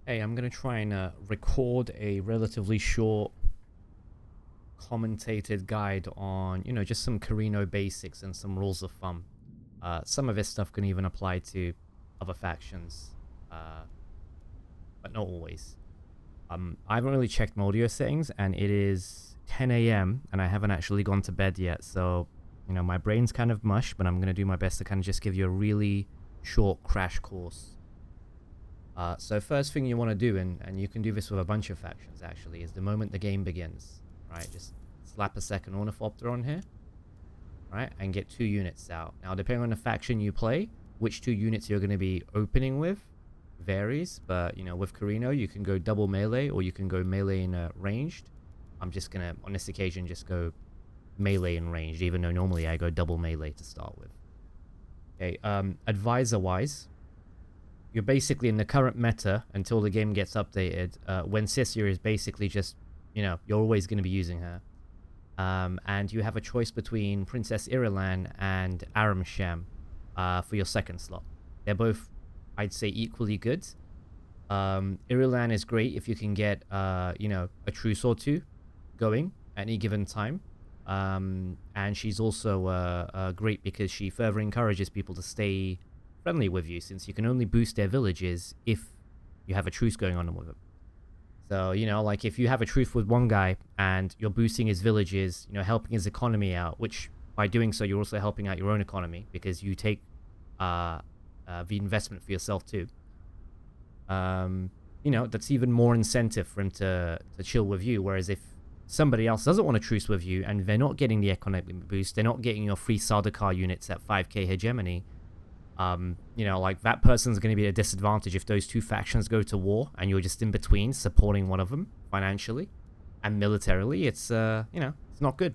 Hey, I'm going to try and record a relatively short commentated guide on, just some Corrino basics and some rules of thumb. Some of this stuff can even apply to other factions, but not always. I haven't really checked my audio settings, and it is 10 a.m., and I haven't actually gone to bed yet, so, my brain's kind of mush, but I'm going to do my best to kind of just give you a really short crash course. So first thing you want to do, and you can do this with a bunch of factions actually, is the moment the game begins, right? Just slap a second ornithopter on here, right? And get 2 units out. Now, depending on the faction you play, which 2 units you're going to be opening with varies. But, with Corrino, you can go double melee or you can go melee and ranged. I'm just going to, on this occasion, just go melee and ranged, even though normally I go double melee to start with. Okay, advisor-wise, you're basically in the current meta until the game gets updated. When Sissia is basically just, you're always going to be using her. And you have a choice between Princess Irulan and Aramsham for your second slot. They're both, I'd say, equally good. Irulan is great if you can get, a truce or 2 going at any given time. And she's also great because she further encourages people to stay friendly with you, since you can only boost their villages if you have a truce going on with them. So, like if you have a truce with one guy and you're boosting his villages, helping his economy out, which by doing so, you're also helping out your own economy because you take the investment for yourself too. That's even more incentive for him to chill with you. Whereas if somebody else doesn't want to truce with you and they're not getting the economic boost, they're not getting your free Sardaukar units at 5k hegemony, like that person's going to be at a disadvantage if those 2 factions go to war and you're just in between supporting one of them financially and militarily. It's it's not good.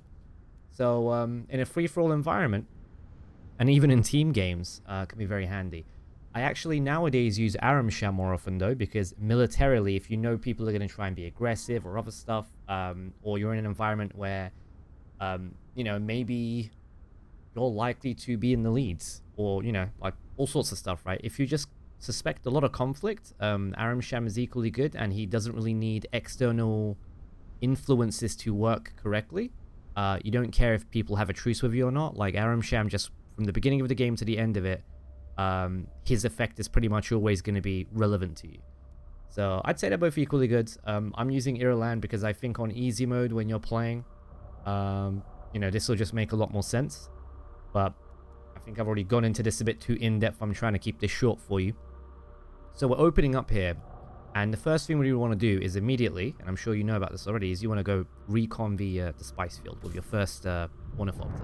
So in a free-for-all environment, and even in team games, can be very handy. I actually nowadays use Aramsham more often though, because militarily, if you know people are going to try and be aggressive or other stuff, or you're in an environment where maybe you're likely to be in the leads, or like all sorts of stuff, right? If you just suspect a lot of conflict, Aramsham is equally good, and he doesn't really need external influences to work correctly. You don't care if people have a truce with you or not. Like Aramsham, just from the beginning of the game to the end of it, his effect is pretty much always going to be relevant to you. So I'd say they're both equally good. I'm using Irulan because I think on easy mode when you're playing, this will just make a lot more sense. But I think I've already gone into this a bit too in-depth. I'm trying to keep this short for you. So we're opening up here. And the first thing we want to do is immediately, and I'm sure you know about this already, is you want to go recon the spice field with your first ornithopter.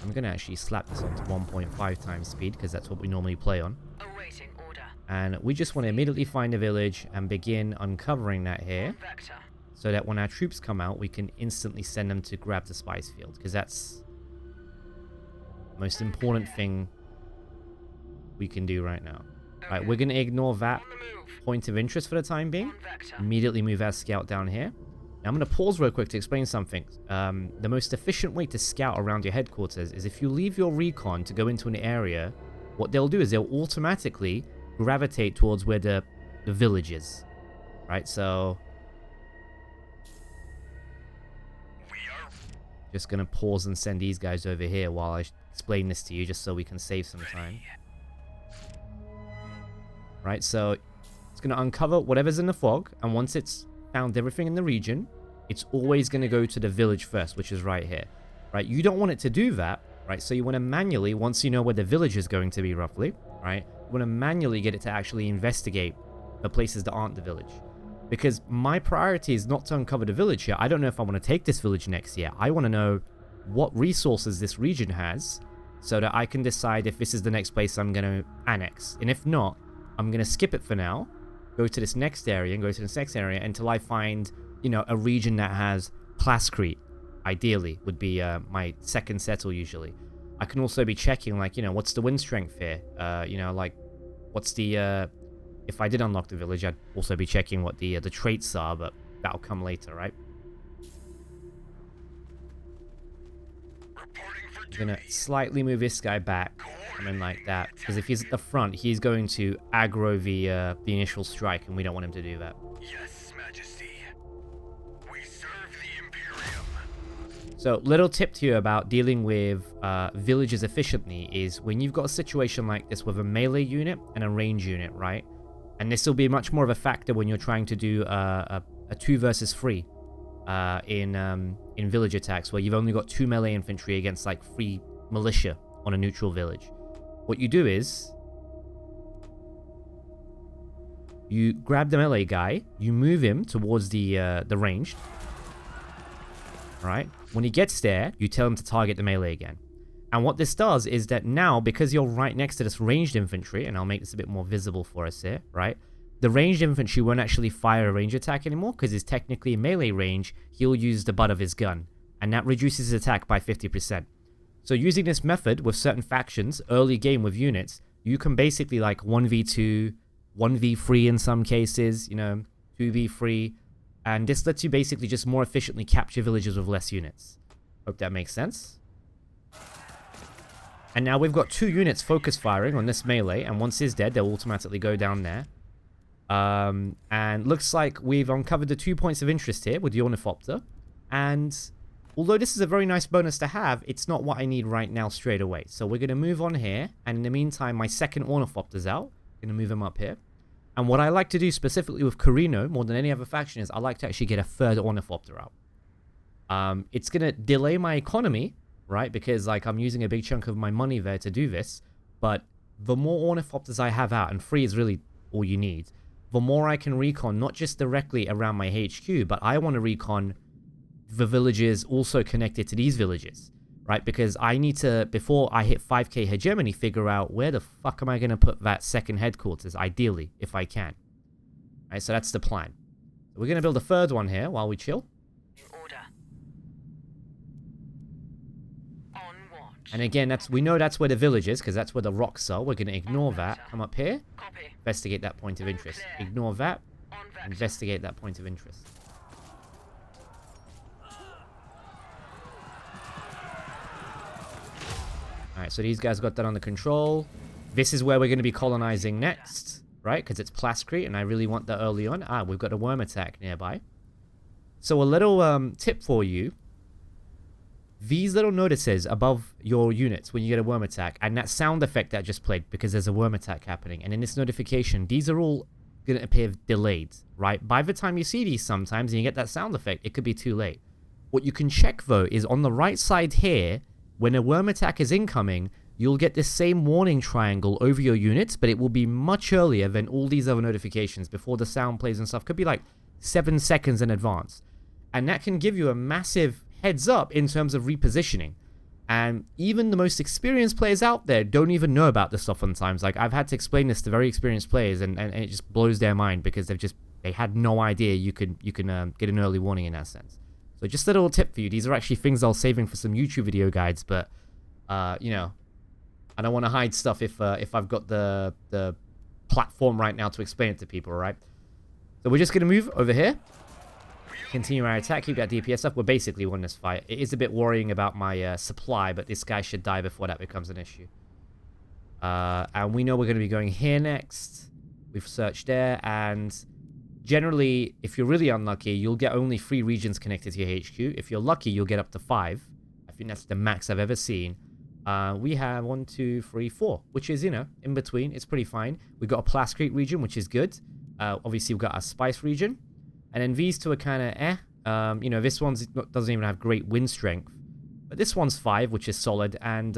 I'm going to actually slap this onto 1.5 times speed because that's what we normally play on. Awaiting order. And we just want to immediately find a village and begin uncovering that here. Vector. So that when our troops come out, we can instantly send them to grab the spice field, because that's most important thing we can do right now. Okay. Right, we're going to ignore that point of interest for the time being. Immediately move our scout down here. Now I'm going to pause real quick to explain something. The most efficient way to scout around your headquarters is if you leave your recon to go into an area, what they'll do is they'll automatically gravitate towards where the village is. Right, so just going to pause and send these guys over here while I explain this to you, just so we can save some time. Right, so it's going to uncover whatever's in the fog, and once it's found everything in the region, it's always going to go to the village first, which is right here. Right, you don't want it to do that, right? So you want to manually, once you know where the village is going to be roughly, right, you want to manually get it to actually investigate the places that aren't the village. Because my priority is not to uncover the village here. I don't know if I want to take this village next year. I want to know what resources this region has so that I can decide if this is the next place I'm going to annex. And if not, I'm going to skip it for now, go to this next area and go to this next area until I find, a region that has Plascrete, ideally, would be my second settle usually. I can also be checking, like, what's the wind strength here? Like, what's the... if I did unlock the village, I'd also be checking what the traits are, but that'll come later, right? Reporting for We're going to slightly move this guy back. Come in like that. Because if he's at the front, he's going to aggro the initial strike, and we don't want him to do that. Yes, Majesty. We serve the Imperium. So, little tip to you about dealing with villages efficiently is when you've got a situation like this with a melee unit and a range unit, right? And this will be much more of a factor when you're trying to do a 2 versus 3 in village attacks, where you've only got 2 melee infantry against like 3 militia on a neutral village. What you do is you grab the melee guy, you move him towards the ranged. Right? When he gets there, you tell him to target the melee again. And what this does is that now, because you're right next to this ranged infantry, and I'll make this a bit more visible for us here, right? The ranged infantry won't actually fire a range attack anymore, because he's technically melee range. He'll use the butt of his gun, and that reduces his attack by 50%. So using this method with certain factions, early game with units, you can basically like 1v2, 1v3 in some cases, you know, 2v3, and this lets you basically just more efficiently capture villages with less units. Hope that makes sense. And now we've got 2 units focus firing on this melee, and once he's dead, they'll automatically go down there. And looks like we've uncovered the 2 points of interest here with the Ornithopter. And although this is a very nice bonus to have, it's not what I need right now straight away. So we're going to move on here, and in the meantime, my second Ornithopter's out. I'm going to move him up here. And what I like to do specifically with Corrino, more than any other faction, is I like to actually get a third Ornithopter out. It's going to delay my economy, right? Because like I'm using a big chunk of my money there to do this. But the more Ornithopters I have out, and 3 is really all you need, the more I can recon, not just directly around my HQ, but I want to recon the villages also connected to these villages, right? Because I need to, before I hit 5k hegemony, figure out where the fuck am I going to put that second headquarters, ideally, if I can. Right, so that's the plan. We're going to build a third one here while we chill. Order. On watch. And again, we know that's where the village is, because that's where the rocks are. We're going to ignore that. Come up here. Copy. Investigate that point of interest. Ignore that. Investigate that point of interest. Alright, so these guys got that under control. This is where we're going to be colonizing next, right? Because it's Plascrete, and I really want that early on. Ah, we've got a worm attack nearby. So a little tip for you. These little notices above your units when you get a worm attack, and that sound effect that I just played, because there's a worm attack happening, and in this notification, these are all going to appear delayed, right? By the time you see these sometimes and you get that sound effect, it could be too late. What you can check, though, is on the right side here, when a worm attack is incoming, you'll get this same warning triangle over your units, but it will be much earlier than all these other notifications before the sound plays and stuff. Could be like 7 seconds in advance. And that can give you a massive heads up in terms of repositioning. And even the most experienced players out there don't even know about this stuff sometimes. Like, I've had to explain this to very experienced players, and it just blows their mind, because they had no idea you can get an early warning in that sense. So just a little tip for you. These are actually things I was saving for some YouTube video guides, but you know, I don't want to hide stuff if I've got the platform right now to explain it to people, all right? So we're just going to move over here. Continue our attack, keep that DPS up. We're basically won this fight. It is a bit worrying about my supply, but this guy should die before that becomes an issue. And we know we're going to be going here next. We've searched there, and generally, if you're really unlucky, you'll get only 3 regions connected to your HQ. If you're lucky, you'll get up to 5. I think that's the max I've ever seen. We have 1, 2, 3, 4, which is, you know, in between. It's pretty fine. We've got a Plascrete region, which is good. Obviously, we've got our Spice region. And then these two are kind of you know, this one doesn't even have great wind strength. But this one's 5, which is solid. And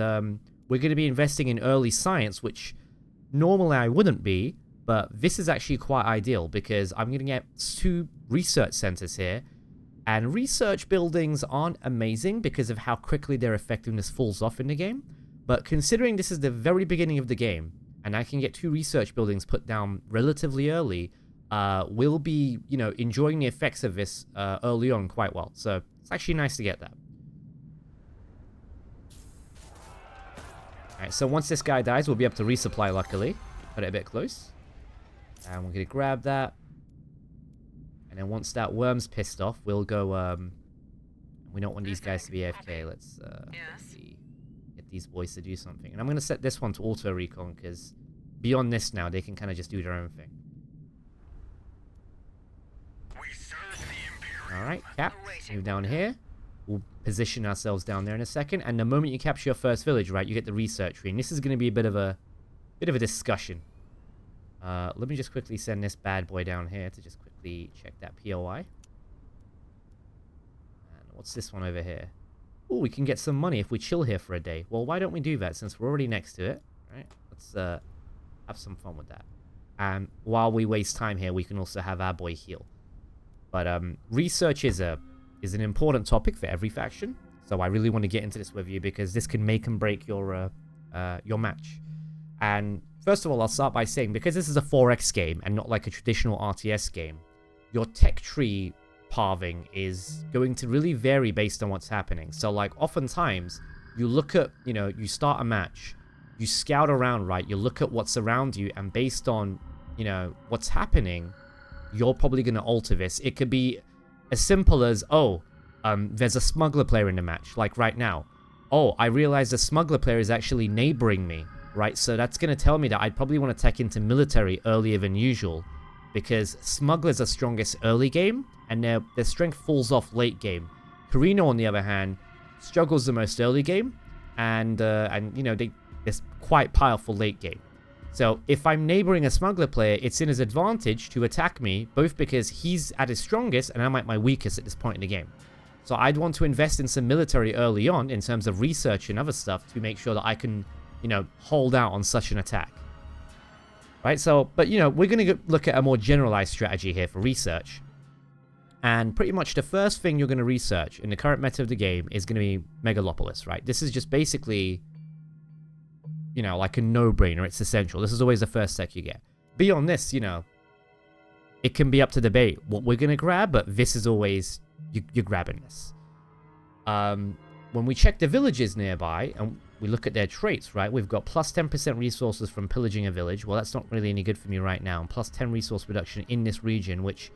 we're going to be investing in early science, which normally I wouldn't be. But this is actually quite ideal, because I'm going to get 2 research centers here. And research buildings aren't amazing because of how quickly their effectiveness falls off in the game. But considering this is the very beginning of the game, and I can get 2 research buildings put down relatively early, we'll be, you know, enjoying the effects of this early on quite well. So it's actually nice to get that. Alright, so once this guy dies, we'll be able to resupply, luckily. Put it a bit close. And we're going to grab that. And then once that worm's pissed off, we'll go, we don't want these guys to be AFK. Let's see. these boys to do something. And I'm going to set this one to auto recon because beyond this now, they can kind of just do their own thing. We serve the Imperium. All right, Cap, move down here. We'll position ourselves down there in a second. And the moment you capture your first village, right, you get the research tree. And this is going to be a bit of a discussion. Let me just quickly send this bad boy down here to just quickly check that POI. And what's this one over here? Oh, we can get some money if we chill here for a day. Well, why don't we do that since we're already next to it? Right? Let's have some fun with that. And while we waste time here, we can also have our boy heal. But research is an important topic for every faction. So I really want to get into this with you because this can make and break your match. And first of all, I'll start by saying, because this is a 4X game and not like a traditional RTS game, your tech tree pathing is going to really vary based on what's happening. So like oftentimes you look at, you start a match, you scout around, right? You look at what's around you, and based on, what's happening, you're probably going to alter this. It could be as simple as, there's a smuggler player in the match, like right now. Oh, I realize the smuggler player is actually neighboring me, right? So that's going to tell me that I'd probably want to tech into military earlier than usual, because smugglers are strongest early game, and their strength falls off late game. Corrino, on the other hand, struggles the most early game, and they're quite powerful late game. So if I'm neighboring a smuggler player, it's in his advantage to attack me, both because he's at his strongest and I'm at my weakest at this point in the game. So I'd want to invest in some military early on in terms of research and other stuff to make sure that I can, hold out on such an attack. Right, so, but, we're going to look at a more generalized strategy here for research. And pretty much the first thing you're going to research in the current meta of the game is going to be Megalopolis, right? This is just basically, like a no-brainer. It's essential. This is always the first tech you get. Beyond this, it can be up to debate what we're going to grab, but this is always, you're grabbing this. When we check the villages nearby, and we look at their traits, right? We've got plus 10% resources from pillaging a village. Well, that's not really any good for me right now. And plus 10 resource reduction in this region, which,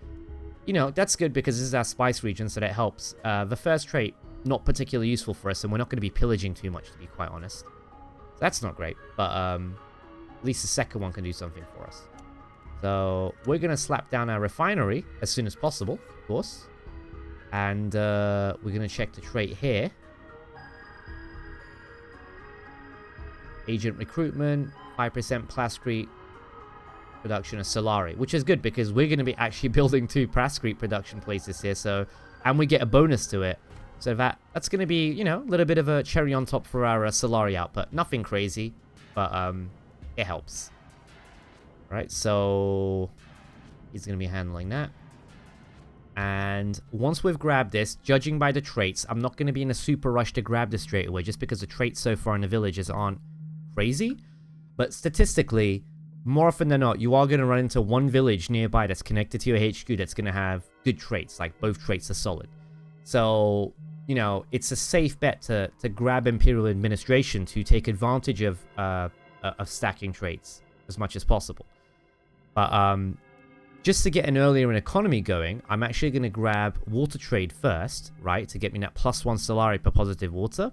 that's good because this is our spice region, so that helps. The first trait, not particularly useful for us, and we're not going to be pillaging too much, to be quite honest. So that's not great, but at least the second one can do something for us. So we're going to slap down our refinery as soon as possible, of course. And we're going to check the trait here. Agent recruitment, 5% plascrete production of Solari, which is good because we're going to be actually building 2 plascrete production places here. So, and we get a bonus to it. So that's going to be, a little bit of a cherry on top for our Solari output. Nothing crazy, but it helps. Right, so he's going to be handling that. And once we've grabbed this, judging by the traits, I'm not going to be in a super rush to grab this straight away, just because the traits so far in the villages aren't crazy. But statistically, more often than not, you are going to run into one village nearby that's connected to your HQ that's going to have good traits, like both traits are solid. So, it's a safe bet to grab Imperial Administration to take advantage of stacking traits as much as possible. But just to get an earlier economy going, I'm actually going to grab water trade first, right, to get me that +1 Solari per positive water.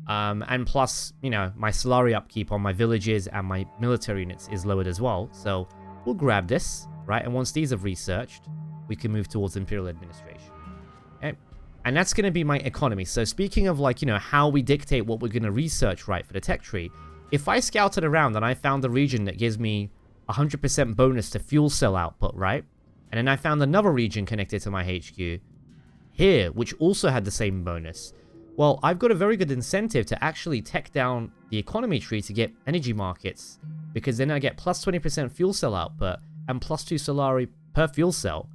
And plus, my Solari upkeep on my villages and my military units is lowered as well. So we'll grab this, right? And once these have researched, we can move towards Imperial Administration. Okay? And that's going to be my economy. So speaking of how we dictate what we're going to research, right, for the tech tree, if I scouted around and I found a region that gives me 100% bonus to fuel cell output, right? And then I found another region connected to my HQ here, which also had the same bonus. Well, I've got a very good incentive to actually tech down the economy tree to get energy markets, because then I get plus 20% fuel cell output and plus 2 Solari per fuel cell,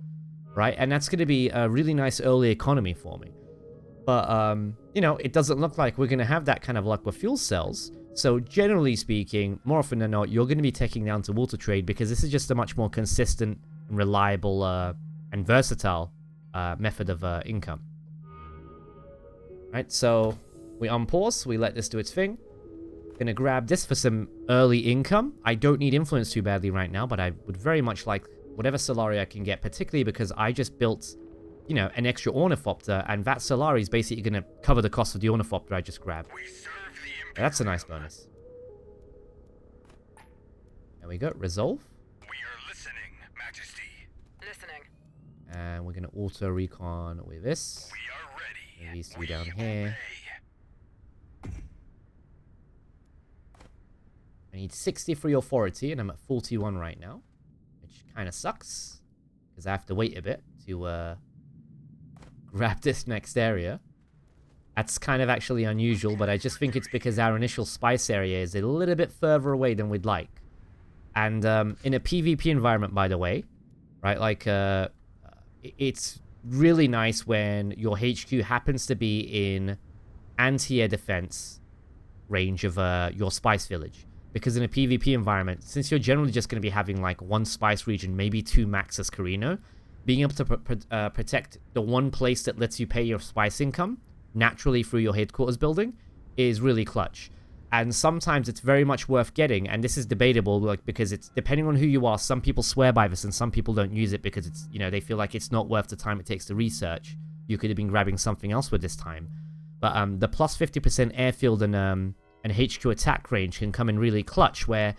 right? And that's going to be a really nice early economy for me. But, it doesn't look like we're going to have that kind of luck with fuel cells. So generally speaking, more often than not, you're going to be taking down to water trade because this is just a much more consistent and reliable and versatile method of income. Right, so we unpause, we let this do its thing. Gonna grab this for some early income. I don't need influence too badly right now, but I would very much like whatever Solari I can get, particularly because I just built, an extra Ornithopter, and that Solari is basically gonna cover the cost of the Ornithopter I just grabbed. We serve the That's a nice bonus. There we go. Resolve. We are listening, Majesty. Listening. And we're going to auto recon with this. We are ready. Move these two down here. I need 63 authority, and I'm at 41 right now, which kind of sucks because I have to wait a bit to grab this next area. That's kind of actually unusual, but I just think it's because our initial spice area is a little bit further away than we'd like. And in a PvP environment, by the way, right, like it's really nice when your HQ happens to be in anti-air defense range of your spice village. Because in a PvP environment, since you're generally just going to be having like one spice region, maybe two max as Corrino, being able to protect the one place that lets you pay your spice income naturally through your headquarters building is really clutch. And sometimes it's very much worth getting, and this is debatable, like, because it's depending on who you are. Some people swear by this and some people don't use it because it's, you know, they feel like it's not worth the time it takes to research. You could have been grabbing something else with this time. But the plus 50% airfield and HQ attack range can come in really clutch, where,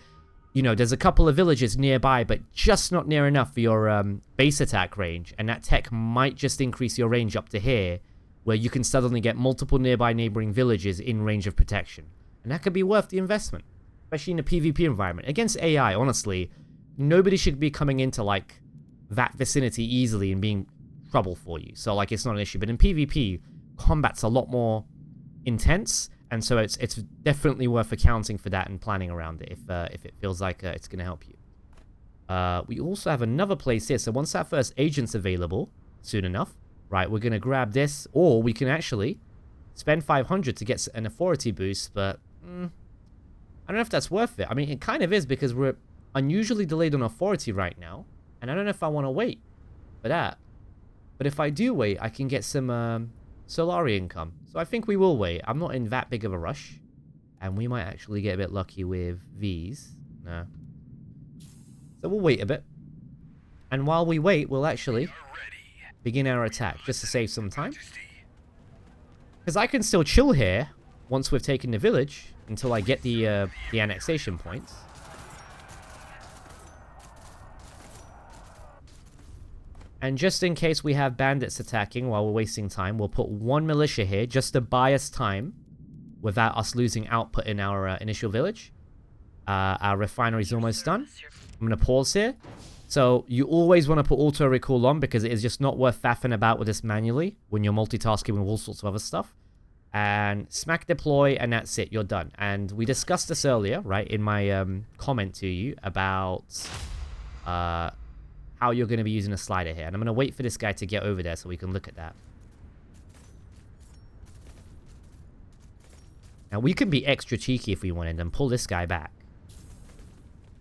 you know, there's a couple of villages nearby, but just not near enough for your base attack range, and that tech might just increase your range up to here, where you can suddenly get multiple nearby neighboring villages in range of protection. And that could be worth the investment, especially in a PvP environment. Against AI, honestly, nobody should be coming into, like, that vicinity easily and being trouble for you. So, like, it's not an issue. But in PvP, combat's a lot more intense, and so it's definitely worth accounting for that and planning around it if it feels like it's going to help you. We also have another place here. So once that first agent's available, soon enough, right, we're going to grab this, or we can actually spend 500 to get an authority boost, but I don't know if that's worth it. I mean, it kind of is, because we're unusually delayed on authority right now, and I don't know if I want to wait for that. But if I do wait, I can get some Solari income. So I think we will wait. I'm not in that big of a rush, and we might actually get a bit lucky with these. No. So we'll wait a bit. And while we wait, we'll actually begin our attack, just to save some time. Because I can still chill here once we've taken the village until I get the annexation points. And just in case we have bandits attacking while we're wasting time, we'll put one militia here just to buy us time without us losing output in our initial village. Our refinery's almost done. I'm going to pause here. So you always want to put auto recall on, because it is just not worth faffing about with this manually when you're multitasking with all sorts of other stuff. And smack deploy, and that's it. You're done. And we discussed this earlier, right, in my comment to you about how you're going to be using a slider here. And I'm going to wait for this guy to get over there so we can look at that. Now, we can be extra cheeky if we wanted and pull this guy back.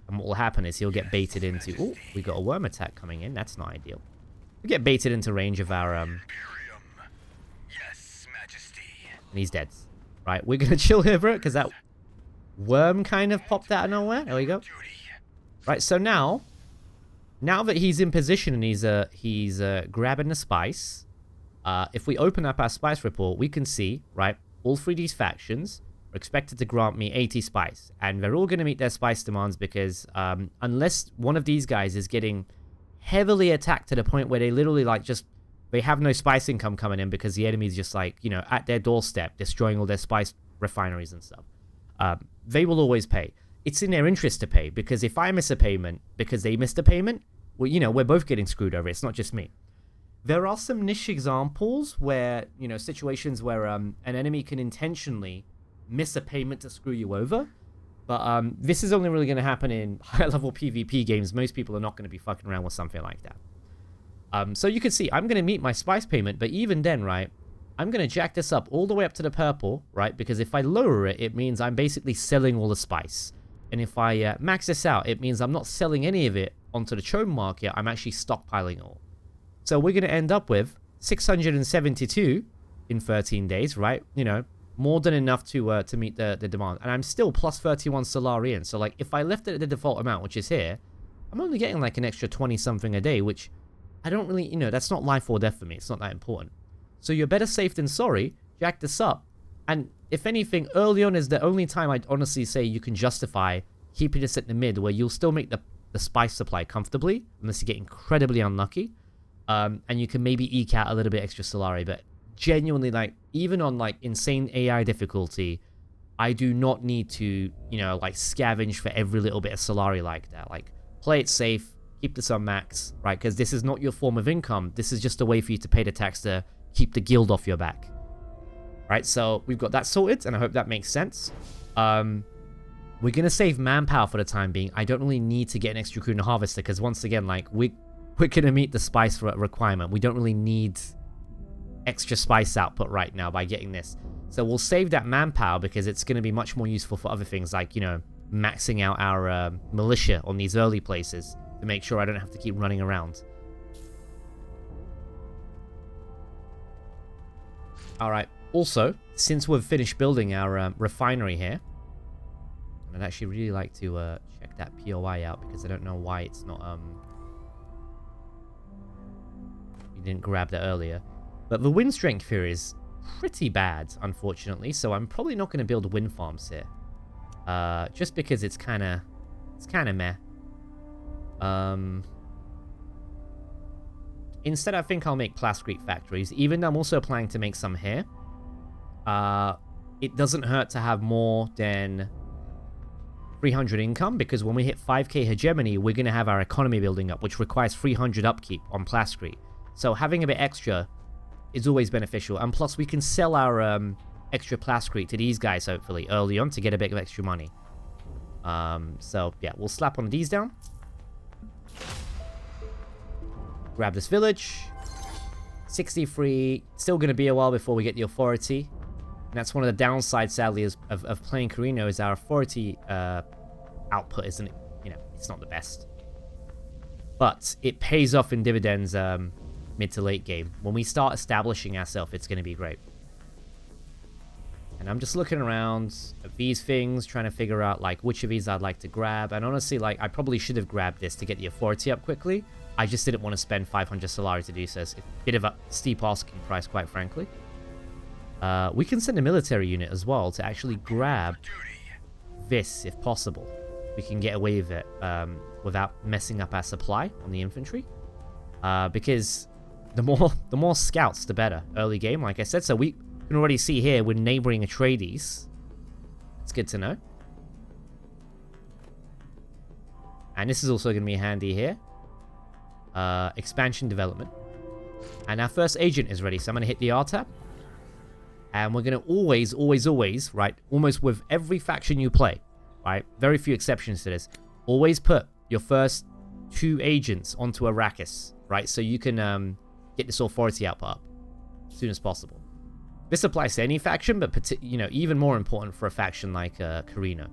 And what will happen is he'll get baited into... Oh, we got a worm attack coming in. That's not ideal. We get baited into range of our... Yes, Majesty. And he's dead. Right, we're going to chill here, bro, because that worm kind of popped out of nowhere. There we go. Right, so now that he's in position and he's grabbing the spice, if we open up our spice report, we can see, right, all three of these factions are expected to grant me 80 spice, and they're all going to meet their spice demands, because unless one of these guys is getting heavily attacked to the point where they literally, like, they have no spice income coming in because the enemy's just, like, you know, at their doorstep destroying all their spice refineries and stuff, they will always pay. It's in their interest to pay, because if I miss a payment because they missed a payment, well, you know, we're both getting screwed over. It's not just me. There are some niche examples where, you know, situations where an enemy can intentionally miss a payment to screw you over. But this is only really going to happen in high-level PvP games. Most people are not going to be fucking around with something like that. So you can see, I'm going to meet my spice payment, but even then, right, I'm going to jack this up all the way up to the purple, right? Because if I lower it, it means I'm basically selling all the spice. And if I max this out, it means I'm not selling any of it onto the chome market. I'm actually stockpiling all. So we're going to end up with 672 in 13 days, right? You know, more than enough to meet the demand. And I'm still plus 31 Solarian. So, like, if I left it at the default amount, which is here, I'm only getting, like, an extra 20-something a day, which I don't really, you know, that's not life or death for me. It's not that important. So you're better safe than sorry. Jack this up. And if anything, early on is the only time I'd honestly say you can justify keeping this at the mid, where you'll still make the spice supply comfortably, unless you get incredibly unlucky. And you can maybe eke out a little bit extra Solari, but genuinely, like, even on, like, insane AI difficulty, I do not need to, you know, like, scavenge for every little bit of Solari like that. Like, play it safe, keep this on max, right? Because this is not your form of income. This is just a way for you to pay the tax to keep the guild off your back. Right, so we've got that sorted, and I hope that makes sense. We're going to save manpower for the time being. I don't really need to get an extra Corrino harvester, because once again, like, we're going to meet the spice requirement. We don't really need extra spice output right now by getting this. So we'll save that manpower, because it's going to be much more useful for other things, like, you know, maxing out our militia on these early places to make sure I don't have to keep running around. Alright, also, since we've finished building our refinery here, I'd actually really like to check that POI out, because I don't know why it's not, we didn't grab that earlier. But the wind strength here is pretty bad, unfortunately, so I'm probably not going to build wind farms here. Just because it's kind of meh. Instead, I think I'll make plasticrete factories, even though I'm also planning to make some here. It doesn't hurt to have more than 300 income, because when we hit 5k hegemony, we're going to have our economy building up, which requires 300 upkeep on plasticrete. So having a bit extra is always beneficial, and plus we can sell our extra plasticrete to these guys, hopefully, early on to get a bit of extra money. So, yeah, we'll slap one of these down. Grab this village. 63. Still going to be a while before we get the authority. And that's one of the downsides, sadly, of playing Corrino, is our authority output isn't, you know, it's not the best. But it pays off in dividends mid to late game. When we start establishing ourselves, it's going to be great. And I'm just looking around at these things, trying to figure out, like, which of these I'd like to grab. And honestly, like, I probably should have grabbed this to get the authority up quickly. I just didn't want to spend 500 Solari to do so. It's a bit of a steep asking price, quite frankly. We can send a military unit as well to actually grab this, if possible. We can get away with it without messing up our supply on the infantry. Because the more scouts, the better. Early game, like I said. So we can already see here we're neighboring Atreides. It's good to know. And this is also going to be handy here. Expansion development. And our first agent is ready, so I'm going to hit the R tab. And we're going to always, right, almost with every faction you play, right, very few exceptions to this, always put your first 2 agents onto Arrakis, right, so you can get this authority output up as soon as possible. This applies to any faction, but, you know, even more important for a faction like Corrino.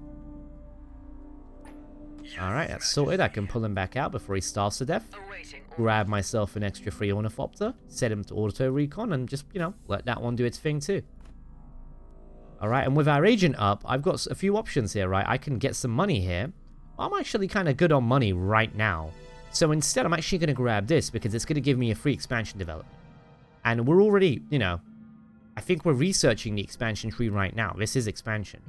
Alright, that's sorted. I can pull him back out before he starves to death. Grab myself an extra free ornithopter, set him to auto recon, and just, you know, let that one do its thing too. Alright, and with our agent up, I've got a few options here, right? I can get some money here. I'm actually kind of good on money right now. So instead, I'm actually going to grab this, because it's going to give me a free expansion development. And we're already, you know, I think we're researching the expansion tree right now. This is expansion.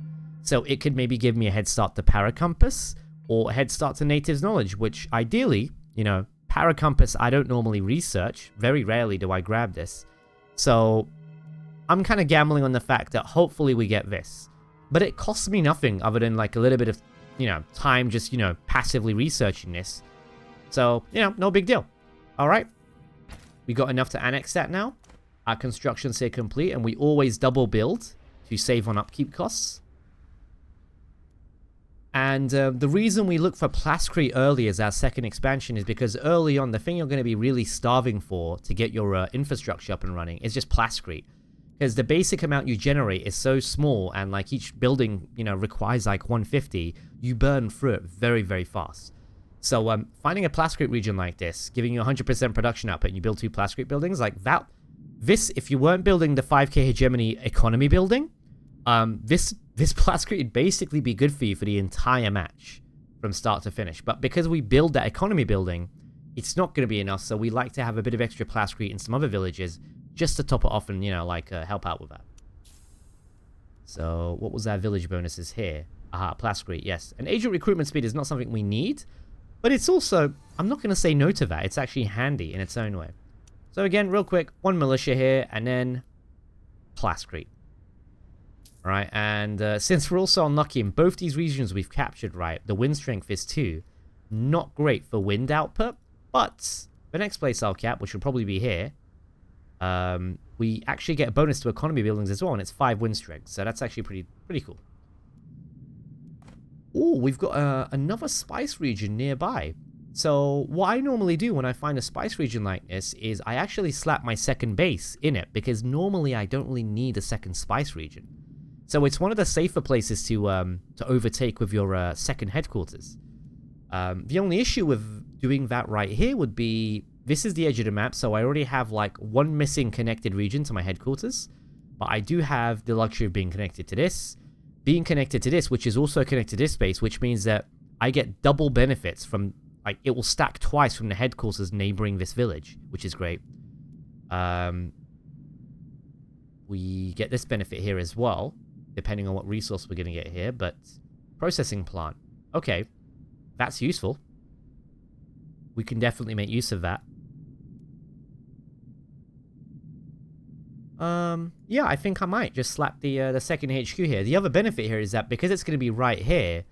So it could maybe give me a head start to Paracompass, or a head start to Natives Knowledge, which ideally, you know, Paracompass I don't normally research. Very rarely do I grab this. So I'm kind of gambling on the fact that hopefully we get this. But it costs me nothing other than like a little bit of, you know, time just, you know, passively researching this. So, you know, no big deal. Alright. We got enough to annex that now. Our construction's here complete, and we always double build to save on upkeep costs. And the reason we look for plasticrete early as our second expansion is because early on, the thing you're going to be really starving for to get your infrastructure up and running is just plasticrete. Because the basic amount you generate is so small, and like each building, you know, requires like 150, you burn through it very, very fast. So finding a plasticrete region like this, giving you 100% production output, and you build 2 plasticrete buildings, like that, this, if you weren't building the 5k hegemony economy building, this plasticrete would basically be good for you for the entire match from start to finish. But because we build that economy building, it's not going to be enough. So we like to have a bit of extra plasticrete in some other villages just to top it off and, you know, like help out with that. So what was our village bonuses here? Aha, plascrete, yes. And agent recruitment speed is not something we need, but it's also, I'm not going to say no to that. It's actually handy in its own way. So again, real quick, 1 militia here, and then plascrete. Right, and since we're also unlucky in both these regions we've captured, right, the wind strength is 2. Not great for wind output, but the next place I'll cap, which will probably be here, we actually get a bonus to economy buildings as well, and it's 5 wind strength, so that's actually pretty cool. Oh, we've got another spice region nearby. So what I normally do when I find a spice region like this is I actually slap my second base in it, because normally I don't really need a second spice region. So it's one of the safer places to overtake with your second headquarters. The only issue with doing that right here would be, this is the edge of the map, so I already have like 1 missing connected region to my headquarters, but I do have the luxury of being connected to this, which is also connected to this base, which means that I get double benefits from, like, it will stack twice from the headquarters neighboring this village, which is great. We get this benefit here as well, depending on what resource we're going to get here, but processing plant. Okay, that's useful. We can definitely make use of that. Yeah, I think I might just slap the second HQ here. The other benefit here is that because it's going to be right here,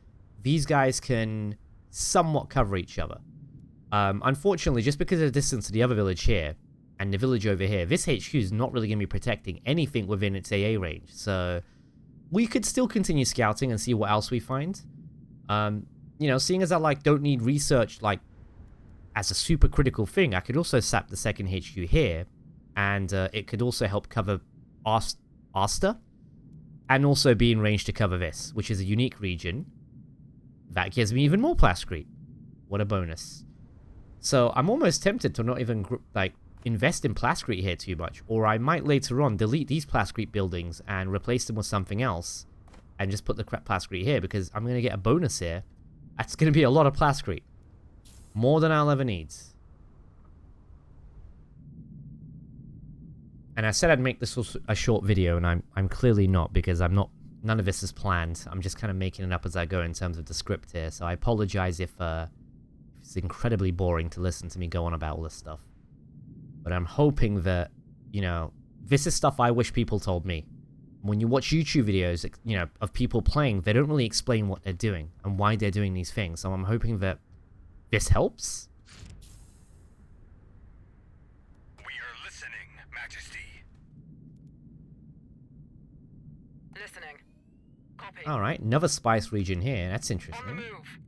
these guys can somewhat cover each other. Unfortunately, just because of the distance to the other village here and the village over here, this HQ is not really going to be protecting anything within its AA range. So we could still continue scouting and see what else we find. You know, seeing as I don't need research as a super critical thing, I could also sap the second HQ here, and it could also help cover Asta, and also be in range to cover this, which is a unique region. That gives me even more plascrete. What a bonus. So I'm almost tempted to not even invest in plascrete here too much, or I might later on delete these plascrete buildings and replace them with something else, and just put the crap plascrete here, because I'm going to get a bonus here. That's going to be a lot of plascrete. More than I'll ever need. And I said I'd make this a short video, and I'm clearly not, because none of this is planned. I'm just kind of making it up as I go in terms of the script here, so I apologize if it's incredibly boring to listen to me go on about all this stuff. But I'm hoping that, you know, this is stuff I wish people told me. When you watch YouTube videos, you know, of people playing, they don't really explain what they're doing and why they're doing these things. So I'm hoping that this helps. We are listening, Majesty. Listening. Copy. Alright, another spice region here. That's On the interesting. move.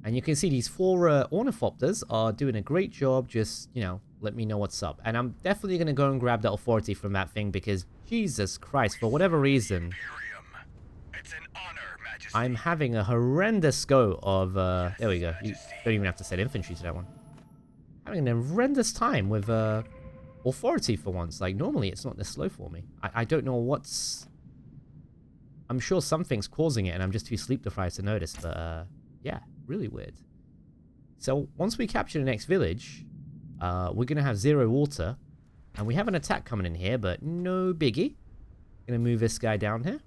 And you can see these 4 ornithopters are doing a great job. Just, you know, let me know what's up. And I'm definitely going to go and grab that authority from that thing, because Jesus Christ, for whatever reason, Imperium. It's an honor, Majesty. I'm having a horrendous go of, there we go. You don't even have to set infantry to that one. Having an horrendous time with, authority for once. Like, normally it's not this slow for me. I don't know what's... I'm sure something's causing it, and I'm just too sleep deprived to notice, but, yeah, really weird. So, once we capture the next village, we're going to have 0 water, and we have an attack coming in here, but no biggie. Going to move this guy down here.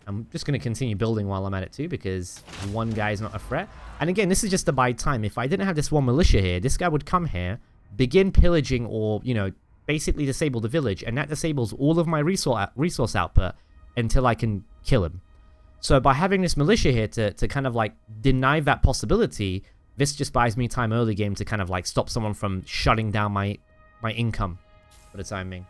I'm just going to continue building while I'm at it too, because one guy's not a threat. And again, this is just to buy time. If I didn't have this one militia here, this guy would come here, begin pillaging, or, you know, basically disable the village, and that disables all of my resource output until I can kill him. So by having this militia here to kind of deny that possibility, this just buys me time early game to kind of stop someone from shutting down my income for the time being.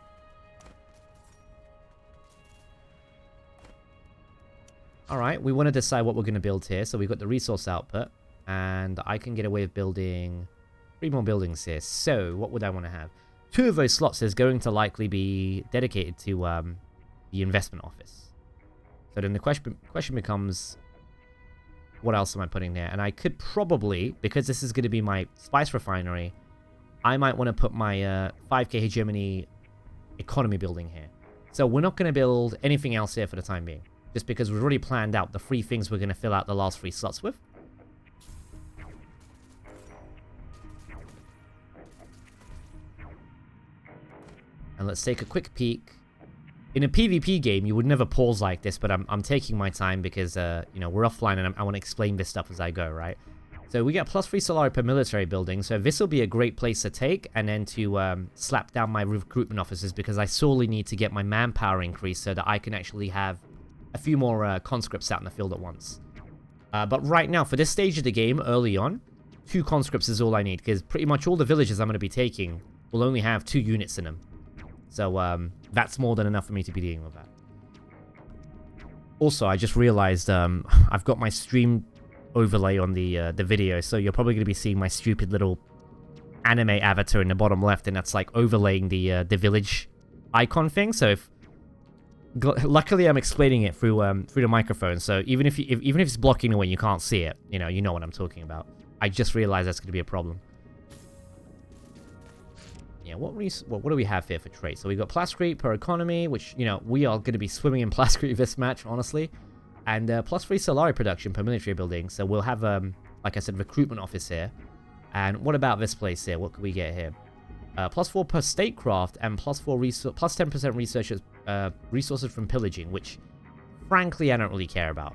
Alright, we want to decide what we're going to build here. So we've got the resource output, and I can get away with building 3 more buildings here. So what would I want to have? 2 of those slots is going to likely be dedicated to the investment office. So then the question becomes, what else am I putting there? And I could probably, because this is going to be my spice refinery, I might want to put my 5k hegemony economy building here. So we're not going to build anything else here for the time being, just because we've already planned out the 3 things we're going to fill out the last 3 slots with. And let's take a quick peek In a PvP game, you would never pause like this, but I'm taking my time because, you know, we're offline and I want to explain this stuff as I go, right? So we get +3 Solari per military building, so this will be a great place to take, and then to slap down my recruitment officers, because I sorely need to get my manpower increased so that I can actually have a few more conscripts out in the field at once. But right now, for this stage of the game, early on, 2 conscripts is all I need, because pretty much all the villages I'm going to be taking will only have 2 units in them. So that's more than enough for me to be dealing with that. Also, I just realized I've got my stream overlay on the video, so you're probably going to be seeing my stupid little anime avatar in the bottom left, and that's like overlaying the village icon thing. So if luckily I'm explaining it through the microphone, so even if it's blocking away, you can't see it. You know what I'm talking about. I just realized that's going to be a problem. Yeah, what do we have here for traits? So we got plascrete per economy, which, you know, we are going to be swimming in plascrete this match, honestly. And +3 Solari production per military building. So we'll have, like I said, recruitment office here. And what about this place here? What can we get here? +4 per statecraft and +10% resources from pillaging, which, frankly, I don't really care about.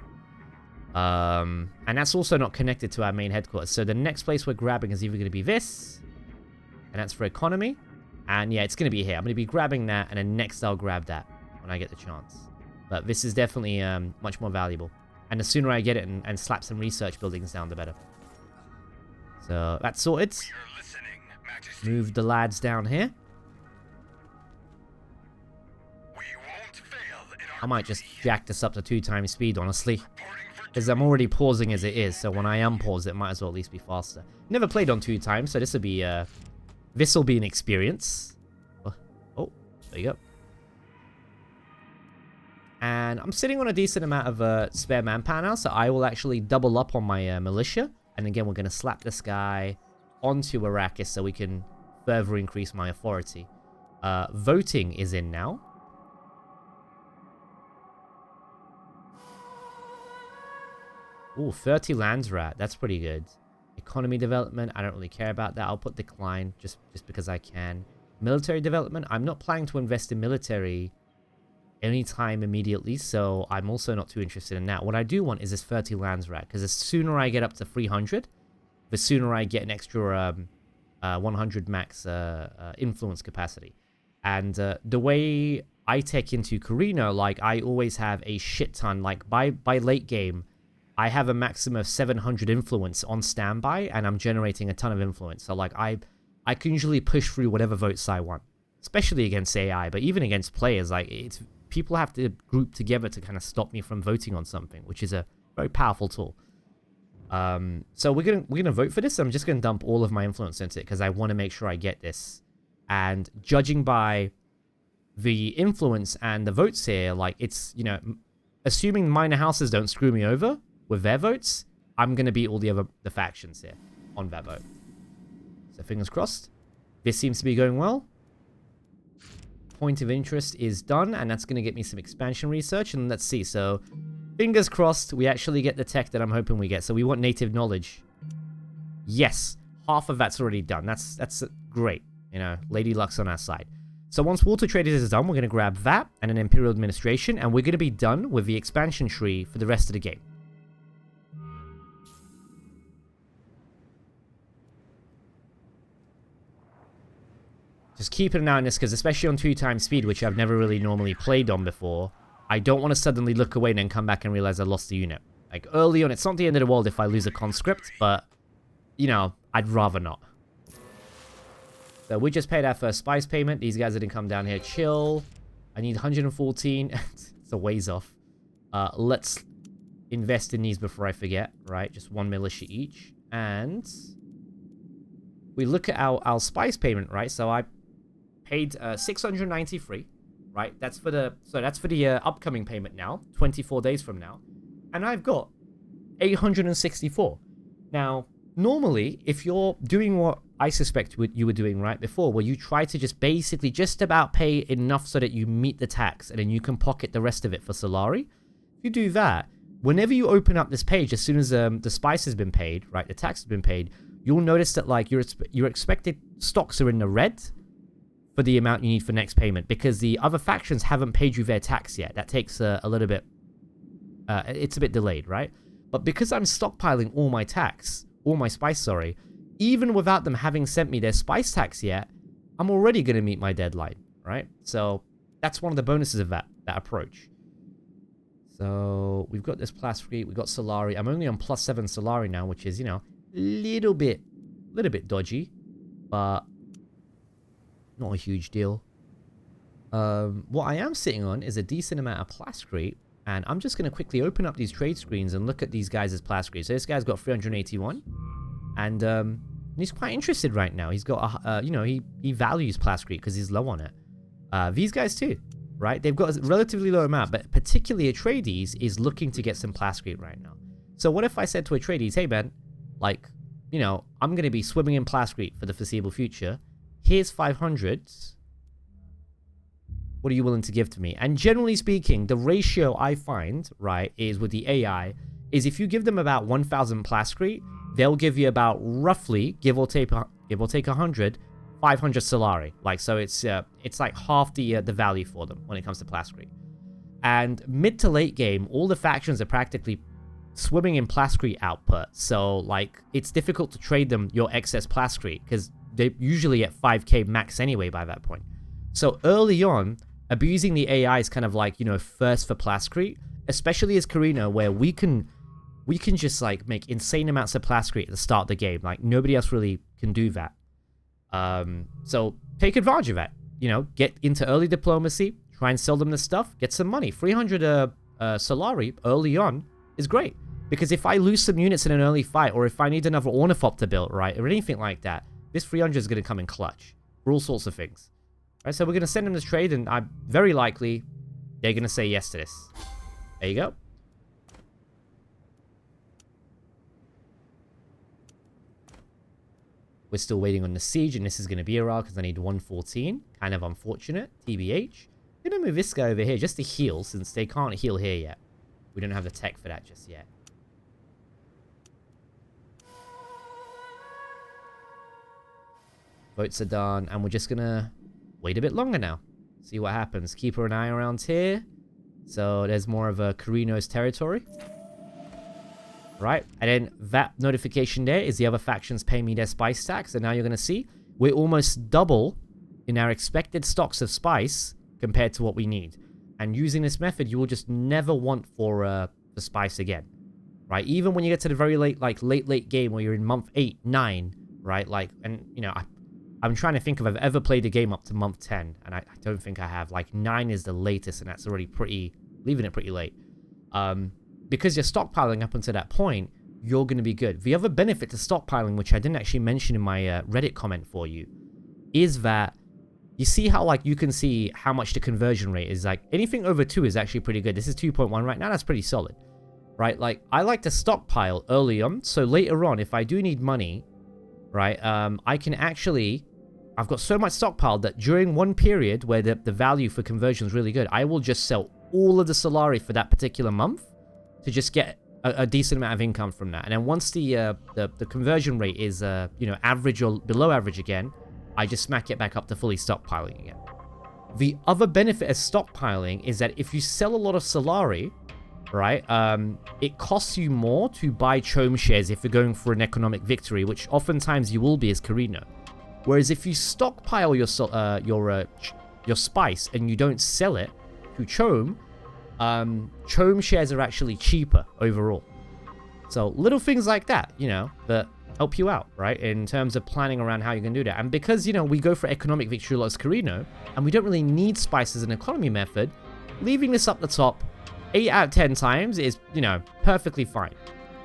And that's also not connected to our main headquarters. So the next place we're grabbing is either going to be this, and that's for economy. And yeah, it's going to be here. I'm going to be grabbing that, and then next I'll grab that when I get the chance. But this is definitely much more valuable. And the sooner I get it and slap some research buildings down, the better. So that's sorted. Move the lads down here. I might just jack this up to 2 times speed, honestly. Because I'm already pausing as it is, so when I unpause it, might as well at least be faster. Never played on 2 times, so this will be an experience. Oh, there you go. And I'm sitting on a decent amount of spare manpower now, so I will actually double up on my militia. And again, we're going to slap this guy onto Arrakis so we can further increase my authority. Voting is in now. Ooh, 30 lands rat. That's pretty good. Economy development, I don't really care about that. I'll put decline just because I can. Military development, I'm not planning to invest in military anytime immediately, so I'm also not too interested in that. What I do want is this 30 lands rat, because the sooner I get up to 300, the sooner I get an extra 100 max influence capacity. And the way I tech into Corrino, like, I always have a shit ton. Like, by late game, I have a maximum of 700 influence on standby, and I'm generating a ton of influence. So, like, I can usually push through whatever votes I want, especially against AI, but even against players. Like, it's people have to group together to kind of stop me from voting on something, which is a very powerful tool. So we're gonna vote for this. I'm just gonna dump all of my influence into it because I want to make sure I get this. And judging by the influence and the votes here, like, it's, you know, assuming minor houses don't screw me over with their votes, I'm gonna beat all the factions here on that vote. So fingers crossed. This seems to be going well. Point of interest is done, and that's gonna get me some expansion research. And let's see. So fingers crossed we actually get the tech that I'm hoping we get. So we want native knowledge. Yes, half of that's already done. That's great. You know, Lady Luck's on our side. So once Water Traders is done, we're going to grab that and an Imperial Administration, and we're going to be done with the expansion tree for the rest of the game. Just keeping an eye on this, because especially on 2x speed, which I've never really normally played on before, I don't want to suddenly look away and then come back and realize I lost the unit. Like, early on, it's not the end of the world if I lose a conscript, but, you know, I'd rather not. So we just paid our first spice payment. These guys didn't come down here. Chill. I need 114. It's a ways off. Let's invest in these before I forget, right? Just 1 militia each. And we look at our spice payment, right? So I paid 693, right? That's for the upcoming payment now, 24 days from now. And I've got 864. Now, normally, if you're doing what I suspect you were doing right before, where you try to just basically just about pay enough so that you meet the tax, and then you can pocket the rest of it for Solari. If you do that, whenever you open up this page, as soon as the spice has been paid, right, the tax has been paid, you'll notice that, like, your expected stocks are in the red for the amount you need for next payment, because the other factions haven't paid you their tax yet. That takes a little bit, it's a bit delayed, right? But because I'm stockpiling all my spice, sorry, even without them having sent me their spice tax yet, I'm already going to meet my deadline, right? So that's one of the bonuses of that approach. So we've got this Plascrete, we've got Solari. I'm only on +7 Solari now, which is, you know, a little bit dodgy, but not a huge deal. What I am sitting on is a decent amount of Plascrete, and I'm just going to quickly open up these trade screens and look at these guys as Plascrete. So this guy's got 381, and he's quite interested right now. He's got, you know, he values Plascrete because he's low on it. These guys too, right? They've got a relatively low amount, but particularly Atreides is looking to get some Plascrete right now. So what if I said to Atreides, hey man, like, you know, I'm going to be swimming in Plascrete for the foreseeable future. Here's 500. What are you willing to give to me? And generally speaking, the ratio I find, right, is with the AI, is if you give them about 1,000 Plascrete, they'll give you about roughly, give or take 100, 500 Solari. Like, so it's like half the value for them when it comes to Plascrete. And mid to late game, all the factions are practically swimming in Plascrete output. So, like, it's difficult to trade them your excess Plascrete because they're usually at 5k max anyway by that point. So early on, abusing the AI is kind of like, you know, first for Plascrete, especially as Corrino, where we can just like make insane amounts of Plascrete at the start of the game. Like nobody else really can do that. So take advantage of that. You know, get into early diplomacy, try and sell them the stuff, get some money. 300 Solari early on is great, because if I lose some units in an early fight, or if I need another Ornithopter built, right, or anything like that, this 300 is going to come in clutch for all sorts of things. All right, so we're going to send them this trade, and I'm very likely they're going to say yes to this. There you go. We're still waiting on the siege, and this is going to be a while because I need 114. Kind of unfortunate. TBH. I'm going to move this guy over here just to heal, since they can't heal here yet. We don't have the tech for that just yet. Votes are done, and we're just going to wait a bit longer now. See what happens. Keep an eye around here. So there's more of a Corrino's territory. Right, and then that notification there is the other factions pay me their spice tax, and now you're going to see we're almost double in our expected stocks of spice compared to what we need. And using this method, you will just never want for spice again, right? Even when you get to the very late, like late game where you're in month 8, 9, right? Like, and you know, I'm trying to think if I've ever played a game up to month 10, and I don't think I have. Like 9 is the latest, and that's already leaving it pretty late. Because you're stockpiling up until that point, you're going to be good. The other benefit to stockpiling, which I didn't actually mention in my Reddit comment for you, is that you see how, like, you can see how much the conversion rate is. Like, anything over 2 is actually pretty good. This is 2.1 right now. That's pretty solid, right? Like, I like to stockpile early on, so later on, if I do need money, right, I can actually... I've got so much stockpiled that during one period where the value for conversion is really good, I will just sell all of the Solari for that particular month to just get a decent amount of income from that. And then once the conversion rate is, you know, average or below average again, I just smack it back up to fully stockpiling again. The other benefit of stockpiling is that if you sell a lot of Solari, right, it costs you more to buy Chome shares if you're going for an economic victory, which oftentimes you will be as Corrino. Whereas if you stockpile your spice and you don't sell it to Chome, Chome shares are actually cheaper overall. So little things like that, you know, that help you out, right, in terms of planning around how you can do that. And because, you know, we go for economic victory a lot as Corrino, and we don't really need spice as an economy method, leaving this up the top 8 out of 10 times is, you know, perfectly fine.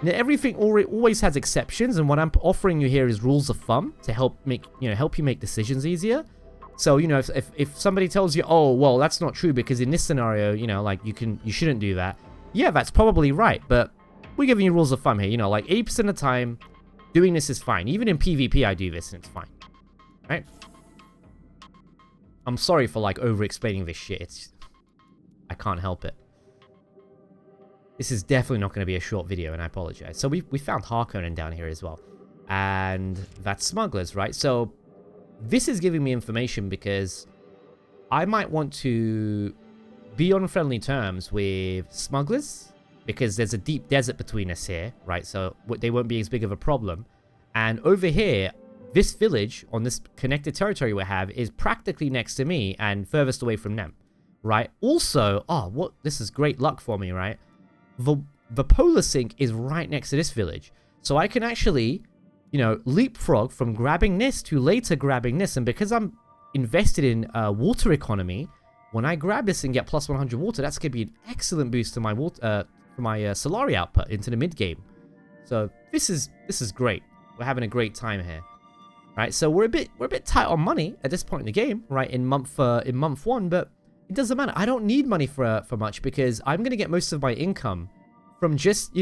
Now, everything always has exceptions, and what I'm offering you here is rules of thumb to help you make decisions easier. So, you know, if somebody tells you, oh, well, that's not true because in this scenario, you know, like you shouldn't do that. Yeah, that's probably right, but we're giving you rules of thumb here. You know, like 8% of the time, doing this is fine. Even in PvP, I do this and it's fine, right? I'm sorry for like over-explaining this shit. I can't help it. This is definitely not going to be a short video, and I apologize. So we found Harkonnen down here as well, and that's smugglers, right? So this is giving me information because I might want to be on friendly terms with smugglers, because there's a deep desert between us here, right? So they won't be as big of a problem. And over here, this village on this connected territory we have is practically next to me and furthest away from them, right? Also, this is great luck for me, right? The polar sink is right next to this village. So I can actually, leapfrog from grabbing this to later grabbing this. And because I'm invested in water economy, when I grab this and get plus 100 water, that's going to be an excellent boost to my water, for my Solari output into the mid game. So this is great. We're having a great time here. Right, so we're a bit tight on money at this point in the game, right? In month 1, but it doesn't matter. I don't need money for much because I'm gonna get most of my income from just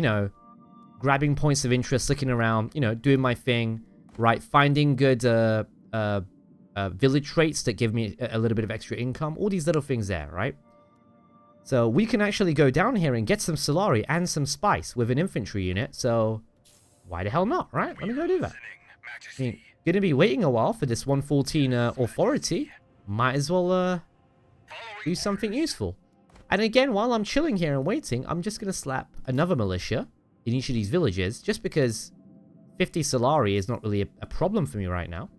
grabbing points of interest, looking around, doing my thing, right? Finding good village traits that give me a little bit of extra income. All these little things there, right? So we can actually go down here and get some Solari and some spice with an infantry unit. So why the hell not, right? Let me go do that. I mean, gonna be waiting a while for this 114 authority. Might as well do something useful. And again, while I'm chilling here and waiting, I'm just gonna slap another militia in each of these villages, just because 50 Solari is not really a problem for me right now.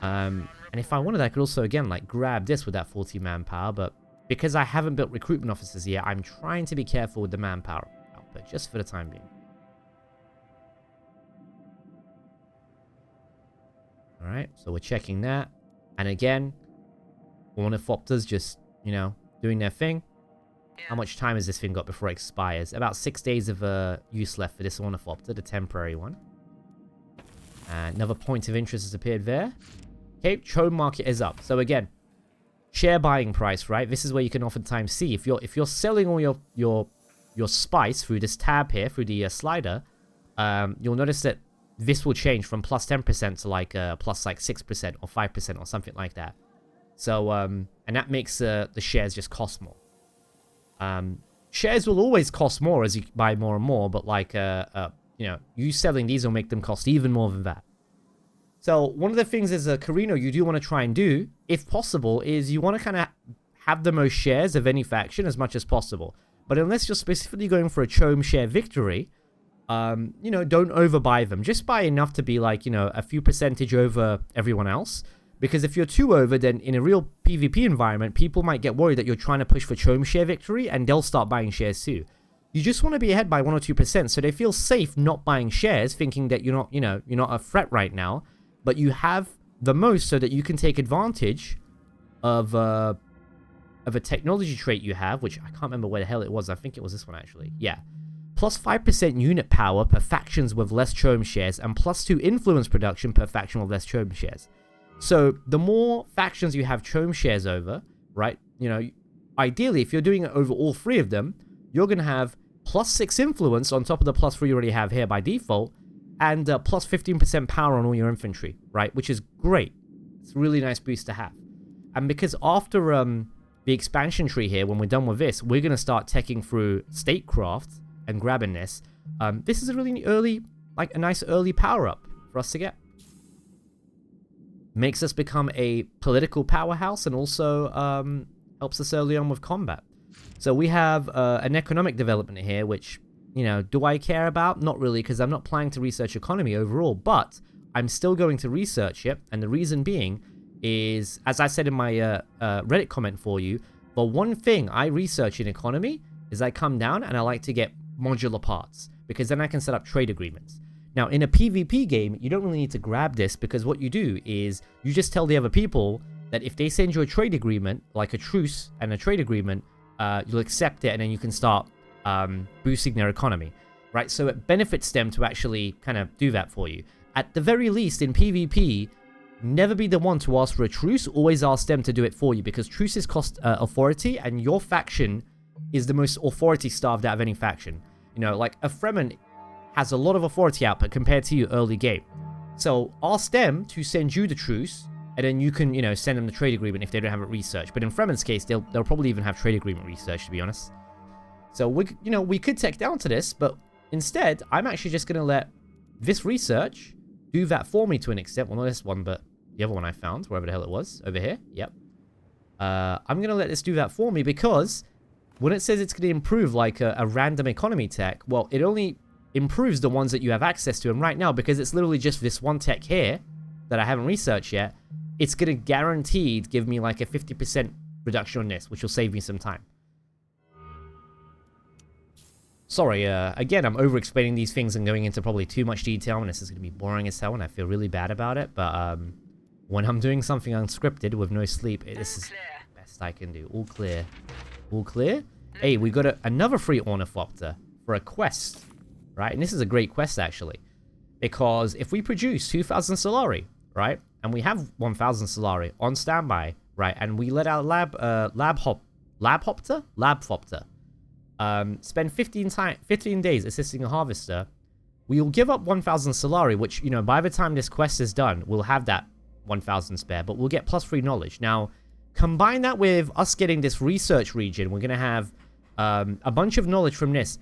And if I wanted, I could also again grab this with that 40 manpower, but because I haven't built recruitment officers yet, I'm trying to be careful with the manpower output just for the time being. Alright, so we're checking that. And again, ornithopters just, doing their thing. How much time has this thing got before it expires? About 6 days of use left for this ornithopter, the temporary one. And another point of interest has appeared there. Okay, Chone market is up. So again, share buying price, right? This is where you can oftentimes see if you're selling all your spice through this tab here, through the slider, you'll notice that this will change from plus 10% to plus 6% or 5% or something like that. So, and that makes the shares just cost more. Shares will always cost more as you buy more and more, but you selling these will make them cost even more than that. So one of the things as a Corrino you do want to try and do, if possible, is you want to kind of have the most shares of any faction as much as possible. But unless you're specifically going for a Chome share victory, don't overbuy them. Just buy enough to be a few percentage over everyone else. Because if you're too over, then in a real PvP environment, people might get worried that you're trying to push for Chome share victory, and they'll start buying shares too. You just want to be ahead by 1 or 2%, so they feel safe not buying shares, thinking that you're not a threat right now, but you have the most so that you can take advantage of a technology trait you have, which I can't remember where the hell it was. I think it was this one actually. Yeah. Plus 5% unit power per factions with less Chome shares, and plus 2 influence production per faction with less Chome shares. So the more factions you have Chome shares over, right? Ideally, if you're doing it over all 3 of them, you're going to have plus 6 influence on top of the plus 3 you already have here by default, and plus 15% power on all your infantry, right? Which is great. It's a really nice boost to have. And because after the expansion tree here, when we're done with this, we're going to start teching through statecraft and grabbing this. This is a really early, a nice early power up for us to get. Makes us become a political powerhouse and also helps us early on with combat. So we have an economic development here, which, do I care about? Not really, because I'm not planning to research economy overall, but I'm still going to research it. And the reason being is, as I said in my Reddit comment for you, the one thing I research in economy is I come down and I like to get modular parts, because then I can set up trade agreements. Now, in a PvP game, you don't really need to grab this, because what you do is you just tell the other people that if they send you a trade agreement, like a truce and a trade agreement, you'll accept it, and then you can start boosting their economy, right? So it benefits them to actually kind of do that for you. At the very least, in PvP, never be the one to ask for a truce. Always ask them to do it for you, because truces cost authority, and your faction is the most authority-starved out of any faction. Like a Fremen has a lot of authority output compared to you early game. So ask them to send you the truce, and then you can, send them the trade agreement if they don't have it researched. But in Fremen's case, they'll probably even have trade agreement research, to be honest. So we could tech down to this, but instead, I'm actually just going to let this research do that for me to an extent. Well, not this one, but the other one I found, wherever the hell it was, over here. Yep. I'm going to let this do that for me because when it says it's going to improve like a random economy tech, well, it only improves the ones that you have access to. And right now, because it's literally just this one tech here that I haven't researched yet, it's going to guaranteed give me like a 50% reduction on this, which will save me some time. Sorry, again, I'm over-explaining these things and going into probably too much detail, and this is going to be boring as hell, and I feel really bad about it, but when I'm doing something unscripted with no sleep, this is the best I can do. All clear. All clear? Hey, we got another free ornithopter for a quest, right? And this is a great quest, actually, because if we produce 2,000 Solari, right, and we have 1,000 Solari on standby, right, and we let our labhopter spend 15 days assisting a harvester, we will give up 1,000 Solari, which, you know, by the time this quest is done, we'll have that 1,000 spare, but we'll get +3 knowledge. Now, combine that with us getting this research region, we're going to have a bunch of knowledge from this.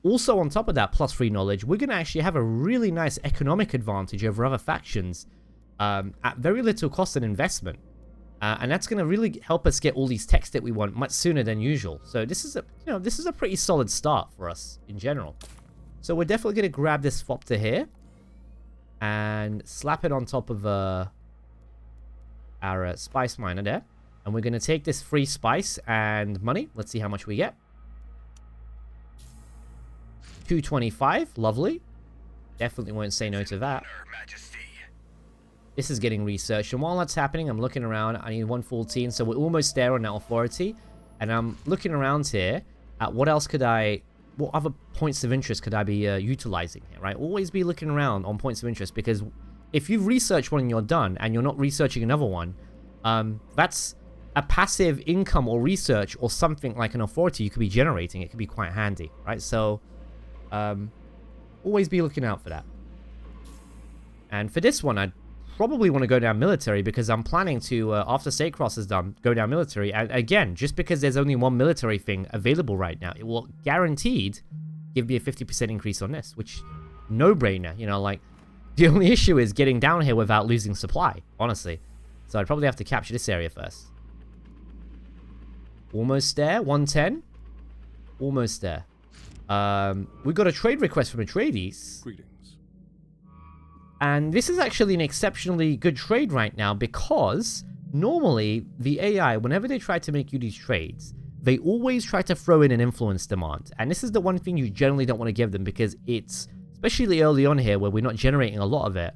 Also, on top of that +3 knowledge, we're going to actually have a really nice economic advantage over other factions at very little cost and investment. And that's going to really help us get all these techs that we want much sooner than usual. So this is a pretty solid start for us in general. So we're definitely going to grab this Fopter here and slap it on top of our spice miner there. And we're going to take this free spice and money. Let's see how much we get. 225, lovely. Definitely won't say no to that. This is getting researched, and while that's happening, I'm looking around. I need 114, so we're almost there on that authority. And I'm looking around here at what other points of interest could I be utilizing here, right? Always be looking around on points of interest, because if you've researched one and you're done, and you're not researching another one, that's a passive income or research or something like an authority you could be generating. It could be quite handy, right? So, always be looking out for that. And for this one, I'd probably want to go down military, because I'm planning to, after Sacross is done, go down military. And again, just because there's only one military thing available right now, it will guaranteed give me a 50% increase on this, which, no-brainer, you know, like, the only issue is getting down here without losing supply, honestly. So I'd probably have to capture this area first. Almost there, 110. Almost there. We got a trade request from Atreides. Greetings. And this is actually an exceptionally good trade right now, because normally the AI, whenever they try to make you these trades, they always try to throw in an influence demand. And this is the one thing you generally don't want to give them, because it's, especially early on here where we're not generating a lot of it,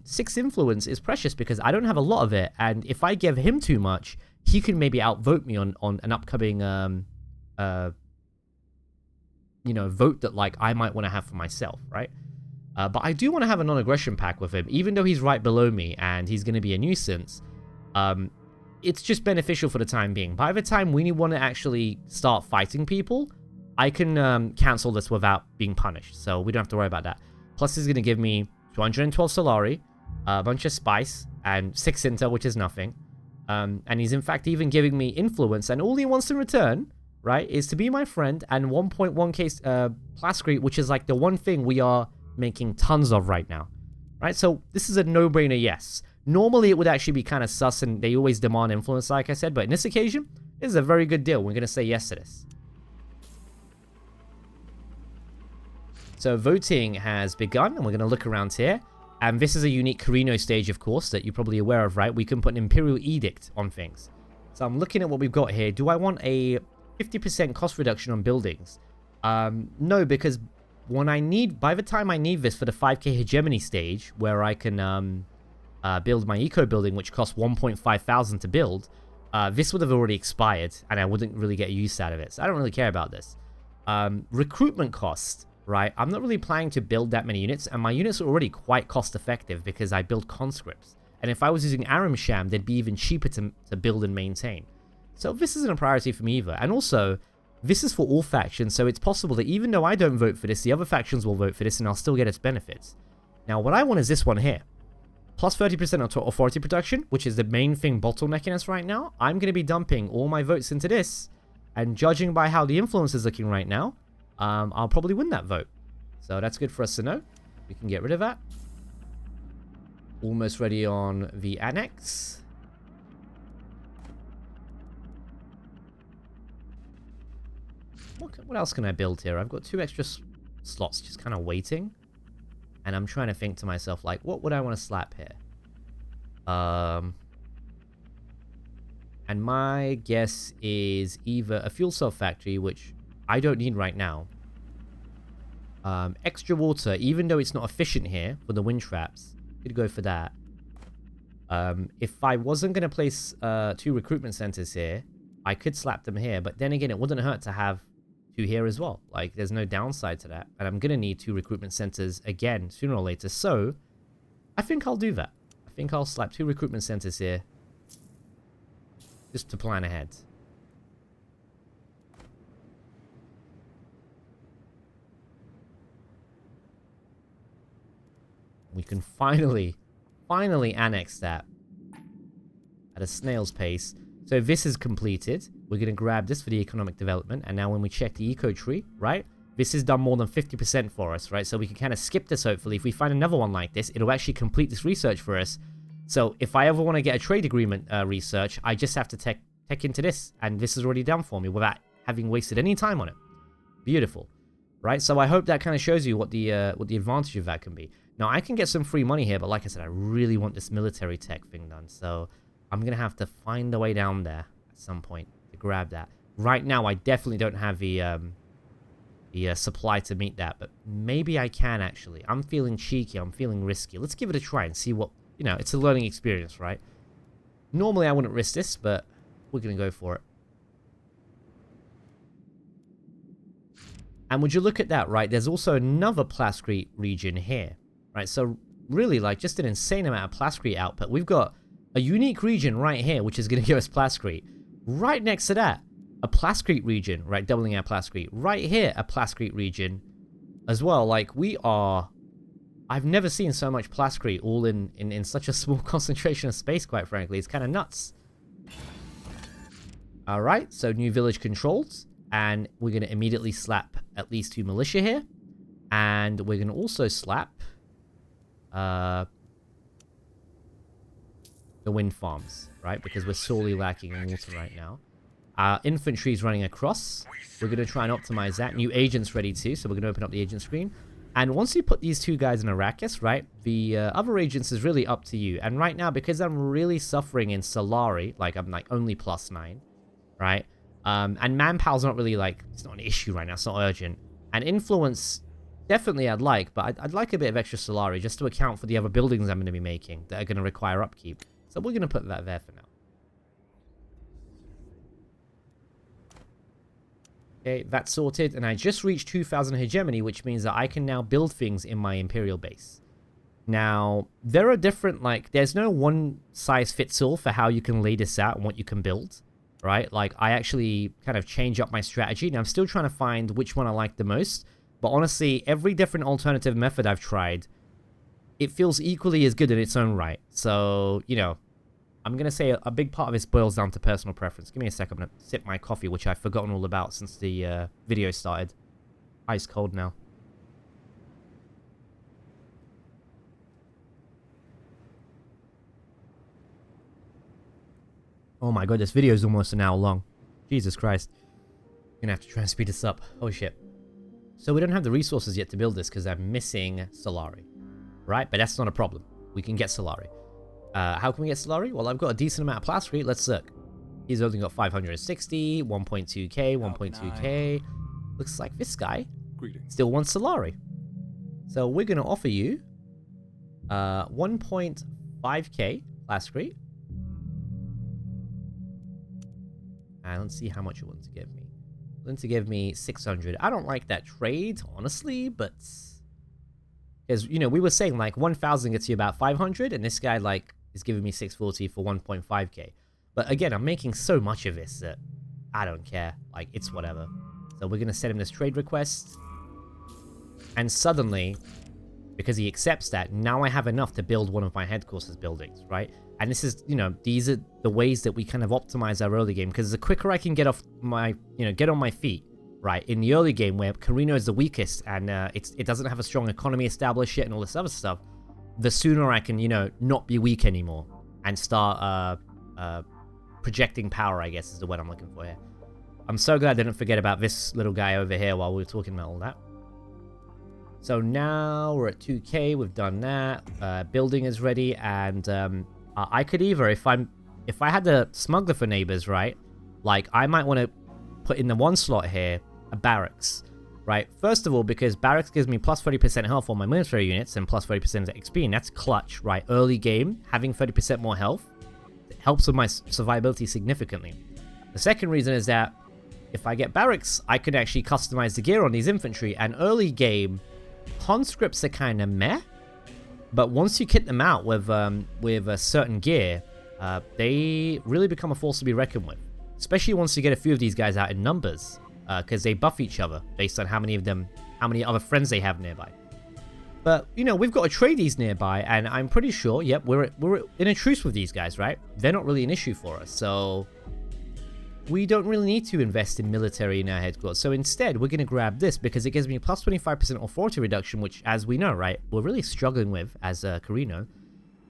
6 influence is precious because I don't have a lot of it. And if I give him too much, he can maybe outvote me on an upcoming, you know, vote that like I might want to have for myself, right? But I do want to have a non-aggression pack with him, even though he's right below me and he's going to be a nuisance. It's just beneficial for the time being. By the time we want to actually start fighting people, I can cancel this without being punished, so we don't have to worry about that. Plus, he's going to give me 212 Solari, a bunch of spice, and 6 intel, which is nothing. And he's in fact even giving me influence, and all he wants in return, right, is to be my friend and 1.1k plascrete, which is like the one thing we are making tons of right now, right? So this is a no-brainer yes. Normally it would actually be kind of sus and they always demand influence, like I said, but in this occasion, this is a very good deal. We're going to say yes to this. So voting has begun, and we're going to look around here. And this is a unique Corrino stage, of course, that you're probably aware of, right? We can put an Imperial Edict on things. So I'm looking at what we've got here. Do I want a 50% cost reduction on buildings? No, because by the time I need this for the 5k hegemony stage, where I can build my eco building, which costs 1,500 to build, this would have already expired, and I wouldn't really get use out of it. So I don't really care about this. Recruitment cost, right? I'm not really planning to build that many units, and my units are already quite cost effective because I build conscripts. And if I was using Aram Sham, they'd be even cheaper to build and maintain. So this isn't a priority for me either. And also, this is for all factions, so it's possible that even though I don't vote for this, the other factions will vote for this and I'll still get its benefits. Now, what I want is this one here. Plus 30% on authority production, which is the main thing bottlenecking us right now. I'm going to be dumping all my votes into this, and judging by how the influence is looking right now, I'll probably win that vote. So that's good for us to know. We can get rid of that. Almost ready on the annex. What else can I build here? I've got 2 extra slots just kind of waiting. And I'm trying to think to myself, like, what would I want to slap here? And my guess is either a fuel cell factory, which I don't need right now. Extra water, even though it's not efficient here for the wind traps. Could go for that. If I wasn't going to place 2 recruitment centers here, I could slap them here. But then again, it wouldn't hurt to have 2 here as well. Like, there's no downside to that. And I'm going to need 2 recruitment centers again, sooner or later. So, I think I'll do that. I think I'll slap 2 recruitment centers here. Just to plan ahead. We can finally annex that at a snail's pace. So this is completed. We're going to grab this for the economic development. And now when we check the eco tree, right? This has done more than 50% for us, right? So we can kind of skip this, hopefully. If we find another one like this, it'll actually complete this research for us. So if I ever want to get a trade agreement research, I just have to tech into this. And this is already done for me without having wasted any time on it. Beautiful. Right? So I hope that kind of shows you what the advantage of that can be. Now, I can get some free money here, but like I said, I really want this military tech thing done. So I'm going to have to find a way down there at some point to grab that. Right now, I definitely don't have the supply to meet that, but maybe I can actually. I'm feeling cheeky. I'm feeling risky. Let's give it a try and see what, you know, it's a learning experience, right? Normally, I wouldn't risk this, but we're going to go for it. And would you look at that, right? There's also another plascrete region here, right? So really, like, just an insane amount of plascrete output. We've got a unique region right here, which is going to give us plascrete. Right next to that, a plascrete region, right? Doubling our plascrete. Right here, a plascrete region as well. Like, we are... I've never seen so much plascrete all in such a small concentration of space, quite frankly. It's kind of nuts. Alright, so new village controlled. And we're going to immediately slap at least 2 militia here. And we're going to also slap... the wind farms, right? Because we're sorely lacking in water right now. Infantry is running across. We're going to try and optimize that. New agents ready too, so we're going to open up the agent screen. And once you put these 2 guys in Arrakis, right, the other agents is really up to you. And right now, because I'm really suffering in Solari, like I'm like only +9, right? And manpower's not really like, it's not an issue right now, it's not urgent. And influence, definitely I'd like, but I'd like a bit of extra Solari just to account for the other buildings I'm going to be making that are going to require upkeep. So we're going to put that there for now. Okay, that's sorted, and I just reached 2,000 hegemony, which means that I can now build things in my Imperial base. Now, there are different, like, there's no one-size-fits-all for how you can lay this out and what you can build, right? Like, I actually kind of change up my strategy, and I'm still trying to find which one I like the most. But honestly, every different alternative method I've tried, it feels equally as good in its own right. So, you know, I'm going to say a big part of this boils down to personal preference. Give me a sec, I'm going to sip my coffee, which I've forgotten all about since the video started. Ice cold now. Oh my god, this video is almost an hour long. Jesus Christ. I'm going to have to try and speed this up. Oh shit. So we don't have the resources yet to build this because I'm missing Solari. Right? But that's not a problem. We can get Solari. How can we get Solari? Well, I've got a decent amount of plascrete. Let's look. He's only got 560, 1.2k, 1.2k. Looks like this guy still wants Solari. So we're going to offer you 1.5k plascrete. And let's see how much you want to give me. Want to give me 600. I don't like that trade, honestly, but... Because, you know, we were saying, like, 1,000 gets you about 500, and this guy, like, is giving me 640 for 1.5k. But, again, I'm making so much of this that I don't care. Like, it's whatever. So we're going to send him this trade request. And suddenly, because he accepts that, now I have enough to build one of my headquarters buildings, right? And this is, you know, these are the ways that we kind of optimize our early game. Because the quicker I can get off my, you know, get on my feet, right, in the early game where Corrino is the weakest and it doesn't have a strong economy established yet and all this other stuff, the sooner I can, you know, not be weak anymore and start projecting power, I guess is the word I'm looking for here. I'm so glad I didn't forget about this little guy over here while we were talking about all that. So now we're at 2k, we've done that. Building is ready, and I could either, if I had the smuggler for neighbors, right? Like, I might want to put in the one slot here a barracks, right? First of all, because barracks gives me plus 30% health on my military units and plus 30% XP, and that's clutch, right? Early game, having 30% more health, it helps with my survivability significantly. The second reason is that if I get barracks, I can actually customize the gear on these infantry, and early game, conscripts are kind of meh, but once you kit them out with a certain gear, they really become a force to be reckoned with. Especially once you get a few of these guys out in numbers, because they buff each other based on how many other friends they have nearby. But you know, we've got Atreides nearby, and I'm pretty sure, yep, we're in a truce with these guys, right? They're not really an issue for us, so we don't really need to invest in military in our headquarters. So instead, we're going to grab this because it gives me plus 25% authority reduction, which, as we know, right, we're really struggling with as Corrino.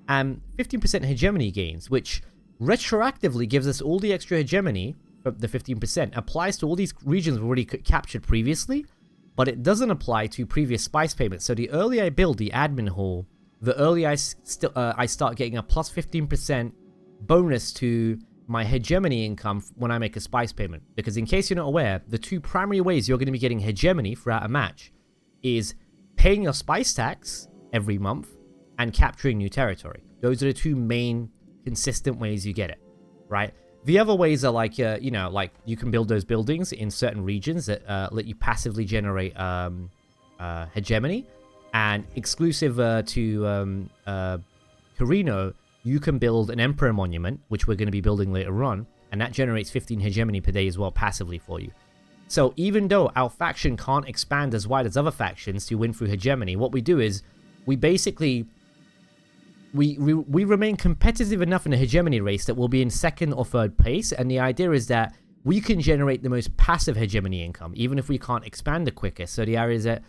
And 15% hegemony gains, which retroactively gives us all the extra hegemony. The 15% applies to all these regions we've already captured previously, but it doesn't apply to previous spice payments. So the earlier I build the admin hall, the earlier I start getting a plus 15% bonus to my hegemony income when I make a spice payment. Because in case you're not aware, the two primary ways you're going to be getting hegemony throughout a match is paying your spice tax every month and capturing new territory. Those are the two main consistent ways you get it, right? The other ways are like, you know, like you can build those buildings in certain regions that let you passively generate hegemony, and exclusive to Corrino, you can build an Emperor Monument, which we're going to be building later on, and that generates 15 hegemony per day as well, passively for you. So even though our faction can't expand as wide as other factions to win through hegemony, what we do is we basically we remain competitive enough in the hegemony race that we'll be in second or third place, and the idea is that we can generate the most passive hegemony income, even if we can't expand the quickest. So the idea is that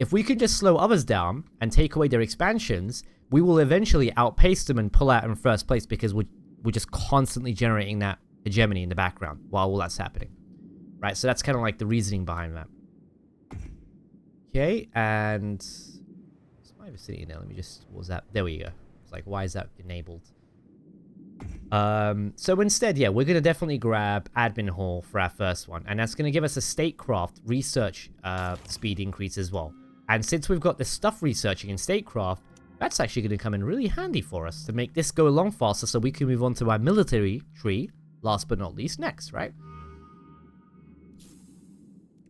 if we can just slow others down and take away their expansions, we will eventually outpace them and pull out in first place because we're just constantly generating that hegemony in the background while all that's happening. Right, so that's kind of like the reasoning behind that. Okay, and... Is my vicinity in there? Let me just... What was that? There we go. It's like, why is that enabled? So instead, yeah, we're going to definitely grab Admin Hall for our first one. And that's going to give us a statecraft research speed increase as well. And since we've got the stuff researching in statecraft, that's actually going to come in really handy for us to make this go along faster so we can move on to our military tree, last but not least, next, right?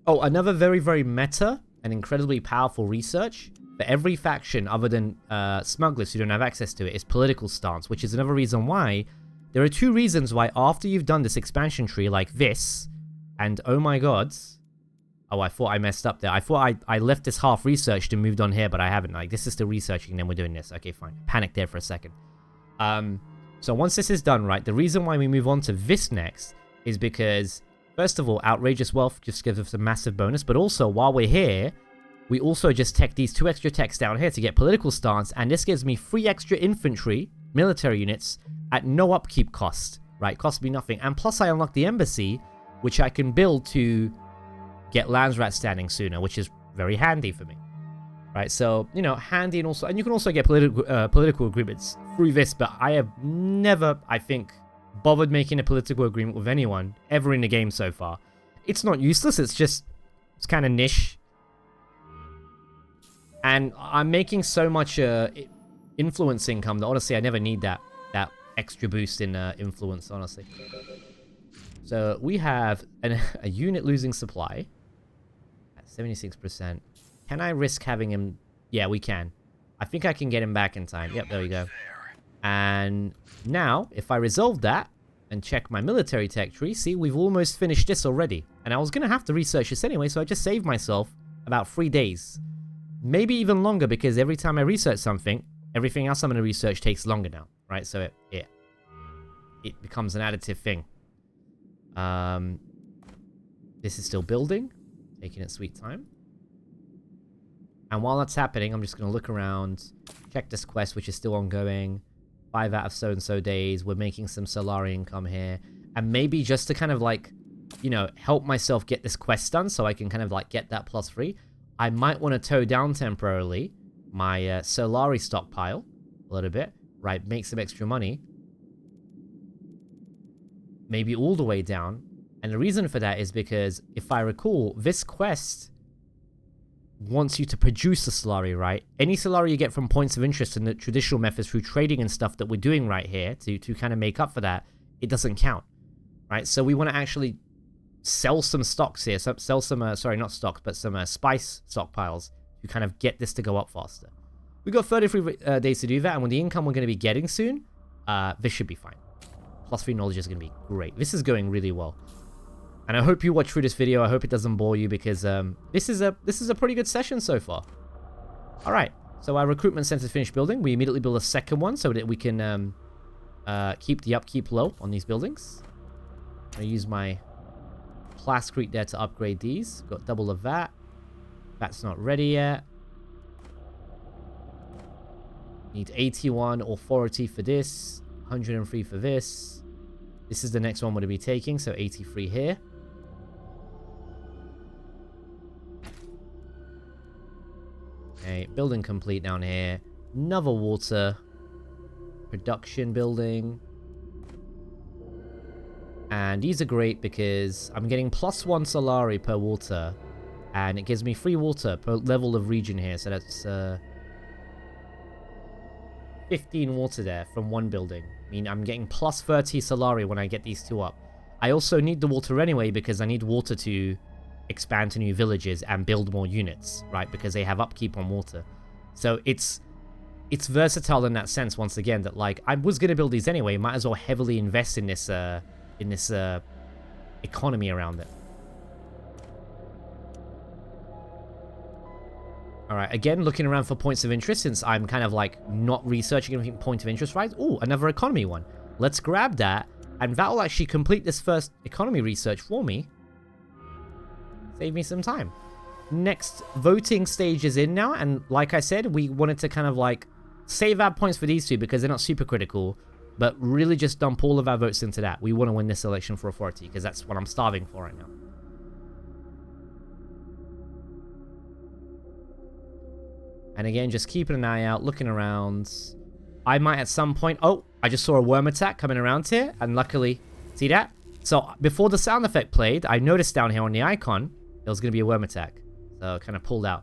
Oh, another very, very meta and incredibly powerful research for every faction other than smugglers who don't have access to it is political stance, which is another reason why there are two reasons why after you've done this expansion tree like this, and oh my god, oh, I thought I messed up there. I thought I left this half researched and moved on here, but I haven't. Like, this is still researching, and then we're doing this. Okay, fine. Panicked there for a second. So once this is done, right, the reason why we move on to this next is because, first of all, outrageous wealth just gives us a massive bonus, but also, while we're here, we also just tech these 2 extra techs down here to get political stance, and this gives me 3 extra infantry, military units, at no upkeep cost, right? Cost me nothing. And plus I unlock the embassy, which I can build to get Landsrat standing sooner, which is very handy for me, right? So, you know, handy, and also, and you can also get political agreements through this, but I have never, I think, bothered making a political agreement with anyone ever in the game so far. It's not useless, it's kind of niche. And I'm making so much influence income that honestly I never need that extra boost in influence, honestly. So we have a unit losing supply at 76%. Can I risk having him? Yeah, we can. I think I can get him back in time. Yep, there we go. And now, if I resolve that and check my military tech tree, see, we've almost finished this already. And I was going to have to research this anyway, so I just saved myself about 3 days. Maybe even longer, because every time I research something, everything else I'm going to research takes longer now, right? So it becomes an additive thing. This is still building, taking its sweet time. And while that's happening, I'm just going to look around, check this quest, which is still ongoing. 5 out of so-and-so days. We're making some Solari income here. And maybe just to kind of like, you know, help myself get this quest done so I can kind of like get that +3, I might want to tow down temporarily my Solari stockpile a little bit, right? Make some extra money. Maybe all the way down. And the reason for that is because, if I recall, this quest wants you to produce the Solari, right? Any Solari you get from points of interest in the traditional methods through trading and stuff that we're doing right here to kind of make up for that, it doesn't count, right? So we want to actually sell some stocks here. Sell some, sorry, not stocks, but some spice stockpiles to kind of get this to go up faster. We've got 33 days to do that, and with the income we're going to be getting soon, this should be fine. +3 knowledge is going to be great. This is going really well. And I hope you watch through this video. I hope it doesn't bore you, because this is a pretty good session so far. All right, so our recruitment center is finished building. We immediately build a second one so that we can keep the upkeep low on these buildings. I use my Plascrete there to upgrade these. Got double of that. That's not ready yet. Need 81 authority for this. 103 for this. This is the next one we're going to be taking, so 83 here. Okay, building complete down here. Another water. Production building. And these are great because I'm getting +1 Solari per water. And it gives me free water per level of region here. So that's 15 water there from one building. I mean, I'm getting +30 Solari when I get these two up. I also need the water anyway because I need water to expand to new villages and build more units, right? Because they have upkeep on water. So it's versatile in that sense, once again, that like I was going to build these anyway. Might as well heavily invest in this economy around it. Alright, again, looking around for points of interest since I'm kind of like not researching anything point of interest, right? Oh, another economy one. Let's grab that, and that will actually complete this first economy research for me. Save me some time. Next voting stage is in now, and like I said, we wanted to kind of like save our points for these two because they're not super critical, but really just dump all of our votes into that. We want to win this election for authority because that's what I'm starving for right now. And again, just keeping an eye out, looking around. I might at some point... Oh, I just saw a worm attack coming around here. And luckily... See that? So, before the sound effect played, I noticed down here on the icon, there was going to be a worm attack. So, kind of pulled out.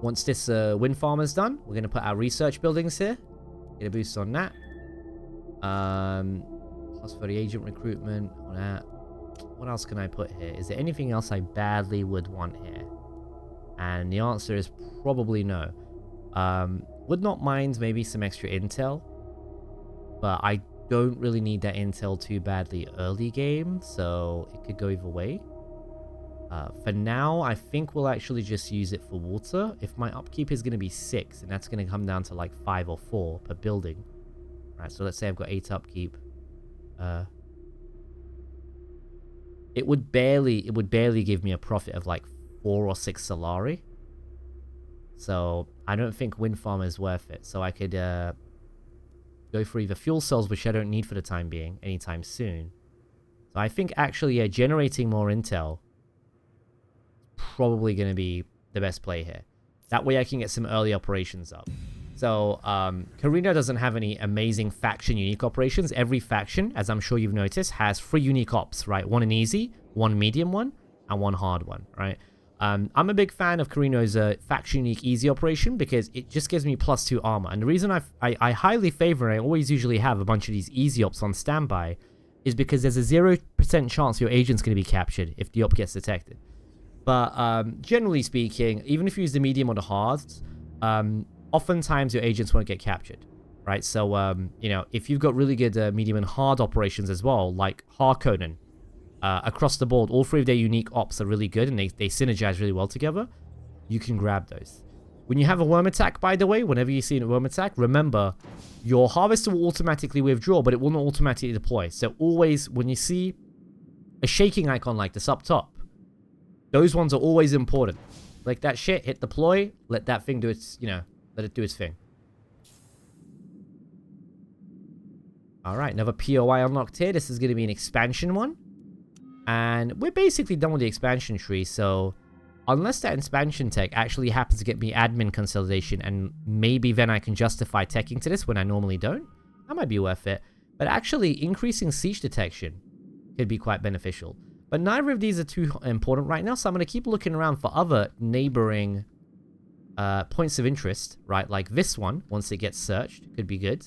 Once this wind farm is done, we're going to put our research buildings here. Get a boost on that. Plus for the agent recruitment on that. What else can I put here? Is there anything else I badly would want here? And the answer is probably no. Would not mind maybe some extra intel, but I don't really need that intel too badly early game, so it could go either way. For now, I think we'll actually just use it for water. If my upkeep is going to be 6, and that's going to come down to like 5 or 4 per building. Right, so let's say I've got 8 upkeep. It would barely give me a profit of like 4 or 6 Solari. So I don't think wind farm is worth it. So I could go for either fuel cells, which I don't need for the time being, anytime soon. So I think actually, yeah, generating more intel probably going to be the best play here. That way I can get some early operations up. So, Corrino doesn't have any amazing faction unique operations. Every faction, as I'm sure you've noticed, has 3 unique ops, right? 1 an easy, 1 medium one, and 1 hard one, right? I'm a big fan of Corrino's faction unique easy operation because it just gives me +2 armor. And the reason I highly favor, and I always usually have a bunch of these easy ops on standby, is because there's a 0% chance your agent's going to be captured if the op gets detected. But generally speaking, even if you use the medium or the hards, oftentimes your agents won't get captured, right? So, you know, if you've got really good medium and hard operations as well, like Harkonnen, across the board, all 3 of their unique ops are really good and they synergize really well together, you can grab those. When you have a worm attack, by the way, whenever you see a worm attack, remember, your harvester will automatically withdraw, but it will not automatically deploy. So always, when you see a shaking icon like this up top. Those ones are always important. Like that shit, hit deploy, let that thing do its, you know, let it do its thing. Alright, another POI unlocked here. This is going to be an expansion one. And we're basically done with the expansion tree, so unless that expansion tech actually happens to get me admin consolidation, and maybe then I can justify teching to this when I normally don't, that might be worth it. But actually, increasing siege detection could be quite beneficial. But neither of these are too important right now, so I'm going to keep looking around for other neighboring points of interest, right? Like this one, once it gets searched, could be good.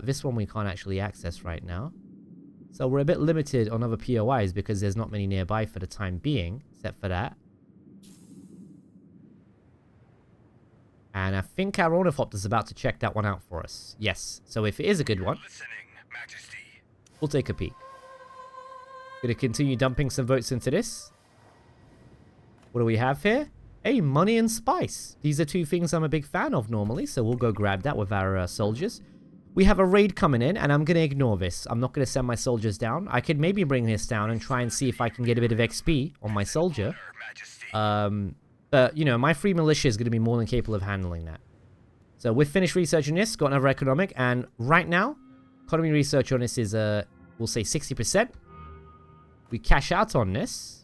This one we can't actually access right now. So we're a bit limited on other POIs because there's not many nearby for the time being, except for that. And I think our ornithopter's about to check that one out for us. Yes. So if it is a good one, we'll take a peek. Gonna continue dumping some votes into this. What do we have here? Hey, money and spice. These are two things I'm a big fan of normally, so we'll go grab that with our soldiers. We have a raid coming in, and I'm going to ignore this. I'm not going to send my soldiers down. I could maybe bring this down and try and see if I can get a bit of XP on my soldier. But, you know, my free militia is going to be more than capable of handling that. So we've finished researching this, got another economic, and right now, economy research on this is, we'll say 60%. We cash out on this.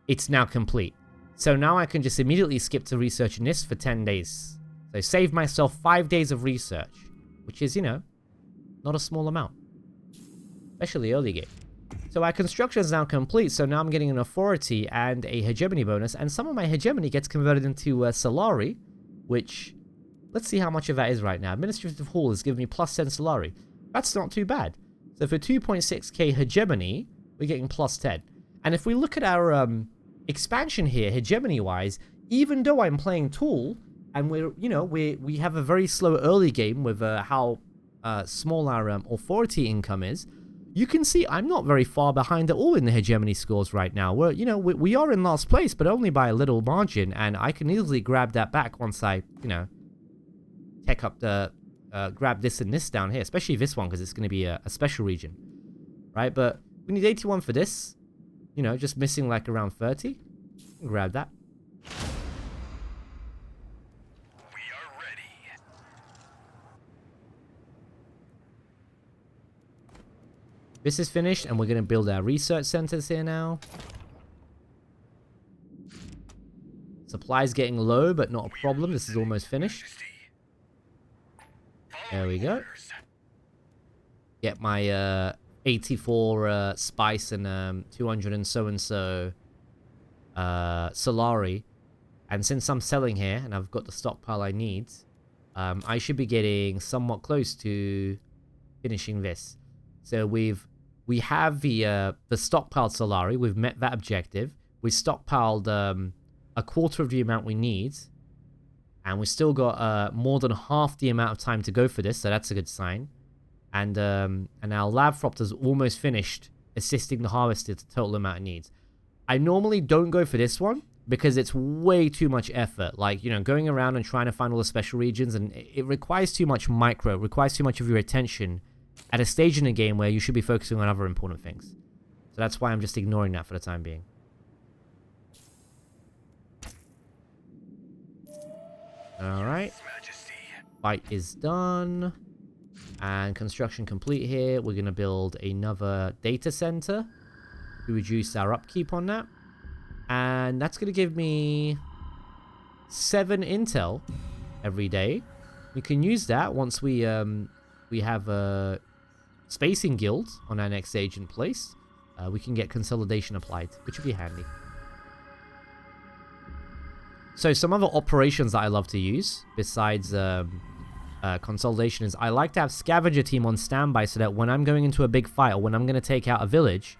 It's now complete. So now I can just immediately skip to researching this for 10 days. So save myself 5 days of research, which is, you know, not a small amount, especially early game. So our construction is now complete, so now I'm getting an authority and a hegemony bonus, and some of my hegemony gets converted into Solari, which, let's see how much of that is right now. Administrative Hall is giving me plus 10 Solari. That's not too bad. So for 2.6k hegemony, we're getting plus 10. And if we look at our expansion here, hegemony-wise, even though I'm playing Tool, and we're, you know, we have a very slow early game with how small our authority income is, you can see I'm not very far behind at all in the hegemony scores right now. We're, you know, we are in last place, but only by a little margin, and I can easily grab that back once I, you know, tech up the, grab this and this down here, especially this one, because it's going to be a special region, right? But we need 81 for this, you know, just missing like around 30. Grab that. This is finished, and we're going to build our research centers here now. Supplies getting low, but not a problem. This is almost finished. There we go. Get my 84 spice and 200 and so Solari. And since I'm selling here, and I've got the stockpile I need, I should be getting somewhat close to finishing this. So we have the stockpiled Solari. We've met that objective. We stockpiled a quarter of the amount we need, and we still got more than half the amount of time to go for this. So that's a good sign. And our Labthropter's almost finished assisting the harvester to total amount it needs. I normally don't go for this one because it's way too much effort. Like, you know, going around and trying to find all the special regions, and it requires too much micro, it requires too much of your attention at a stage in the game where you should be focusing on other important things. So that's why I'm just ignoring that for the time being. Alright. Fight is done. And construction complete here. We're going to build another data center to reduce our upkeep on that. And that's going to give me 7 intel every day. We can use that once we have a spacing guild on our next stage in place. We can get consolidation applied, which would be handy. So some other operations that I love to use besides consolidation is I like to have scavenger team on standby so that when I'm going into a big fight or when I'm going to take out a village,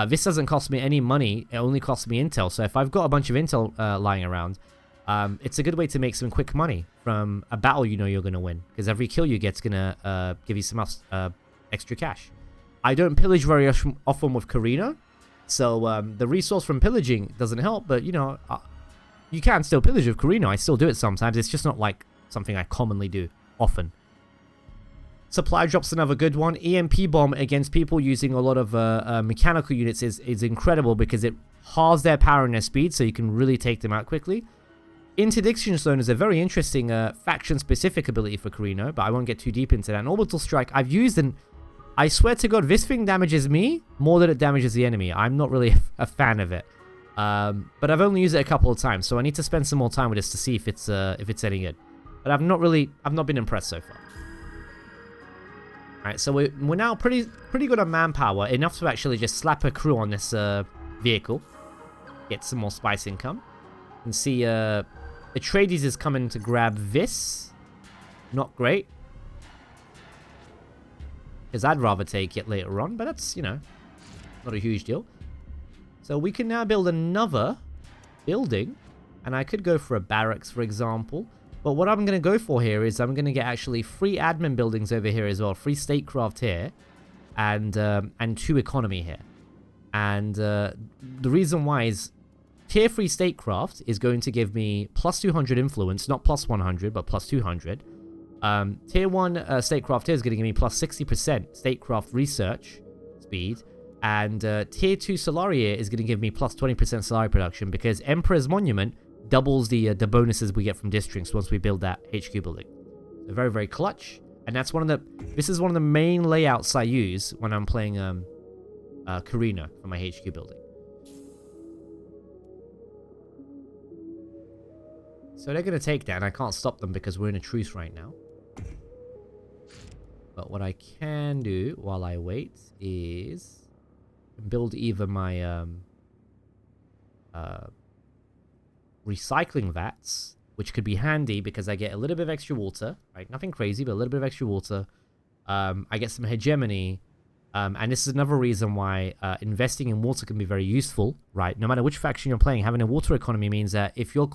this doesn't cost me any money. It only costs me intel. So if I've got a bunch of intel lying around, it's a good way to make some quick money from a battle you know you're going to win, because every kill you get's going to give you some extra cash. I don't pillage very often with Corrino, so the resource from pillaging doesn't help, but you know, you can still pillage with Corrino. I still do it sometimes. It's just not like something I commonly do often. supply drop's another good one. EMP bomb against people using a lot of mechanical units is incredible because it halves their power and their speed, so you can really take them out quickly. Interdiction Zone is a very interesting faction-specific ability for Corrino, but I won't get too deep into that. And Orbital Strike I've used, and I swear to God, this thing damages me more than it damages the enemy. I'm not really a fan of it. But I've only used it a couple of times, so I need to spend some more time with this to see if it's any good. But I've not been impressed so far. Alright, so we're now pretty good on manpower, enough to actually just slap a crew on this vehicle. Get some more spice income. You can see Atreides is coming to grab this. Not great. Because I'd rather take it later on, but that's, you know, not a huge deal. So we can now build another building. And I could go for a barracks, for example. But what I'm going to go for here is I'm going to get actually 3 admin buildings over here as well. 3 statecraft here. And 2 economy here. And the reason why is Tier 3 statecraft is going to give me plus 200 influence. Not plus 100, but plus 200. Tier 1 statecraft here is going to give me plus 60% statecraft research speed. And Tier 2 Solari here is going to give me plus 20% Solari production because Emperor's Monument doubles the bonuses we get from districts once we build that HQ building. So very, very clutch. And that's this is one of the main layouts I use when I'm playing Corrino for my HQ building. So they're going to take that, and I can't stop them because we're in a truce right now. But what I can do while I wait is build either my recycling vats, which could be handy because I get a little bit of extra water, right? Nothing crazy, but a little bit of extra water. I get some hegemony, and this is another reason why investing in water can be very useful, right? No matter which faction you're playing, having a water economy means that if you're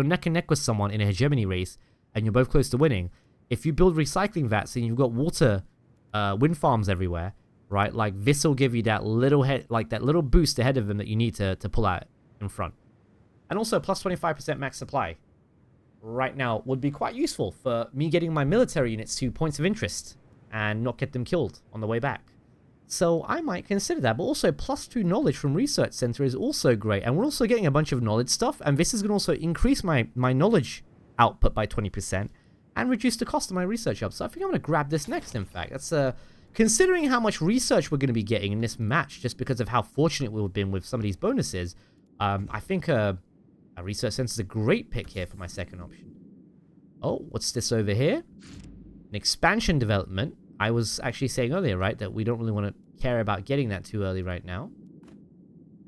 neck and neck with someone in a hegemony race, and you're both close to winning, if you build recycling vats and you've got water, wind farms everywhere, right? Like this will give you that little little boost ahead of them that you need to pull out in front. And also plus 25% max supply right now would be quite useful for me getting my military units to points of interest and not get them killed on the way back. So I might consider that. But also plus 2 knowledge from Research Center is also great. And we're also getting a bunch of knowledge stuff. And this is going to also increase my knowledge output by 20% and reduce the cost of my research up. So I think I'm going to grab this next, in fact. That's considering how much research we're going to be getting in this match just because of how fortunate we've been with some of these bonuses. I think a Research Center is a great pick here for my second option. Oh, what's this over here? An expansion development. I was actually saying earlier, right, that we don't really want to care about getting that too early right now.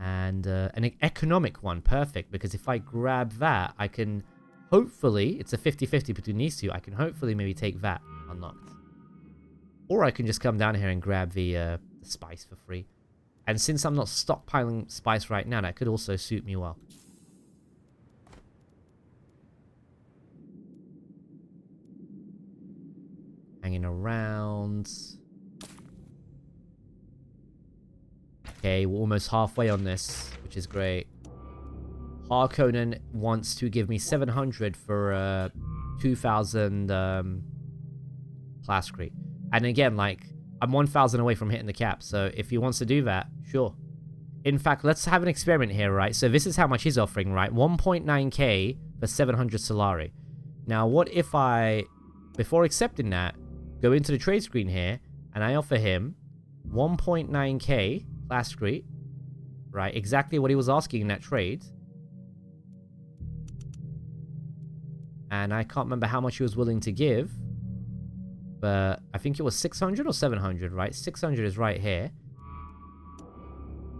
And an economic one, perfect, because if I grab that, I can hopefully, it's a 50-50 between these two, I can hopefully maybe take that unlocked. Or I can just come down here and grab the spice for free. And since I'm not stockpiling spice right now, that could also suit me well. Hanging around. Okay, we're almost halfway on this, which is great. Harkonnen wants to give me 700 for 2,000 Plascrete. And again, like, I'm 1,000 away from hitting the cap, so if he wants to do that, sure. In fact, let's have an experiment here, right? So this is how much he's offering, right? 1.9k for 700 Solari. Now, what if I, before accepting that, go into the trade screen here, and I offer him 1.9k Plascrete, right? Exactly what he was asking in that trade. And I can't remember how much he was willing to give. But I think it was 600 or 700, right? 600 is right here.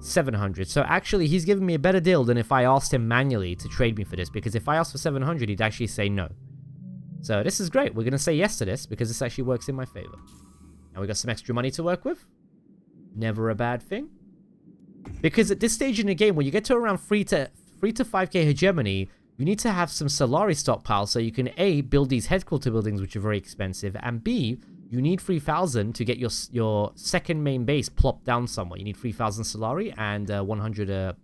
700. So actually, he's giving me a better deal than if I asked him manually to trade me for this. Because if I asked for 700, he'd actually say no. So this is great. We're going to say yes to this because this actually works in my favor. Now we got some extra money to work with. Never a bad thing. Because at this stage in the game, when you get to around 3 to 5k hegemony, you need to have some Solari stockpile so you can A, build these headquarter buildings, which are very expensive, and B, you need 3,000 to get your second main base plopped down somewhere. You need 3,000 Solari and 100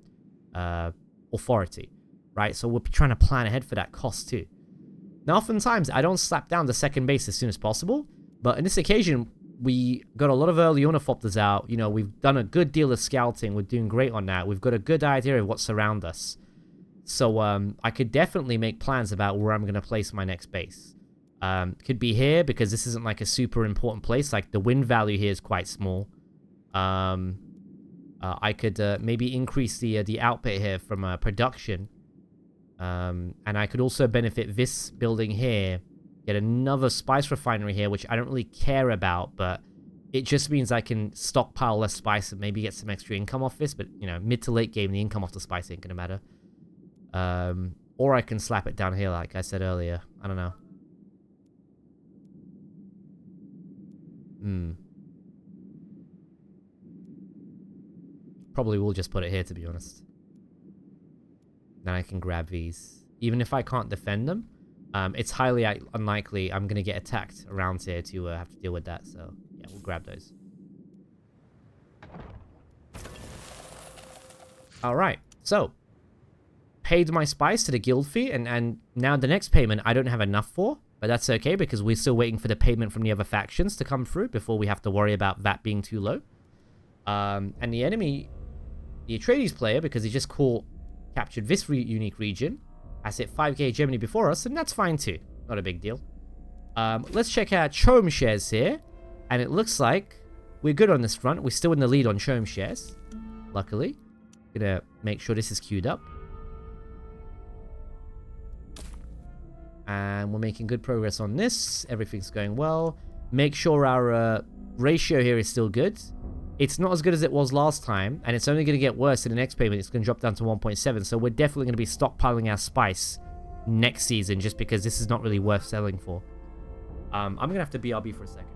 authority, right? So we're trying to plan ahead for that cost too. Now, oftentimes, I don't slap down the second base as soon as possible, But in this occasion, we got a lot of early ornithopters out. You know, we've done a good deal of scouting. We're doing great on that. We've got a good idea of what's around us. So I could definitely make plans about where I'm going to place my next base. Could be here because this isn't like a super important place. Like the wind value here is quite small. I could maybe increase the output here from production. And I could also benefit this building here. Get another spice refinery here, which I don't really care about, but it just means I can stockpile less spice and maybe get some extra income off this. But, you know, mid to late game, the income off the spice ain't gonna matter. Or I can slap it down here, like I said earlier. I don't know. Probably will just put it here, to be honest. Then I can grab these. Even if I can't defend them, it's highly unlikely I'm going to get attacked around here to have to deal with that. So, yeah, we'll grab those. Alright, so. Paid my spice to the guild fee, and now the next payment I don't have enough for. But that's okay, because we're still waiting for the payment from the other factions to come through before we have to worry about that being too low. And the enemy, the Atreides player, because he just captured this unique region, has hit 5k hegemony before us, and that's fine too. Not a big deal. Let's check out Chom shares here, and it looks like we're good on this front. We're still in the lead on Chom shares, luckily. Gonna make sure this is queued up. And we're making good progress on this. Everything's going well. Make sure our ratio here is still good. It's not as good as it was last time, and it's only going to get worse in the next payment. It's going to drop down to 1.7, so we're definitely going to be stockpiling our spice next season just because this is not really worth selling for. I'm going to have to BRB for a second.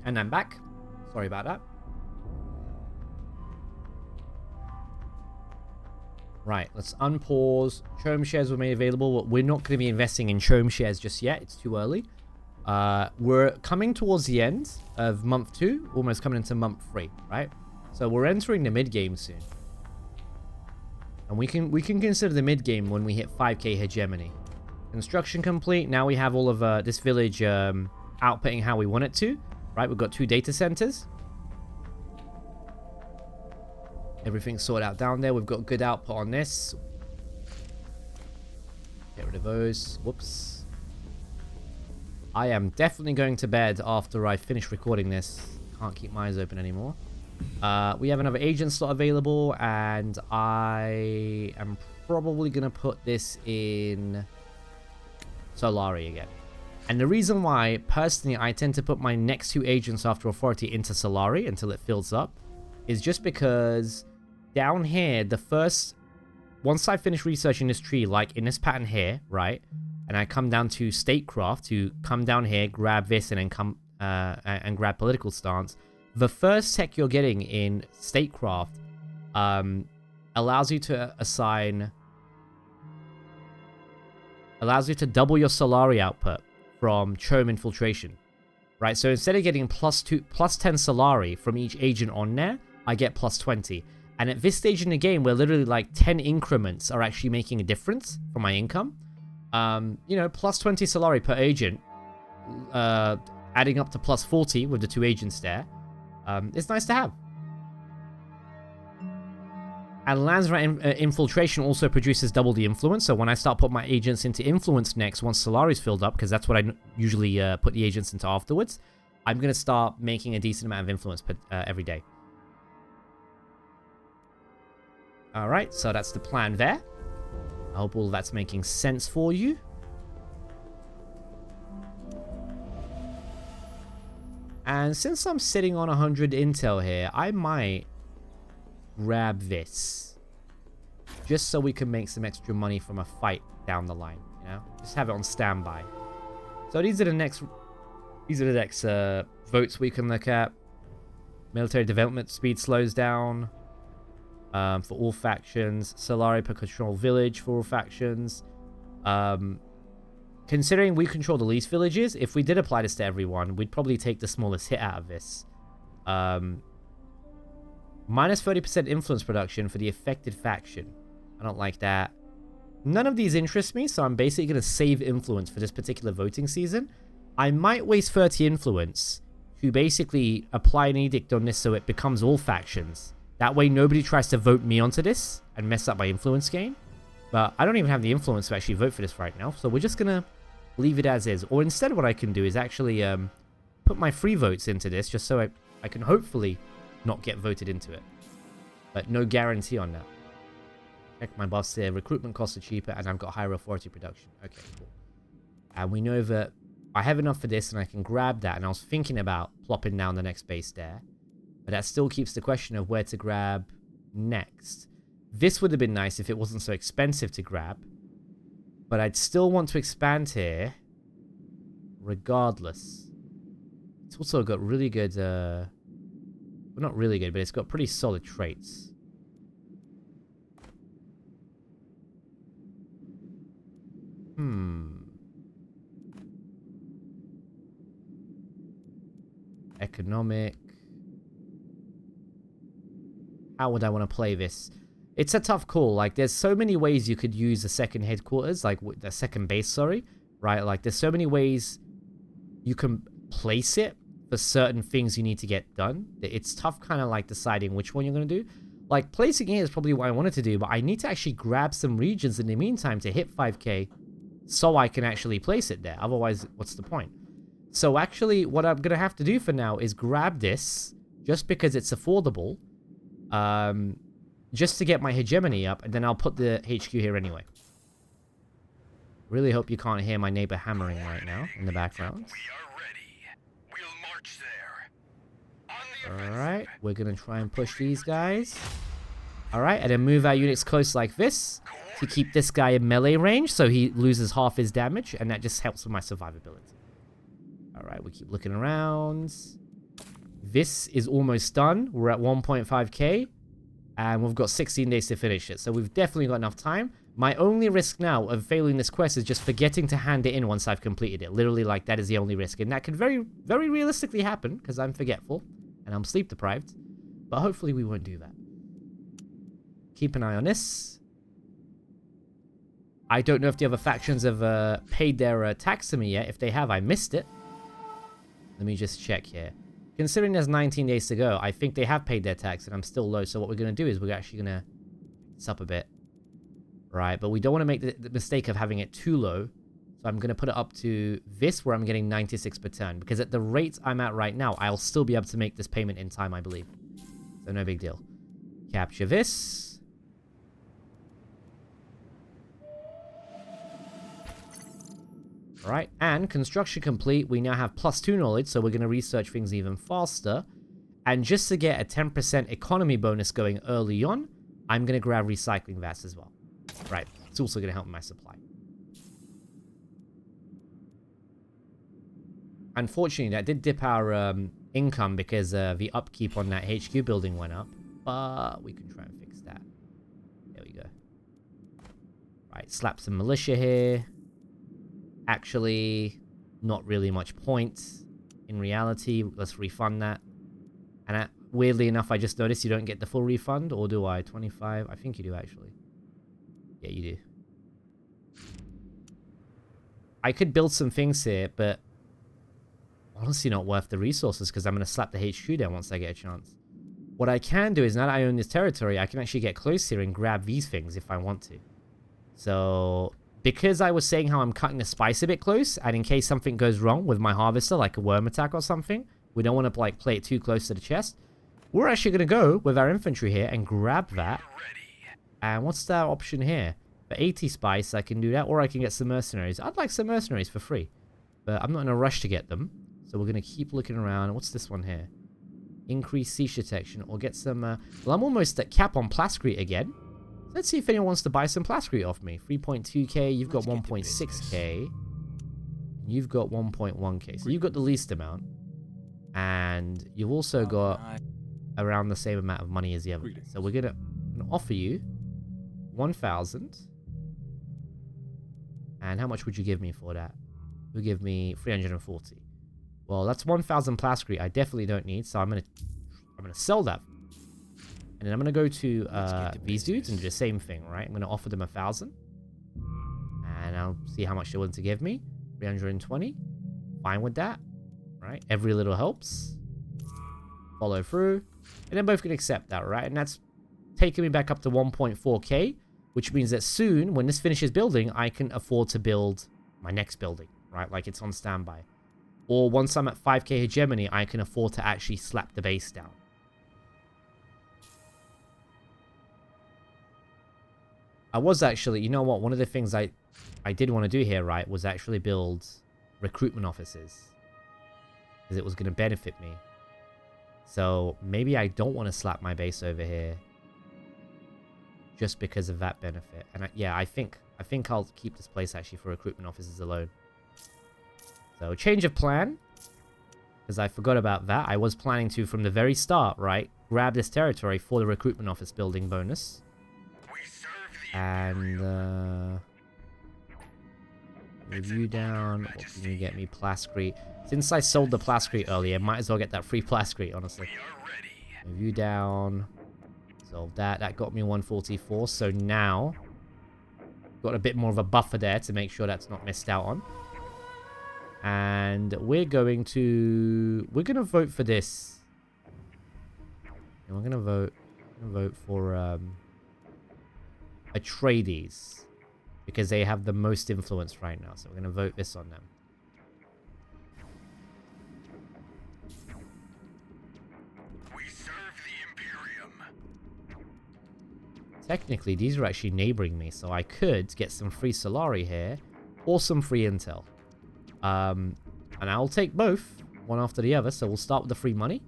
And I'm back. Sorry about that. Right, let's unpause. Chom shares were made available. We're not going to be investing in Chom shares just yet. It's too early. We're coming towards the end of month 2, almost coming into month 3, right? So we're entering the mid game soon. And we can consider the mid game when we hit 5k hegemony. Construction complete. Now we have all of this village outputting how we want it to. Right, we've got 2 data centers. Everything's sorted out down there. We've got good output on this. Get rid of those. Whoops. I am definitely going to bed after I finish recording this. Can't keep my eyes open anymore. We have another agent slot available, and I am probably going to put this in Solari again. And the reason why, personally, I tend to put my next 2 agents after Authority into Solari until it fills up is just because down here, once I finish researching this tree, like in this pattern here, right, and I come down to Statecraft to come down here, grab this, and then come and grab Political Stance, the first tech you're getting in Statecraft allows you to double your Solari output from Chom Infiltration, right? So instead of getting plus 10 Solari from each agent on there, I get plus 20. And at this stage in the game, where literally like 10 increments are actually making a difference for my income, you know, plus 20 Solari per agent, adding up to plus 40 with the 2 agents there, it's nice to have. And Landsrat Infiltration also produces double the influence, so when I start putting my agents into influence next, once Solari's filled up, because that's what I usually put the agents into afterwards, I'm going to start making a decent amount of influence every day. Alright, so that's the plan there. I hope all that's making sense for you. And since I'm sitting on 100 intel here, I might grab this just so we can make some extra money from a fight down the line, you know, just have it on standby. So these are the next votes we can look at. Military development speed slows down for all factions. Solari per control village for all factions. Considering we control the least villages, if we did apply this to everyone, we'd probably take the smallest hit out of this. Minus 30% influence production for the affected faction. I don't like that. None of these interest me, so I'm basically going to save influence for this particular voting season. I might waste 30 influence to basically apply an edict on this so it becomes all factions. That way nobody tries to vote me onto this and mess up my influence gain. But I don't even have the influence to actually vote for this right now, so we're just going to leave it as is. Or instead what I can do is actually put my free votes into this just so I can hopefully not get voted into it. But no guarantee on that. Check my buffs here. Recruitment costs are cheaper and I've got higher authority production. Okay, cool. And we know that I have enough for this and I can grab that. And I was thinking about plopping down the next base there. But that still keeps the question of where to grab next. This would have been nice if it wasn't so expensive to grab. But I'd still want to expand here. Regardless. It's also got really good... well, not really good, but it's got pretty solid traits. Economic. How would I want to play this? It's a tough call. Like, there's so many ways you could use a second headquarters, like the second base, sorry. Right? Like, there's so many ways you can place it for certain things you need to get done. It's tough kind of like deciding which one you're going to do. Like, placing it is probably what I wanted to do, but I need to actually grab some regions in the meantime to hit 5k so I can actually place it there. Otherwise, what's the point? So actually, what I'm going to have to do for now is grab this just because it's affordable. Just to get my hegemony up, and then I'll put the HQ here anyway. Really hope you can't hear my neighbor hammering right now in the background. We are ready. We'll march there. On the Alright, we're going to try and push these guys. Alright, and then move our units close like this to keep this guy in melee range so he loses half his damage, and that just helps with my survivability. Alright, we keep looking around. This is almost done. We're at 1.5k. And we've got 16 days to finish it. So we've definitely got enough time. My only risk now of failing this quest is just forgetting to hand it in once I've completed it. Literally, like, that is the only risk. And that could very, very realistically happen because I'm forgetful and I'm sleep deprived. But hopefully we won't do that. Keep an eye on this. I don't know if the other factions have paid their tax to me yet. If they have, I missed it. Let me just check here. Considering there's 19 days to go, I think they have paid their tax and I'm still low. So what we're going to do is we're actually going to this up a bit. Right, but we don't want to make the mistake of having it too low. So I'm going to put it up to this where I'm getting 96 per turn. Because at the rate I'm at right now, I'll still be able to make this payment in time, I believe. So no big deal. Capture this. Alright, and construction complete. We now have +2 knowledge, so we're going to research things even faster. And just to get a 10% economy bonus going early on, I'm going to grab recycling vats as well. Right, it's also going to help my supply. Unfortunately, that did dip our income because the upkeep on that HQ building went up. But we can try and fix that. There we go. Right, slap some militia here. Actually, not really much point in reality. Let's refund that. And weirdly enough, I just noticed you don't get the full refund. Or do I? 25? I think you do, actually. Yeah, you do. I could build some things here, but honestly not worth the resources because I'm going to slap the HQ down once I get a chance. What I can do is, now that I own this territory, I can actually get close here and grab these things if I want to. So, because I was saying how I'm cutting the spice a bit close, and in case something goes wrong with my harvester, like a worm attack or something, we don't want to like play it too close to the chest. We're actually going to go with our infantry here and grab that. And what's that option here? For 80 spice, I can do that, or I can get some mercenaries. I'd like some mercenaries for free, but I'm not in a rush to get them. So we're going to keep looking around. What's this one here? Increase siege detection, or get some... well, I'm almost at cap on plascrete again. Let's see if anyone wants to buy some plascrete off me. 3.2k, you've got 1.6k. You've got 1.1k. So you've got the least amount. And you've also got around the same amount of money as the other guy. So we're gonna offer you 1,000. And how much would you give me for that? You'll give me 340. Well, that's 1,000 plasticrete I definitely don't need, so I'm gonna sell that. And then I'm gonna go to these dudes and do the same thing, right? I'm gonna offer them 1,000. And I'll see how much they're willing to give me. 320. Fine with that. Right? Every little helps. Follow through. And then both can accept that, right? And that's taking me back up to 1.4k, which means that soon, when this finishes building, I can afford to build my next building, right? Like it's on standby. Or once I'm at 5k hegemony, I can afford to actually slap the base down. I was actually, you know what? One of the things I did want to do here, right, was actually build recruitment offices. Because it was going to benefit me. So maybe I don't want to slap my base over here. Just because of that benefit. And yeah, I think I'll keep this place actually for recruitment offices alone. So change of plan. Because I forgot about that. I was planning to, from the very start, right, grab this territory for the recruitment office building bonus. And review down. What can you get me? Plasticrete. Since I sold the plasticrete earlier, might as well get that free plasticrete, honestly. Review down. Solve that. That got me 144. So now, got a bit more of a buffer there to make sure that's not missed out on. And we're going to vote for this. And we're gonna vote for Atreides. Because they have the most influence right now. So we're going to vote this on them. We serve the Imperium. Technically, these are actually neighboring me. So I could get some free Solari here. Or some free intel. And I'll take both. One after the other. So we'll start with the free money.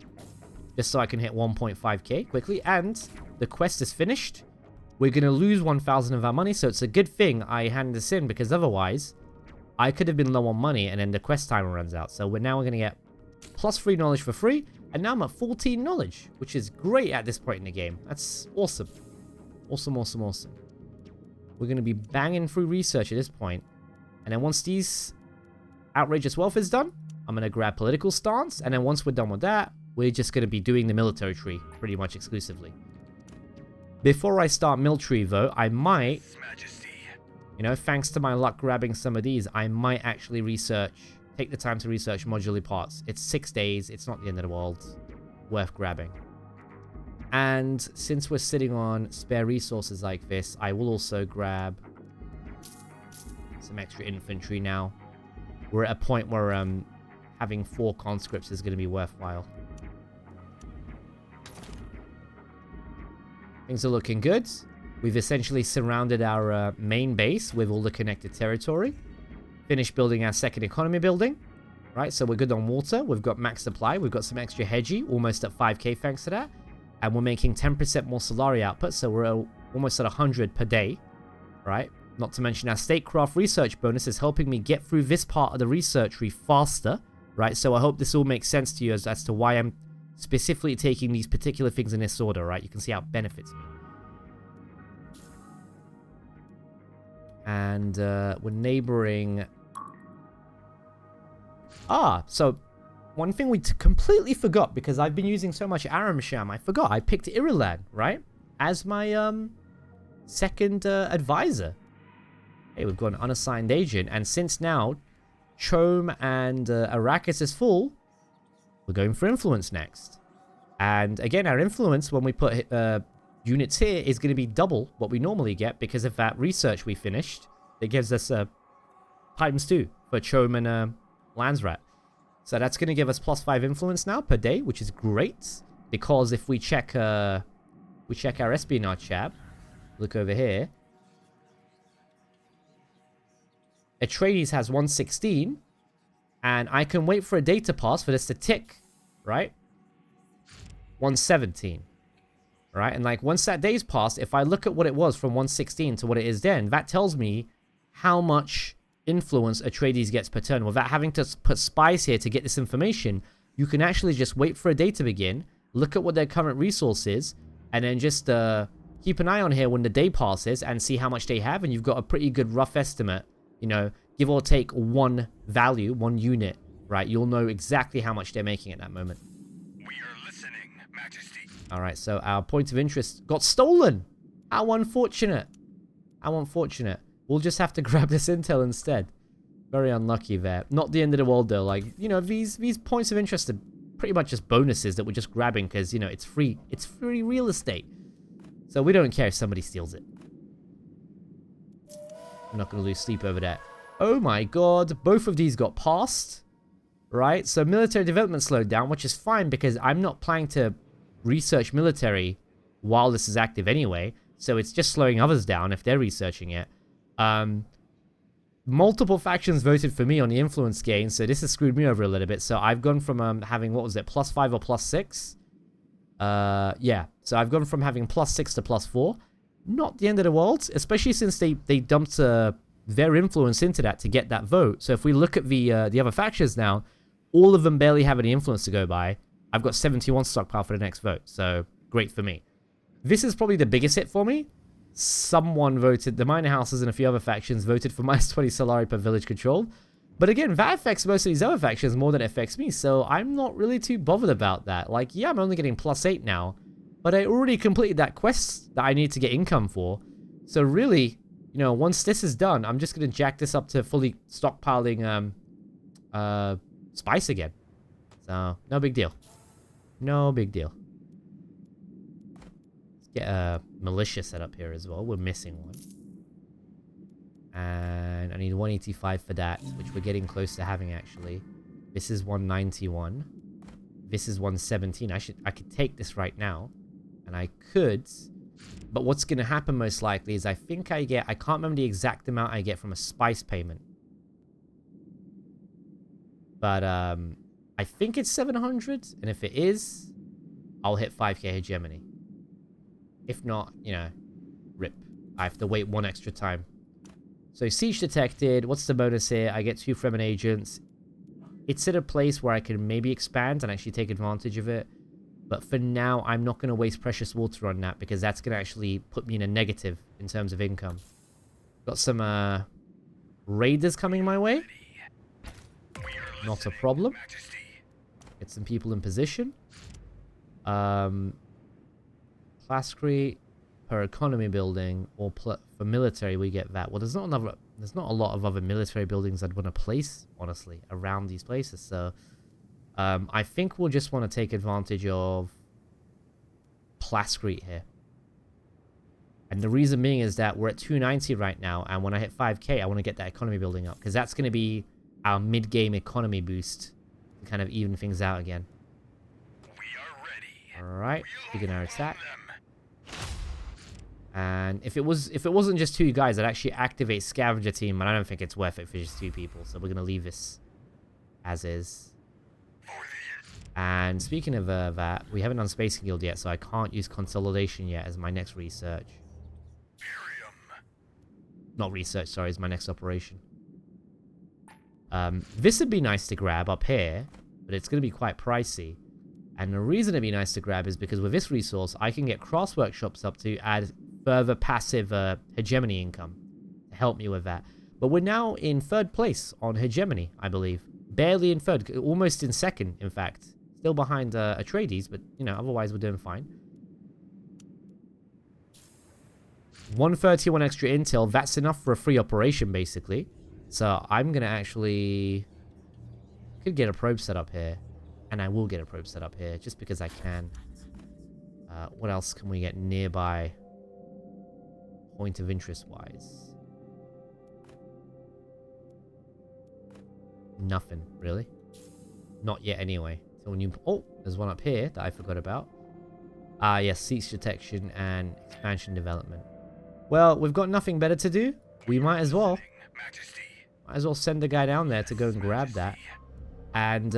Just so I can hit 1.5k quickly. And the quest is finished. We're going to lose 1,000 of our money, so it's a good thing I handed this in, because otherwise, I could have been low on money, and then the quest timer runs out. So we're going to get plus 3 knowledge for free, and now I'm at 14 knowledge, which is great at this point in the game. That's awesome. Awesome, awesome, awesome. We're going to be banging through research at this point, and then once these outrageous wealth is done, I'm going to grab political stance, and then once we're done with that, we're just going to be doing the military tree pretty much exclusively. Before I start military, though, I might, you know, thanks to my luck grabbing some of these, I might actually take the time to research modular parts. It's 6 days. It's not the end of the world. Worth grabbing. And since we're sitting on spare resources like this, I will also grab some extra infantry now. We're at a point where having 4 conscripts is going to be worthwhile. Things are looking good. We've essentially surrounded our main base with all the connected territory. Finished building our second economy building. Right, so we're good on water. We've got max supply. We've got some extra hedgy, almost at 5k thanks to that. And we're making 10% more Solari output, so we're almost at 100 per day. Right, not to mention our statecraft research bonus is helping me get through this part of the research tree faster. Right, so I hope this all makes sense to you as to why I'm specifically taking these particular things in this order, right? You can see how it benefits me. And we're neighboring... so one thing we completely forgot, because I've been using so much Aramsham, I forgot. I picked Irulan, right? As my second advisor. Hey, we've got an unassigned agent. And since now, Chome and Arrakis is full, we're going for influence next. And again, our influence, when we put units here, is going to be double what we normally get because of that research we finished. It gives us ×2 for Chome and Landsrat. So that's going to give us +5 influence now per day, which is great. Because if we check our espionage tab, look over here. Atreides has 116. And I can wait for a data pass for this to tick, right? 117. Right? And like once that day's passed, if I look at what it was from 116 to what it is then, that tells me how much influence Atreides gets per turn. Without having to put spies here to get this information, you can actually just wait for a day to begin, look at what their current resource is, and then just keep an eye on here when the day passes and see how much they have, and you've got a pretty good rough estimate, you know, give or take one value, one unit, right? You'll know exactly how much they're making at that moment. We are listening, Majesty. All right, so our point of interest got stolen. How unfortunate. How unfortunate. We'll just have to grab this intel instead. Very unlucky there. Not the end of the world, though. Like, you know, these points of interest are pretty much just bonuses that we're just grabbing because, you know, it's free. It's free real estate. So we don't care if somebody steals it. I'm not going to lose sleep over that. Oh my god, both of these got passed. Right, so military development slowed down, which is fine because I'm not planning to research military while this is active anyway. So it's just slowing others down if they're researching it. Multiple factions voted for me on the influence gain, so this has screwed me over a little bit. So I've gone from having, what was it, +5 or +6? Yeah, so I've gone from having +6 to +4. Not the end of the world, especially since they dumped their influence into that to get that vote. So if we look at the other factions now, all of them barely have any influence to go by. I've got 71 stockpile for the next vote, so great for me. This is probably the biggest hit for me. Someone voted, the minor houses and a few other factions voted for -20 Solari per village controlled. But again, that affects most of these other factions more than it affects me, so I'm not really too bothered about that. Like, yeah, I'm only getting +8 now, but I already completed that quest that I need to get income for. So really, you know, once this is done, I'm just going to jack this up to fully stockpiling spice again. So, no big deal. No big deal. Let's get a militia set up here as well. We're missing one. And I need 185 for that, which we're getting close to having actually. This is 191. This is 117. I could take this right now. And I could. But what's going to happen most likely is I think I can't remember the exact amount I get from a spice payment. But I think it's 700. And if it is, I'll hit 5k hegemony. If not, you know, rip. I have to wait one extra time. So siege detected. What's the bonus here? I get 2 Fremen agents. It's at a place where I can maybe expand and actually take advantage of it. But for now, I'm not going to waste precious water on that because that's going to actually put me in a negative in terms of income. Got some raiders coming my way. Not a problem. Get some people in position. Class create per economy building or for military we get that. Well, there's not a lot of other military buildings I'd want to place, honestly, around these places. So I think we'll just want to take advantage of Plascrete here. And the reason being is that we're at 290 right now, and when I hit 5k, I want to get that economy building up, because that's going to be our mid-game economy boost to kind of even things out again. We are ready. Alright, begin our attack. And if it wasn't just 2 guys, I'd actually activate Scavenger Team, and I don't think it's worth it for just 2 people, so we're going to leave this as is. And speaking of that, we haven't done Spacing Guild yet, so I can't use Consolidation yet as my next research. Not research, sorry, as my next operation. This would be nice to grab up here, but it's going to be quite pricey. And the reason it'd be nice to grab is because with this resource, I can get cross workshops up to add further passive hegemony income to help me with that. But we're now in 3rd place on hegemony, I believe. Barely in 3rd, almost in 2nd, in fact. Still behind Atreides, but, you know, otherwise we're doing fine. 131 extra intel, that's enough for a free operation, basically. So I'm going to actually... could get a probe set up here. And I will get a probe set up here, just because I can. What else can we get nearby? Point of interest-wise. Nothing, really. Not yet, anyway. So when you... oh, there's one up here that I forgot about. Yes, siege detection and expansion development. Well, we've got nothing better to do. We might as well. Might as well send a guy down there to go and grab that. And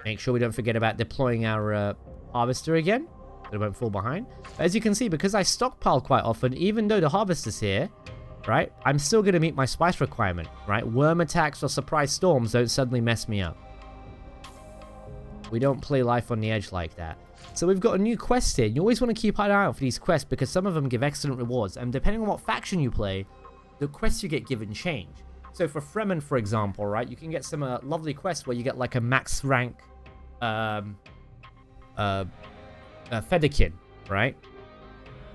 make sure we don't forget about deploying our harvester again. So it won't fall behind. But as you can see, because I stockpile quite often, even though the harvester's here, right? I'm still going to meet my spice requirement, right? Worm attacks or surprise storms don't suddenly mess me up. We don't play life on the edge like that. So we've got a new quest here. You always want to keep an eye out for these quests because some of them give excellent rewards. And depending on what faction you play, the quests you get given change. So for Fremen, for example, right, you can get some lovely quests where you get like a max rank Federkin, right?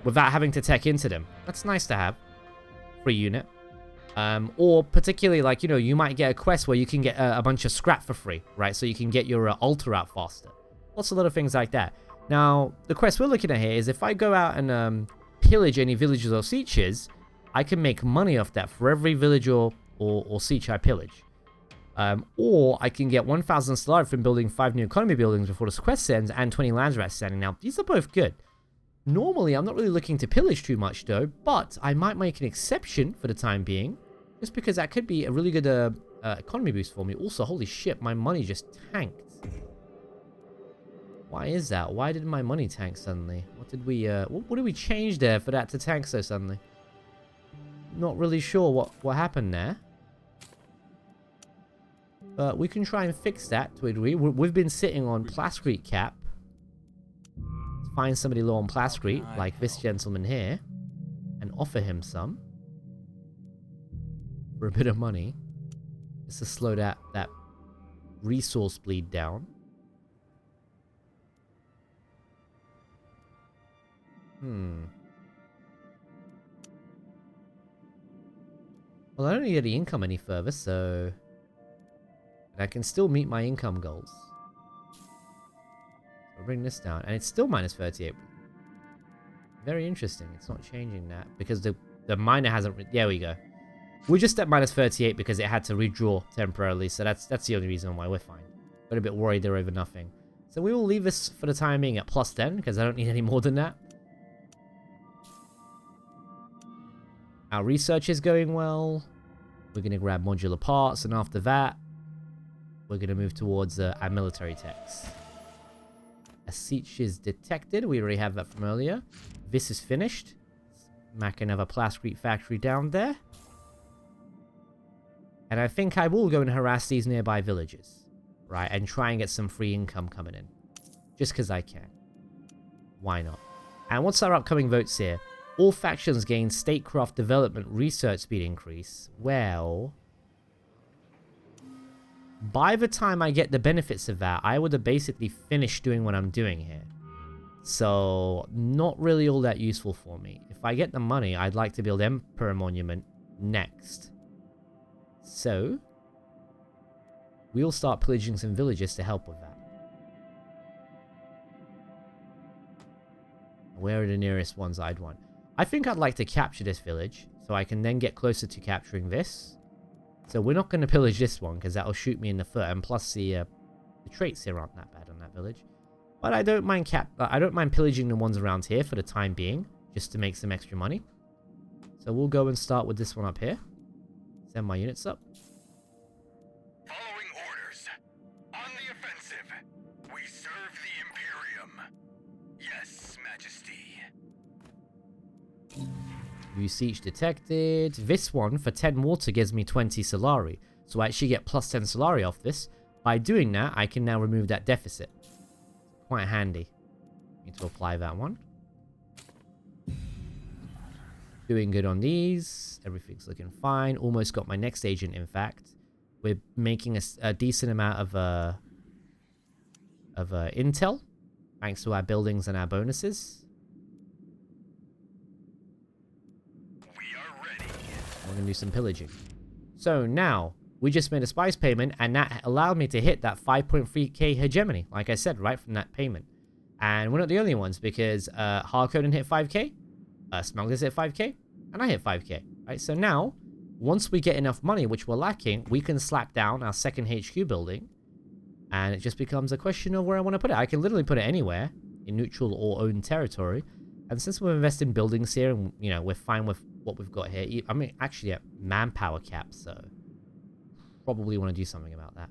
Without having to tech into them. That's nice to have. Free unit. Or particularly, like, you know, you might get a quest where you can get a bunch of scrap for free, right? So you can get your altar out faster. Lots of little things like that. Now, the quest we're looking at here is if I go out and pillage any villages or sieges, I can make money off that for every village or siege I pillage. Or I can get 1,000 Solari from building 5 new economy buildings before this quest ends and 20 lands rats standing. Now, these are both good. Normally, I'm not really looking to pillage too much, though, but I might make an exception for the time being, just because that could be a really good economy boost for me. Also, holy shit, my money just tanked. Why is that? Why did my money tank suddenly? What did we change there for that to tank so suddenly? Not really sure what happened there. But we can try and fix that to a degree. We've been sitting on Plascrete cap. Let's find somebody low on Plascrete, like this gentleman here, and offer him some for a bit of money, just to slow that resource bleed down. Well, I don't need any income any further, so I can still meet my income goals. I'll bring this down, and it's still minus 38. Very interesting. It's not changing that because the miner hasn't. There we go. We're just at minus 38 because it had to redraw temporarily, so that's the only reason why we're fine. Got a bit worried there over nothing. So we will leave this for the time being at plus 10 because I don't need any more than that. Our research is going well. We're going to grab modular parts, and after that, we're going to move towards our military techs. A siege is detected. We already have that from earlier. This is finished. Mac another Plascrete factory down there. And I think I will go and harass these nearby villages. Right, and try and get some free income coming in. Just because I can. Why not? And what's our upcoming votes here? All factions gain statecraft development research speed increase. Well, by the time I get the benefits of that, I would have basically finished doing what I'm doing here. So, not really all that useful for me. If I get the money, I'd like to build Emperor Monument next. So, we'll start pillaging some villages to help with that. Where are the nearest ones I'd want? I think I'd like to capture this village, so I can then get closer to capturing this. So we're not going to pillage this one, because that'll shoot me in the foot, and plus the traits here aren't that bad on that village. But I don't mind pillaging the ones around here for the time being, just to make some extra money. So we'll go and start with this one up here. Send my units up. Following orders. On the offensive. We serve the Imperium. Yes, Majesty. New siege detected. This one, for 10 water, gives me 20 Solari. So I actually get plus 10 Solari off this. By doing that, I can now remove that deficit. Quite handy. Need to apply that one. Doing good on these. Everything's looking fine. Almost got my next agent, in fact. We're making a decent amount of intel. Thanks to our buildings and our bonuses. We're going to do some pillaging. So now, we just made a spice payment, and that allowed me to hit that 5.3k hegemony, like I said, right from that payment. And we're not the only ones, because Harkonnen hit 5k, Smugglers hit 5k, and I hit 5k, right? So now, once we get enough money, which we're lacking, we can slap down our second HQ building, and it just becomes a question of where I want to put it. I can literally put it anywhere, in neutral or owned territory, and since we're investing in buildings here, and, you know, we're fine with what we've got here. I mean, actually, at manpower cap, so probably want to do something about that.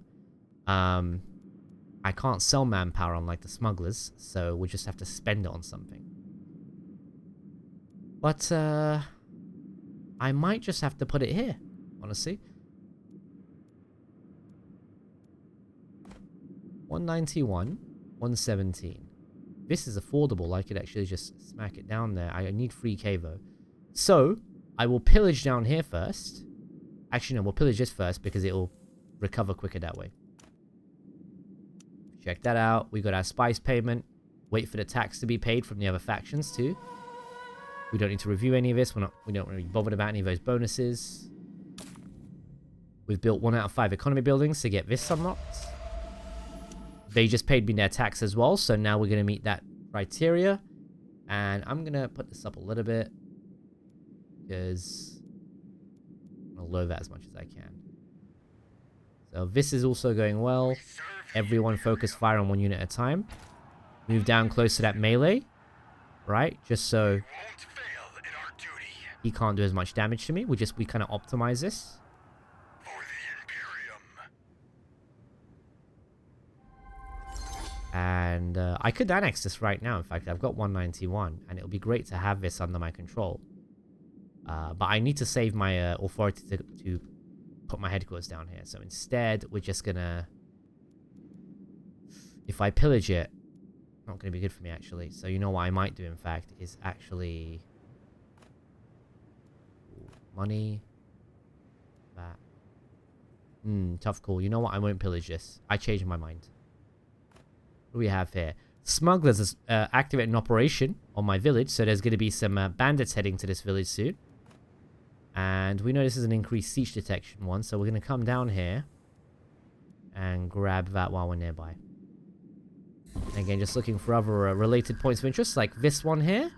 I can't sell manpower unlike the smugglers, so we'll just have to spend it on something. But I I might just have to put it here, honestly. 191, 117. This is affordable. I could actually just smack it down there. I need 3k though. So, I will pillage down here first. Actually, no, we'll pillage this first because it'll recover quicker that way. Check that out. We got our spice payment. Wait for the tax to be paid from the other factions too. We don't need to review any of this. We don't really bothered about any of those bonuses. We've built 1 out of 5 economy buildings to get this unlocked. They just paid me their tax as well, so now we're going to meet that criteria. And I'm going to put this up a little bit because I'll lower that as much as I can. So this is also going well. Everyone focus fire on 1 unit at a time. Move down close to that melee, right? Just so he can't do as much damage to me. We kind of optimize this. And I could annex this right now. In fact, I've got 191, and it'll be great to have this under my control. But I need to save my authority to put my headquarters down here. So instead, we're just gonna... If I pillage it, not gonna be good for me actually. So you know what I might do, in fact, is actually... Money. That. Tough call. You know what? I won't pillage this. I changed my mind. What do we have here? Smugglers is activate an operation on my village, so there's going to be some bandits heading to this village soon. And we know this is an increased siege detection one, so we're going to come down here and grab that while we're nearby. And again, just looking for other related points of interest, like this one here.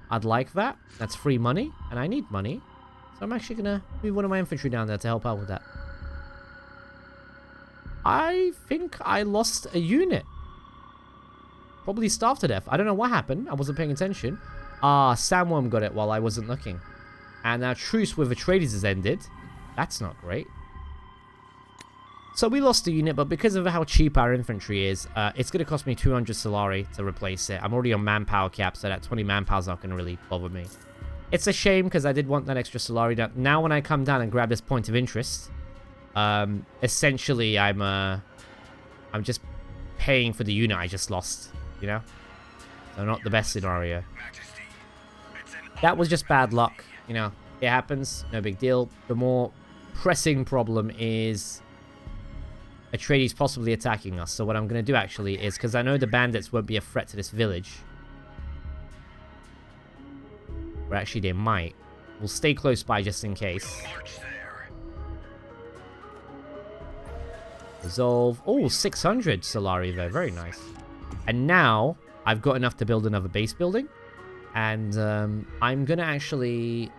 I'd like that. That's free money, and I need money. So I'm actually going to move one of my infantry down there to help out with that. I think I lost a unit. Probably starved to death. I don't know what happened. I wasn't paying attention. Ah, Sandworm got it while I wasn't looking. And our truce with Atreides has ended. That's not great. So we lost a unit, but because of how cheap our infantry is, it's going to cost me 200 Solari to replace it. I'm already on manpower cap, so that 20 manpower is not going to really bother me. It's a shame because I did want that extra Solari down. Now when I come down and grab this point of interest, essentially I'm just paying for the unit I just lost. You know? So not the best scenario. That was just bad luck. You know, it happens. No big deal. The more pressing problem is Atreides possibly attacking us. So what I'm going to do actually is, because I know the bandits won't be a threat to this village. Or actually they might. We'll stay close by just in case. Resolve. Oh, 600 Solari though. Very nice. And now, I've got enough to build another base building. And I'm going to actually...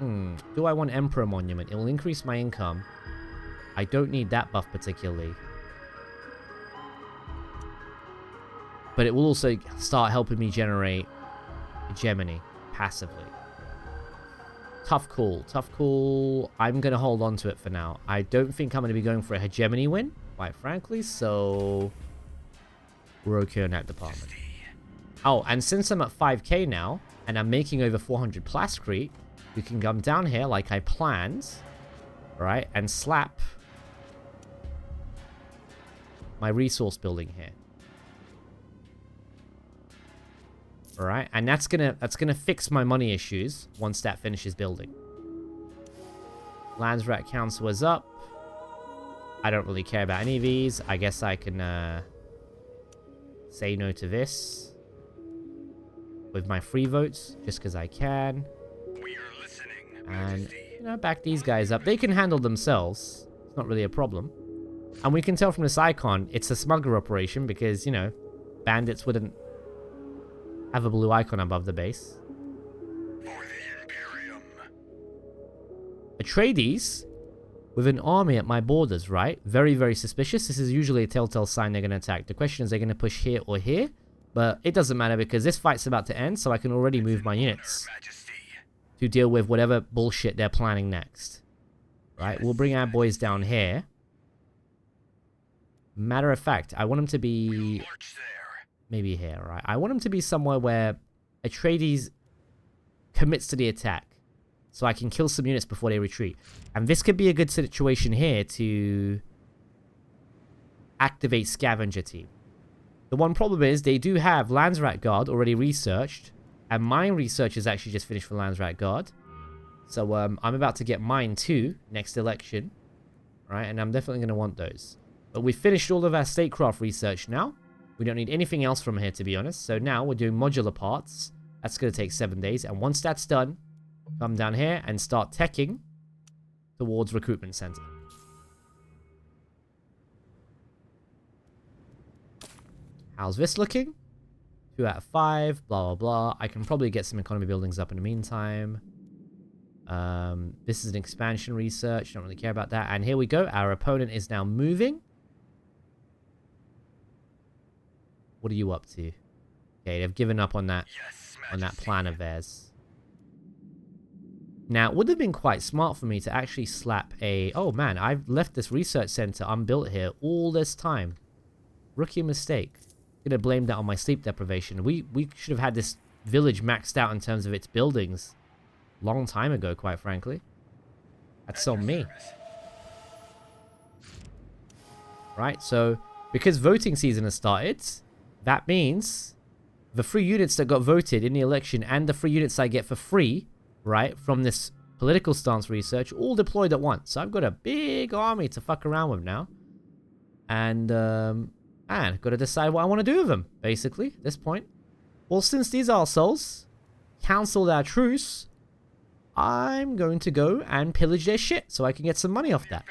Do I want Emperor Monument? It will increase my income. I don't need that buff particularly. But it will also start helping me generate hegemony passively. Tough call. Tough call. I'm going to hold on to it for now. I don't think I'm going to be going for a hegemony win, quite frankly. So... we're okay on that department. Oh, and since I'm at 5k now, and I'm making over 400 plascrete, we can come down here like I planned, right, and slap my resource building here. Alright, and that's gonna fix my money issues once that finishes building. Landsrat Council is up. I don't really care about any of these. I guess I can say no to this with my free votes, just because I can. We are listening, And, you know, back these guys up. They can handle themselves. It's not really a problem. And we can tell from this icon, it's a smuggler operation because, you know, bandits wouldn't have a blue icon above the base. For the Imperium. Atreides with an army at my borders, right? Very, very suspicious. This is usually a telltale sign they're going to attack. The question is, they're going to push here or here? But it doesn't matter because this fight's about to end, so I can already move my units to deal with whatever bullshit they're planning next. Right? We'll bring our boys down here. Matter of fact, I want them to be... maybe here, right? I want them to be somewhere where Atreides commits to the attack. so I can kill some units before they retreat. And this could be a good situation here to activate Scavenger Team. The one problem is they do have Landsrat Guard already researched, and mine research is actually just finished for Landsrat Guard. So I'm about to get mine too next election, right? And I'm definitely going to want those. But we've finished all of our statecraft research now. We don't need anything else from here, to be honest. So now we're doing modular parts. That's going to take 7 days. And once that's done, come down here and start teching towards recruitment center. How's this looking? 2 out of 5, blah, blah, blah. I can probably get some economy buildings up in the meantime. This is an expansion research. Don't really care about that. And here we go. Our opponent is now moving. What are you up to? Okay, they've given up on that, plan of theirs. Now, it would have been quite smart for me to actually slap a... Oh, man, I've left this research center unbuilt here all this time. Rookie mistake. Could have blamed that on my sleep deprivation. We should have had this village maxed out in terms of its buildings long time ago, quite frankly. That's on me. Right, so because voting season has started, that means the 3 units that got voted in the election and the 3 units I get for free, right, from this political stance research, all deployed at once. So I've got a big army to fuck around with now. And got to decide what I want to do with them, basically, at this point. Well, since these arseholes cancelled our truce, I'm going to go and pillage their shit so I can get some money off that.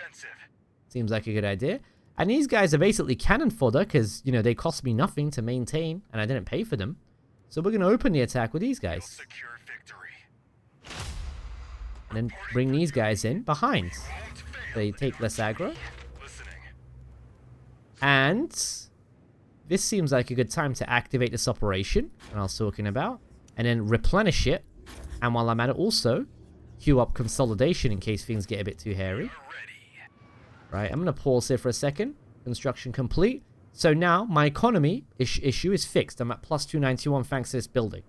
Seems like a good idea. And these guys are basically cannon fodder because, you know, they cost me nothing to maintain and I didn't pay for them. So we're going to open the attack with these guys. And then bring these guys in behind. They take less aggro. And this seems like a good time to activate this operation that I was talking about. And then replenish it. And while I'm at it also, queue up consolidation in case things get a bit too hairy. Right, I'm going to pause here for a second. Construction complete. So now my economy issue is fixed. I'm at plus 291 thanks to this building.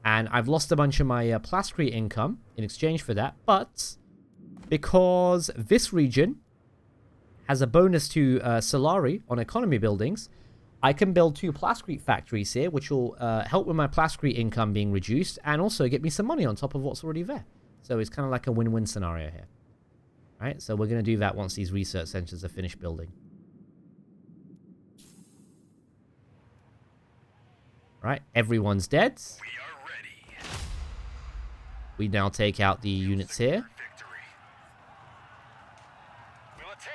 And I've lost a bunch of my Plascrete income in exchange for that. But because this region has a bonus to Solari on economy buildings, I can build 2 Plascrete factories here, which will help with my Plascrete income being reduced and also get me some money on top of what's already there. So it's kind of like a win-win scenario here. Right, so we're going to do that once these research centers are finished building. Right, everyone's dead. We are ready. We now take out the units here.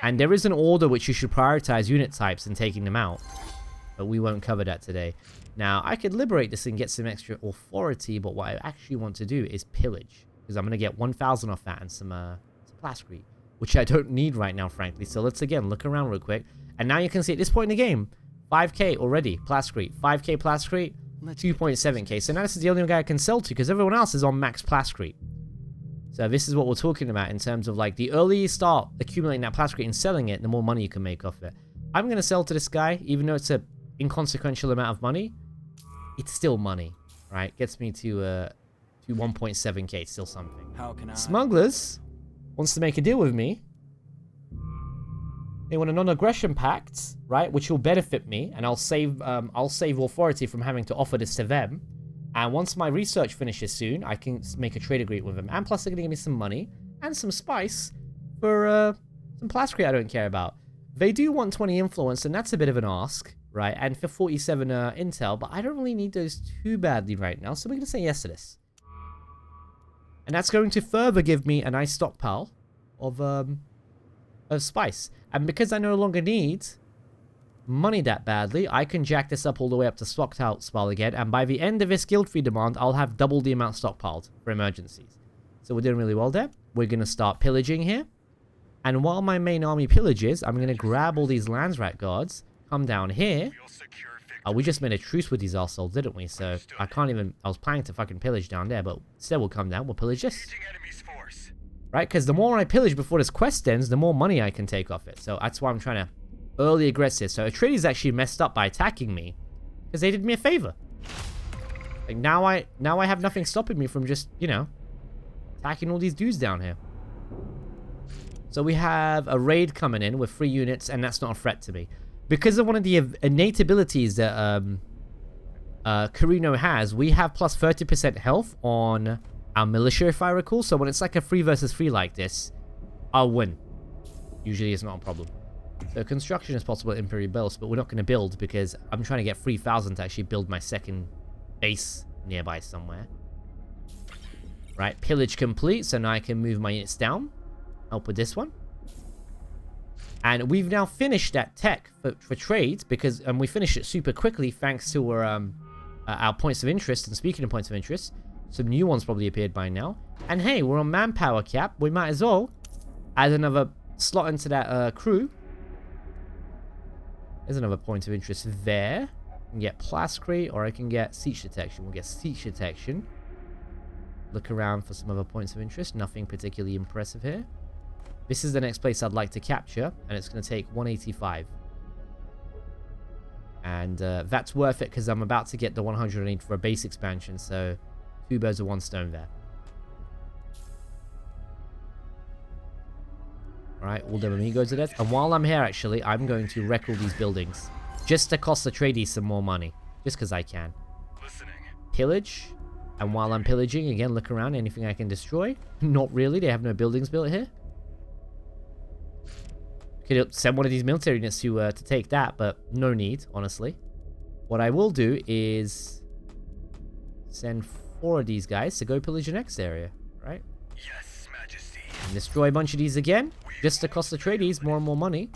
And there is an order which you should prioritize unit types and taking them out. But we won't cover that today. Now, I could liberate this and get some extra authority, but what I actually want to do is pillage. Because I'm going to get 1,000 off that and some Plascrete, which I don't need right now, frankly. So let's, again, look around real quick. And now you can see at this point in the game, 5k already, Plascrete. 5k Plascrete, 2.7k. So now this is the only guy I can sell to, because everyone else is on max Plascrete. So this is what we're talking about in terms of, like, the earlier you start accumulating that Plascrete and selling it, the more money you can make off it. I'm going to sell to this guy, even though it's a inconsequential amount of money. It's still money, right? Gets me to 1.7k. It's still something. How can I? Smugglers wants to make a deal with me. They want a non-aggression pact, right? Which will benefit me, and I'll save authority from having to offer this to them. And once my research finishes soon, I can make a trade agreement with them. And plus, they're going to give me some money and some spice for some Plascrete I don't care about. They do want 20 influence, and that's a bit of an ask, right? And for 47 intel, but I don't really need those too badly right now, so we're going to say yes to this. And that's going to further give me a nice stockpile of spice. And because I no longer need money that badly, I can jack this up all the way up to stockpile again. And by the end of this guild fee demand, I'll have double the amount stockpiled for emergencies. So we're doing really well there. We're going to start pillaging here. And while my main army pillages, I'm going to grab all these Landsrat guards, come down here. We just made a truce with these arseholes, didn't we? So I can't even... I was planning to fucking pillage down there, but instead we'll come down. We'll pillage this. Right? Because the more I pillage before this quest ends, the more money I can take off it. So that's why I'm trying to early aggressive. So Atreides actually messed up by attacking me because they did me a favor. Like now I have nothing stopping me from just, you know, packing all these dudes down here. So we have a raid coming in with 3 units, and that's not a threat to me. Because of one of the innate abilities that Corrino has, we have plus 30% health on our militia, if I recall. So when it's like a 3 versus 3 like this, I'll win. Usually it's not a problem. So construction is possible at Imperial Bells, but we're not going to build because I'm trying to get 3,000 to actually build my second base nearby somewhere. Right, pillage complete, so now I can move my units down. Help with this one. And we've now finished that tech for trades because we finished it super quickly thanks to our points of interest. And speaking of points of interest, some new ones probably appeared by now. And hey, we're on manpower cap. We might as well add another slot into that crew. There's another point of interest there. I can get plascrete or I can get siege detection. We'll get siege detection. Look around for some other points of interest. Nothing particularly impressive here. This is the next place I'd like to capture, and it's going to take 185. And that's worth it because I'm about to get the 108 for a base expansion, so 2 birds with 1 stone there. Alright, all the amigos are dead. And while I'm here, actually, I'm going to wreck all these buildings. Just to cost the tradies some more money. Just because I can. Listening. Pillage. And while I'm pillaging, again, look around. Anything I can destroy? Not really. They have no buildings built here. Could send one of these military units to take that, but no need, honestly. What I will do is send 4 of these guys to go pillage the next area, right? Yes, Majesty. And destroy a bunch of these again, just to cost the tradies more and more money.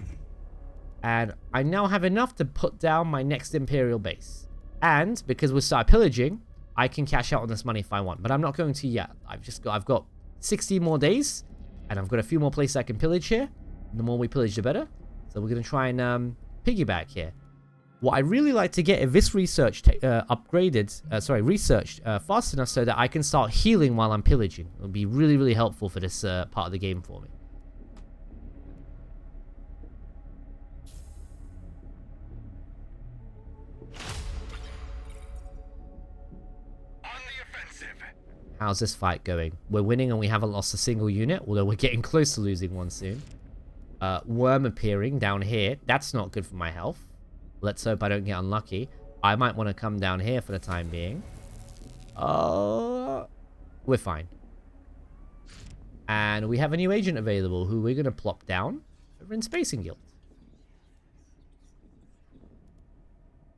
And I now have enough to put down my next Imperial base. And because we start pillaging, I can cash out on this money if I want. But I'm not going to yet. I've got 60 more days, and I've got a few more places I can pillage here. The more we pillage, the better. So we're going to try and piggyback here. What I really like to get is this research researched fast enough so that I can start healing while I'm pillaging. It would be really, really helpful for this part of the game for me. On the offensive. How's this fight going? We're winning and we haven't lost a single unit, although we're getting close to losing one soon. Worm appearing down here. That's not good for my health. Let's hope I don't get unlucky. I might want to come down here for the time being. We're fine. And we have a new agent available who we're going to plop down over in Spacing Guild.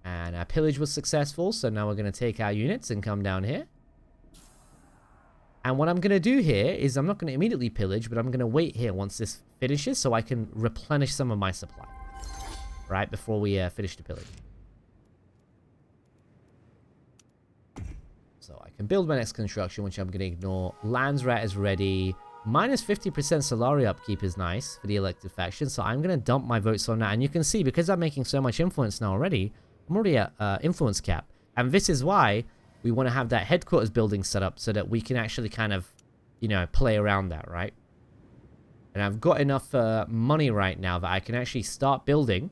And our pillage was successful, so now we're going to take our units and come down here. And what I'm going to do here is I'm not going to immediately pillage, but I'm going to wait here once this finishes so I can replenish some of my supply. Right, before we finish the pillage. So I can build my next construction, which I'm going to ignore. Landsrat is ready. Minus 50% Solari upkeep is nice for the elected faction, so I'm going to dump my votes on that. And you can see, because I'm making so much influence now already, I'm already at influence cap. And this is why we want to have that headquarters building set up so that we can actually kind of, you know, play around that, right? And I've got enough money right now that I can actually start building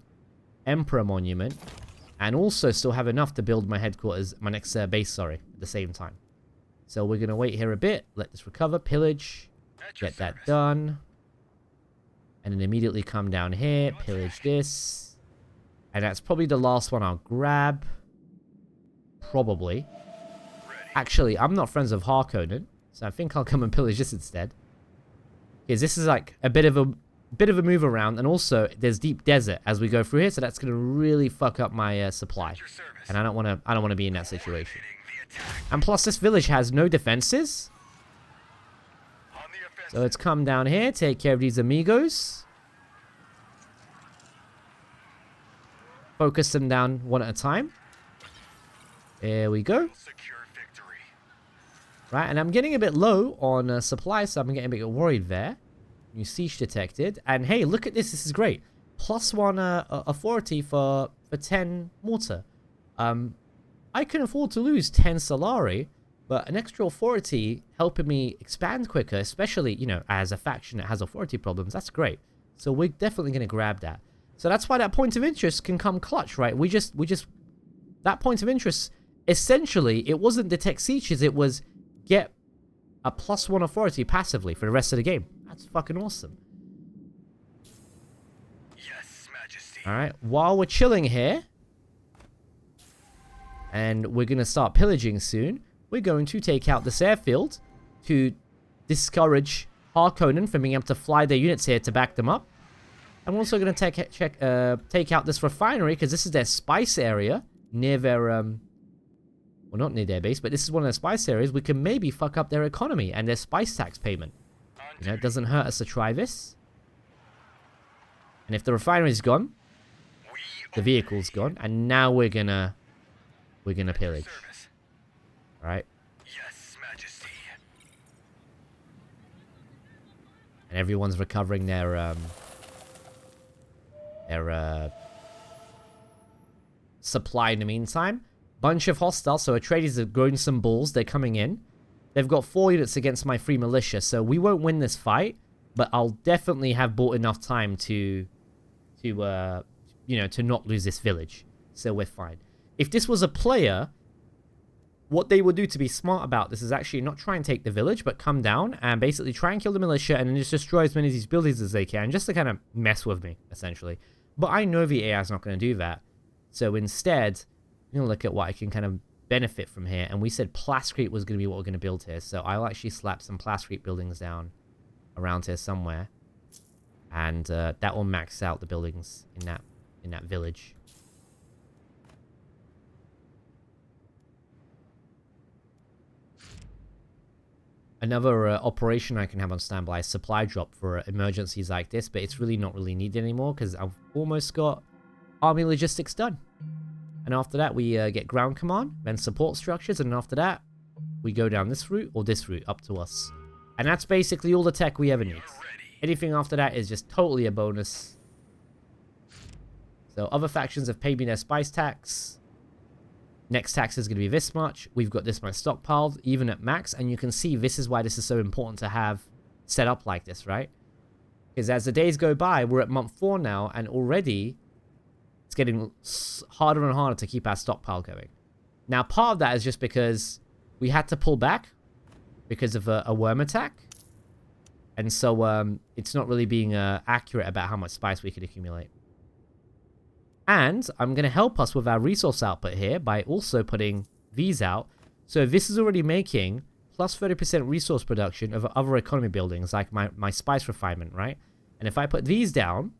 Emperor Monument and also still have enough to build my headquarters, my next base, sorry, at the same time. So we're going to wait here a bit, let this recover, pillage, get that done. And then immediately come down here, pillage this. And that's probably the last one I'll grab. Probably. Actually, I'm not friends with Harkonnen, so I think I'll come and pillage this instead. Because this is like a bit of a move around, and also there's deep desert as we go through here, so that's gonna really fuck up my supply, and I don't want to be in that situation. And plus, this village has no defenses, so let's come down here, take care of these amigos, focus them down one at a time. There we go. Right, and I'm getting a bit low on supply, so I'm getting a bit worried there. New siege detected. And hey, look at this. This is great. +1 authority for 10 mortar. I can afford to lose 10 Solari, but an extra authority helping me expand quicker, especially, you know, as a faction that has authority problems. That's great. So we're definitely going to grab that. So that's why that point of interest can come clutch, right? We just that point of interest, essentially, it wasn't detect sieges. It was get a +1 authority passively for the rest of the game. That's fucking awesome. Yes, Majesty. Alright, while we're chilling here, and we're going to start pillaging soon, we're going to take out this airfield to discourage Harkonnen from being able to fly their units here to back them up. I'm also going to take out this refinery, because this is their spice area near their, well, not near their base, but this is one of their spice areas. We can maybe fuck up their economy and their spice tax payment. You know, it doesn't hurt us to try this. And if the refinery's gone, the vehicle's gone, and now we're gonna pillage. Right? Yes, Majesty. And everyone's recovering their supply in the meantime. Bunch of hostiles, so Atreides have grown some balls. They're coming in. They've got 4 units against my free militia, so we won't win this fight, but I'll definitely have bought enough time to you know, to not lose this village. So we're fine. If this was a player, what they would do to be smart about this is actually not try and take the village, but come down and basically try and kill the militia and then just destroy as many of these buildings as they can, just to kind of mess with me, essentially. But I know the AI is not going to do that. So instead, I'm going to look at what I can kind of benefit from here. And we said Plascrete was going to be what we're going to build here. So I'll actually slap some Plascrete buildings down around here somewhere. And that will max out the buildings in that village. Another operation I can have on standby is supply drop for emergencies like this, but it's really not really needed anymore because I've almost got army logistics done. And after that, we get ground command, then support structures, and after that, we go down this route or this route, up to us. And that's basically all the tech we ever need. Anything after that is just totally a bonus. So other factions have paid me their spice tax. Next tax is going to be this much. We've got this much stockpiled, even at max. And you can see this is why this is so important to have set up like this, right? Because as the days go by, we're at month 4 now, and already it's getting harder and harder to keep our stockpile going. Now, part of that is just because we had to pull back because of a worm attack. And so it's not really being accurate about how much spice we could accumulate. And I'm going to help us with our resource output here by also putting these out. So this is already making plus 30% resource production of other economy buildings, like my spice refinement, right? And if I put these down,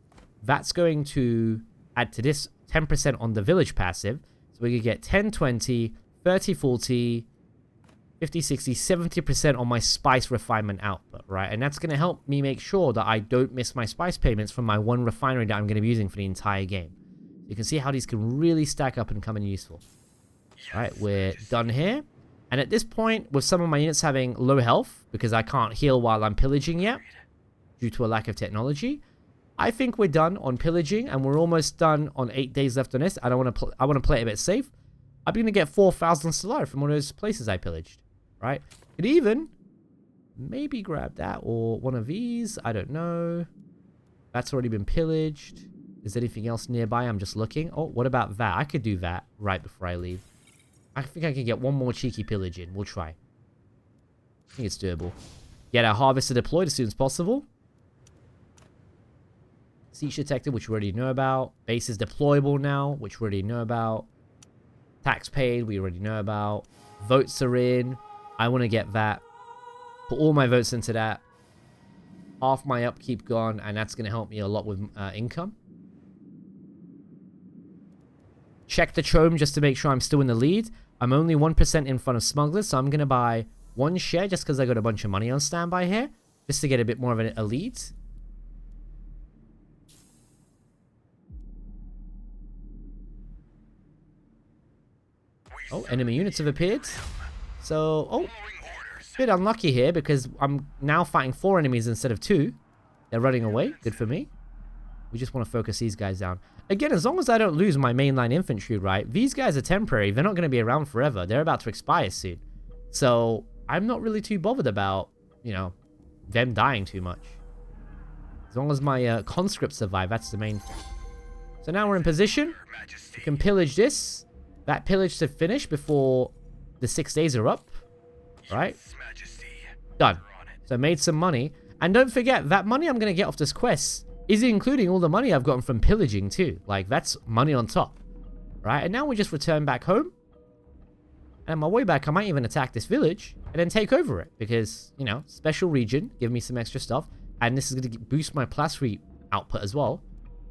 that's going to add to this 10% on the village passive. So we could get 10, 20, 30, 40, 50, 60, 70% on my spice refinement output, right? And that's going to help me make sure that I don't miss my spice payments from my one refinery that I'm going to be using for the entire game. You can see how these can really stack up and come in useful. All right, we're done here. And at this point, with some of my units having low health, because I can't heal while I'm pillaging yet, due to a lack of technology, I think we're done on pillaging, and we're almost done on 8 days left on this. I want to play it a bit safe. I'm going to get 4,000 Stellar from one of those places I pillaged, right? Could even maybe grab that or one of these. I don't know. That's already been pillaged. Is there anything else nearby? I'm just looking. Oh, what about that? I could do that right before I leave. I think I can get one more cheeky pillage in. We'll try. I think it's doable. Get our harvester deployed as soon as possible. Siege detected, which we already know about. Base is deployable now, which we already know about. Tax paid, we already know about. Votes are in. I want to get that. Put all my votes into that. Half my upkeep gone, and that's going to help me a lot with income. Check the Trome just to make sure I'm still in the lead. I'm only 1% in front of Smugglers, so I'm going to buy 1 share just because I got a bunch of money on standby here. Just to get a bit more of a lead. Oh, enemy units have appeared. So, oh, a bit unlucky here because I'm now fighting 4 enemies instead of 2. They're running away. Good for me. We just want to focus these guys down. Again, as long as I don't lose my mainline infantry, right? These guys are temporary. They're not going to be around forever. They're about to expire soon. So, I'm not really too bothered about, you know, them dying too much. As long as my conscripts survive, that's the main thing. So now we're in position. We can pillage this. That pillage to finish before the 6 days are up. Right? Done. So I made some money. And don't forget, that money I'm going to get off this quest is including all the money I've gotten from pillaging too. Like, that's money on top. Right? And now we just return back home. And on my way back, I might even attack this village and then take over it. Because, you know, special region, give me some extra stuff. And this is going to boost my placery output as well.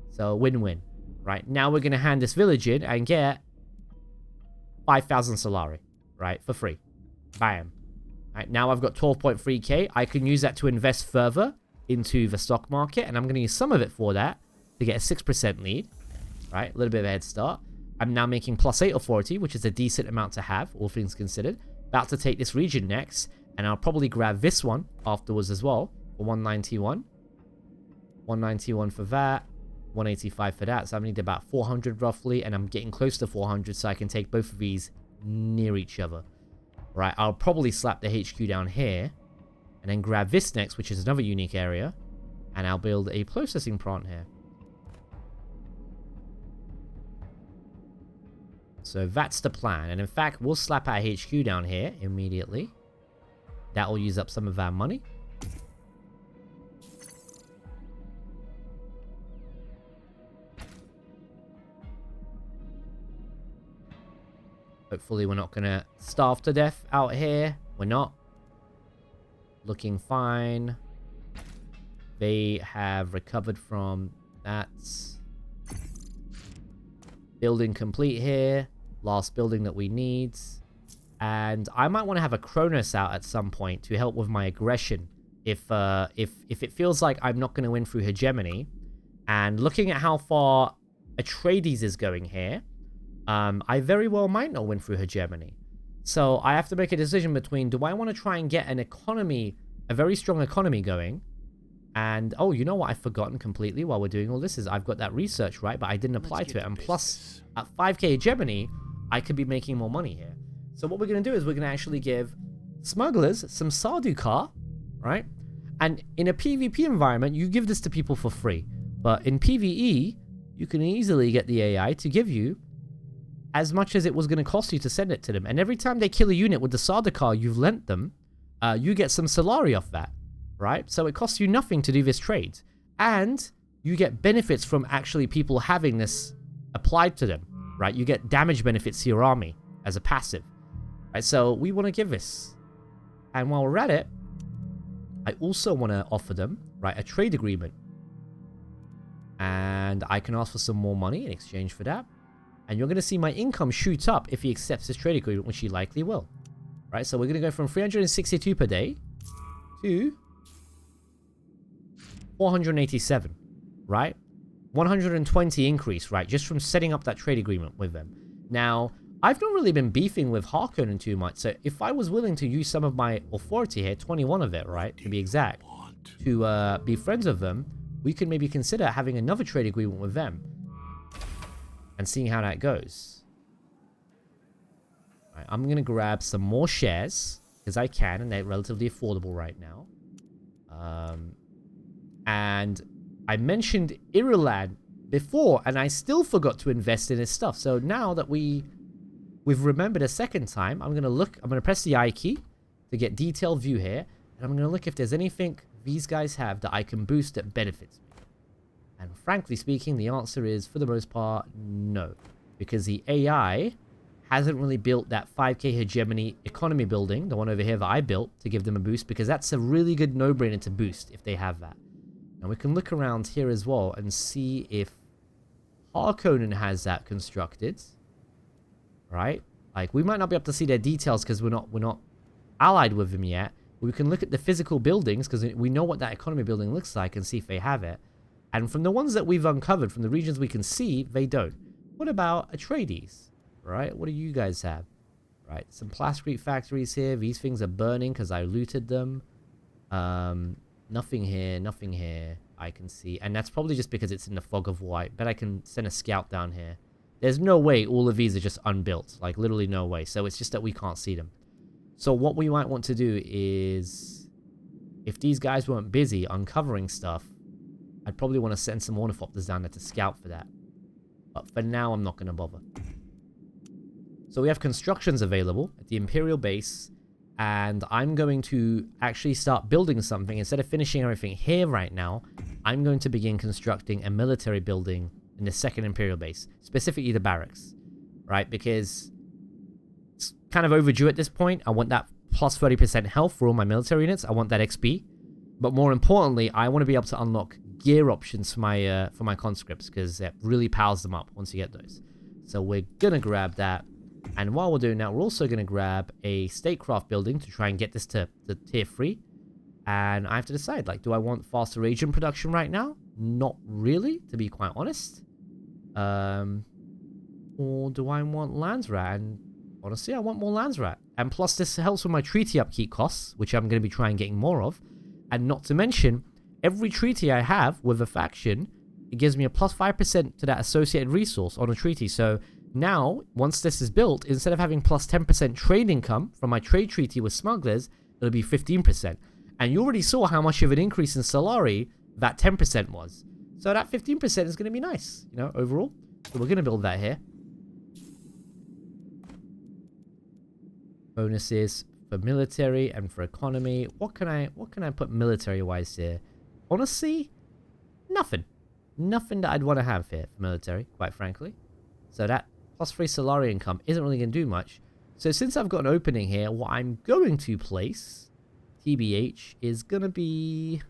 So, win-win. Right? Now we're going to hand this village in and get 5,000 Solari. Right? For free. Bam. Right, now I've got 12.3k. I can use that to invest further into the stock market. And I'm going to use some of it for that to get a 6% lead. Right? A little bit of a head start. I'm now making +8 authority, which is a decent amount to have, all things considered. About to take this region next. And I'll probably grab this one afterwards as well. For 191. 191 for that. 185 for that. So I need about 400 roughly. And I'm getting close to 400 so I can take both of these near each other. Right, I'll probably slap the HQ down here. And then grab this next, which is another unique area. And I'll build a processing plant here. So that's the plan. And in fact, we'll slap our HQ down here immediately. That will use up some of our money. Hopefully we're not going to starve to death out here. We're not. Looking fine. They have recovered from that. Building complete here. Last building that we need. And I might want to have a Kronos out at some point to help with my aggression. If it feels like I'm not going to win through hegemony. And looking at how far Atreides is going here. I very well might not win through hegemony. So I have to make a decision between, do I want to try and get an economy, a very strong economy going? And, oh, you know what I've forgotten completely while we're doing all this is I've got that research, right? But I didn't apply to it. And plus, at 5k hegemony, I could be making more money here. So what we're going to do is we're going to actually give smugglers some Sardaukar, right? And in a PvP environment, you give this to people for free. But in PvE, you can easily get the AI to give you as much as it was going to cost you to send it to them. And every time they kill a unit with the Sardaukar you've lent them, you get some Solari off that, right? So it costs you nothing to do this trade. And you get benefits from actually people having this applied to them, right? You get damage benefits to your army as a passive, right? So we want to give this. And while we're at it, I also want to offer them, right, a trade agreement. And I can ask for some more money in exchange for that. And you're going to see my income shoot up if he accepts this trade agreement, which he likely will. Right, so we're going to go from 362 per day to 487, right? 120 increase, right? Just from setting up that trade agreement with them. Now, I've not really been beefing with Harkonnen too much. So if I was willing to use some of my authority here, 21 of it, right? To be exact, to be friends with them, we could maybe consider having another trade agreement with them. And seeing how that goes. Right, I'm going to grab some more shares. Because I can. And they're relatively affordable right now. And I mentioned Irulan before. And I still forgot to invest in his stuff. So now that we've remembered a second time. I'm going to press the I key. To get detailed view here. And I'm going to look if there's anything these guys have that I can boost that benefits me. And frankly speaking, the answer is, for the most part, no. Because the AI hasn't really built that 5k hegemony economy building, the one over here that I built, to give them a boost. Because that's a really good no-brainer to boost if they have that. And we can look around here as well and see if Harkonnen has that constructed. Right? Like, we might not be able to see their details because we're not allied with them yet. But we can look at the physical buildings because we know what that economy building looks like and see if they have it. And from the ones that we've uncovered, from the regions we can see, they don't. What about Atreides? Right? What do you guys have? Right? Some plastic factories here. These things are burning because I looted them. Nothing here. Nothing here. I can see. And that's probably just because it's in the fog of war. I bet I can send a scout down here. There's no way all of these are just unbuilt. Like, literally no way. So it's just that we can't see them. So what we might want to do is, if these guys weren't busy uncovering stuff, I'd probably want to send some ornithopters down there to scout for that. But for now, I'm not going to bother. So we have constructions available at the Imperial base And I'm going to actually start building something. Instead of finishing everything here right now, I'm going to begin constructing a military building in the second Imperial base, specifically the barracks, right? Because it's kind of overdue at this point. I want that plus 30% health for all my military units. I want that XP. But more importantly, I want to be able to unlock gear options for my conscripts, because it really powers them up once you get those. So we're going to grab that. And while we're doing that, we're also going to grab a statecraft building to try and get this to tier 3. And I have to decide, like, do I want faster agent production right now? Not really, to be quite honest. Or do I want Landsrat? And honestly, I want more Landsrat. And plus, this helps with my treaty upkeep costs, which I'm going to be trying getting more of. And not to mention, every treaty I have with a faction, it gives me a plus 5% to that associated resource on a treaty. So now, once this is built, instead of having plus 10% trade income from my trade treaty with smugglers, it'll be 15%. And you already saw how much of an increase in Solari that 10% was. So that 15% is going to be nice, you know, overall. So we're going to build that here. Bonuses for military and for economy. What can I put military-wise here? Honestly, nothing. Nothing that I'd want to have here for military, quite frankly. So that plus 3 Solari income isn't really going to do much. So since I've got an opening here, what I'm going to place, TBH, is going to be...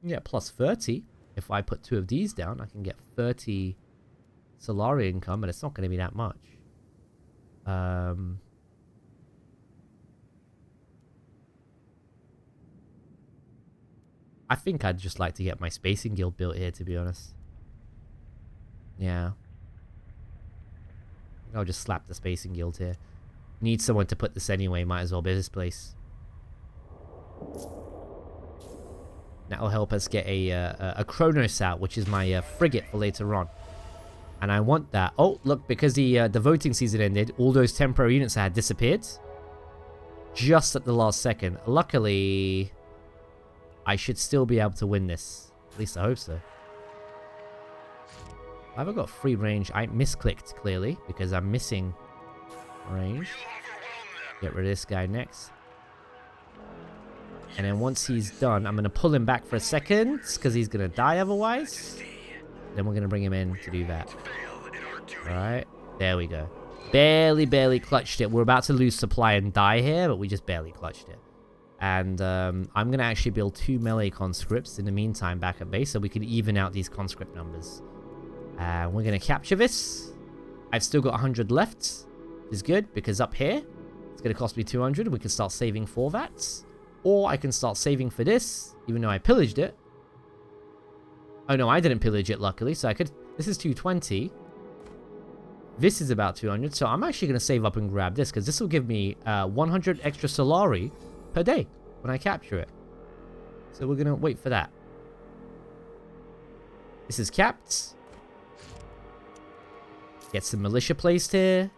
yeah, plus 30. If I put 2 of these down, I can get 30 Solari income, but it's not going to be that much. I think I'd just like to get my spacing guild built here, to be honest. Yeah. I'll just slap the spacing guild here. Need someone to put this anyway, might as well build this place. That'll help us get a Kronos out, which is my frigate for later on. And I want that. Oh, look, because the voting season ended, all those temporary units had disappeared. Just at the last second. Luckily, I should still be able to win this. At least I hope so. I haven't got free range. I misclicked, clearly, because I'm missing range. Get rid of this guy next. And then once he's done, I'm going to pull him back for a second, because he's going to die otherwise. Then we're going to bring him in to do that. Alright, there we go. Barely clutched it. We're about to lose supply and die here, but we just barely clutched it. And I'm going to actually build 2 melee conscripts in the meantime back at base, so we can even out these conscript numbers. And we're going to capture this. I've still got 100 left. This is good, because up here, it's going to cost me 200. We can start saving for that. Or I can start saving for this, even though I pillaged it. Oh no, I didn't pillage it, luckily, so I could... This is 220. This is about 200, so I'm actually going to save up and grab this, because this will give me 100 extra Solari per day when I capture it. So we're going to wait for that. This is capped. Get some militia placed here.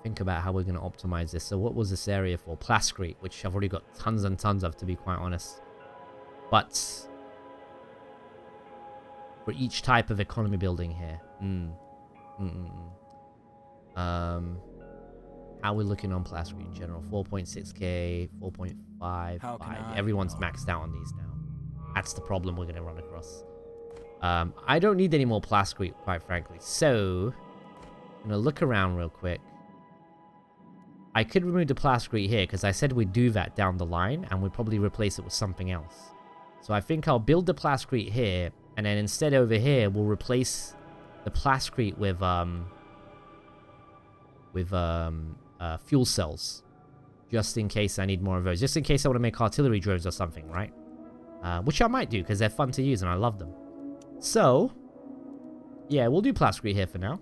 Think about how we're going to optimize this. So what was this area for? Plascrete, which I've already got tons and tons of, to be quite honest. But for each type of economy building here. How are we looking on Plascrete in general? 4.6k, 4.55. Everyone's maxed out on these now. That's the problem we're going to run across. I don't need any more Plascrete, quite frankly. So I'm going to look around real quick. I could remove the Plascrete here, because I said we'd do that down the line, and we'd probably replace it with something else. So I think I'll build the Plascrete here, and then instead over here, we'll replace the Plascrete with fuel cells. Just in case I need more of those. Just in case I want to make artillery drones or something, right? Which I might do, because they're fun to use, and I love them. So, yeah, we'll do Plascrete here for now.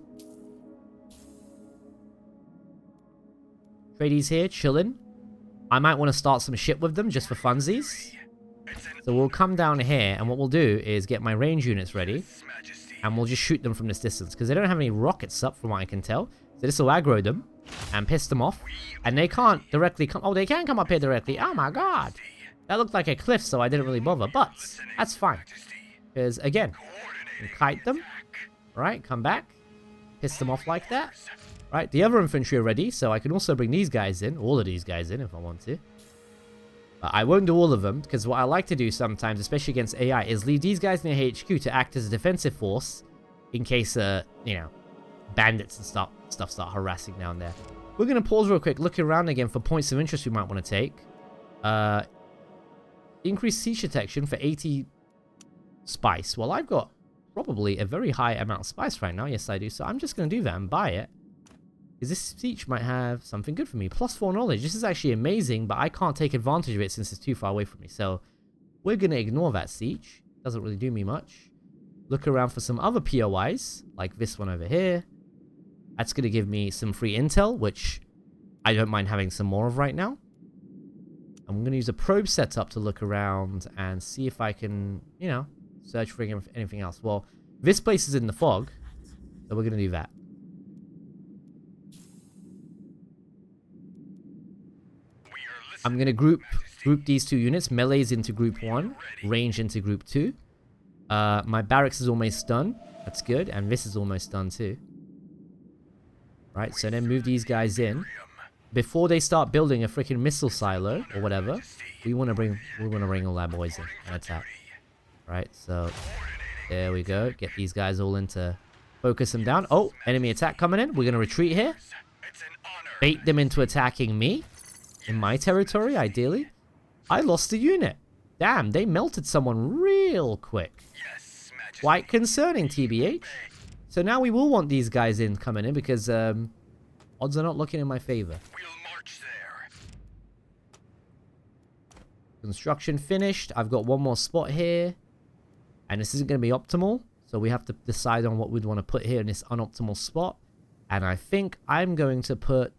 Tradies here, chilling. I might want to start some shit with them just for funsies. So we'll come down here, and what we'll do is get my range units ready, and we'll just shoot them from this distance, because they don't have any rockets up from what I can tell. So this will aggro them and piss them off, and they can't directly come. Oh, they can come up here directly. Oh my god. That looked like a cliff, so I didn't really bother. But that's fine. Because, again, you kite them. Right, come back. Piss them off like that. Right, the other infantry are ready, so I can also bring these guys in. All of these guys in if I want to. But I won't do all of them, because what I like to do sometimes, especially against AI, is leave these guys in their HQ to act as a defensive force in case, you know, bandits and stuff start harassing down there. We're going to pause real quick, look around again for points of interest we might want to take. Increase siege detection for 80 spice. Well, I've got probably a very high amount of spice right now. Yes, I do. So I'm just going to do that and buy it. Because this siege might have something good for me. +4 knowledge. This is actually amazing, but I can't take advantage of it since it's too far away from me. So we're going to ignore that siege. Doesn't really do me much. Look around for some other POIs, like this one over here. That's going to give me some free intel, which I don't mind having some more of right now. I'm going to use a probe setup to look around and see if I can, you know, search for anything else. Well, this place is in the fog, so we're going to do that. I'm going to group these two units. Melee's into group 1, range into group 2. My barracks is almost done. That's good. And this is almost done too. Right, so then move these guys in. Before they start building a freaking missile silo or whatever, we want to bring all our boys in and attack. Right, so there we go. Get these guys all into focus them down. Oh, enemy attack coming in. We're going to retreat here. Bait them into attacking me. In my territory, ideally. I lost a unit. Damn, they melted someone real quick. Quite concerning, TBH. So now we will want these guys in coming in because odds are not looking in my favor. Construction finished. I've got one more spot here. And this isn't going to be optimal. So we have to decide on what we'd want to put here in this unoptimal spot. And I think I'm going to put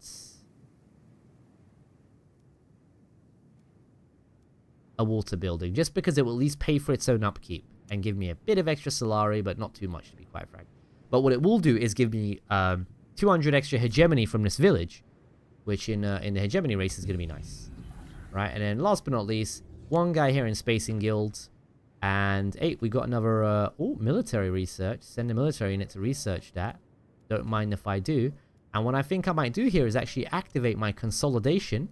a water building, just because it will at least pay for its own upkeep and give me a bit of extra Solari, but not too much, to be quite frank. But what it will do is give me 200 extra hegemony from this village, which in the hegemony race is going to be nice. Right, and then last but not least, one guy here in Spacing Guild, and 8, we got another, military research. Send a military unit to research that. Don't mind if I do. And what I think I might do here is actually activate my consolidation,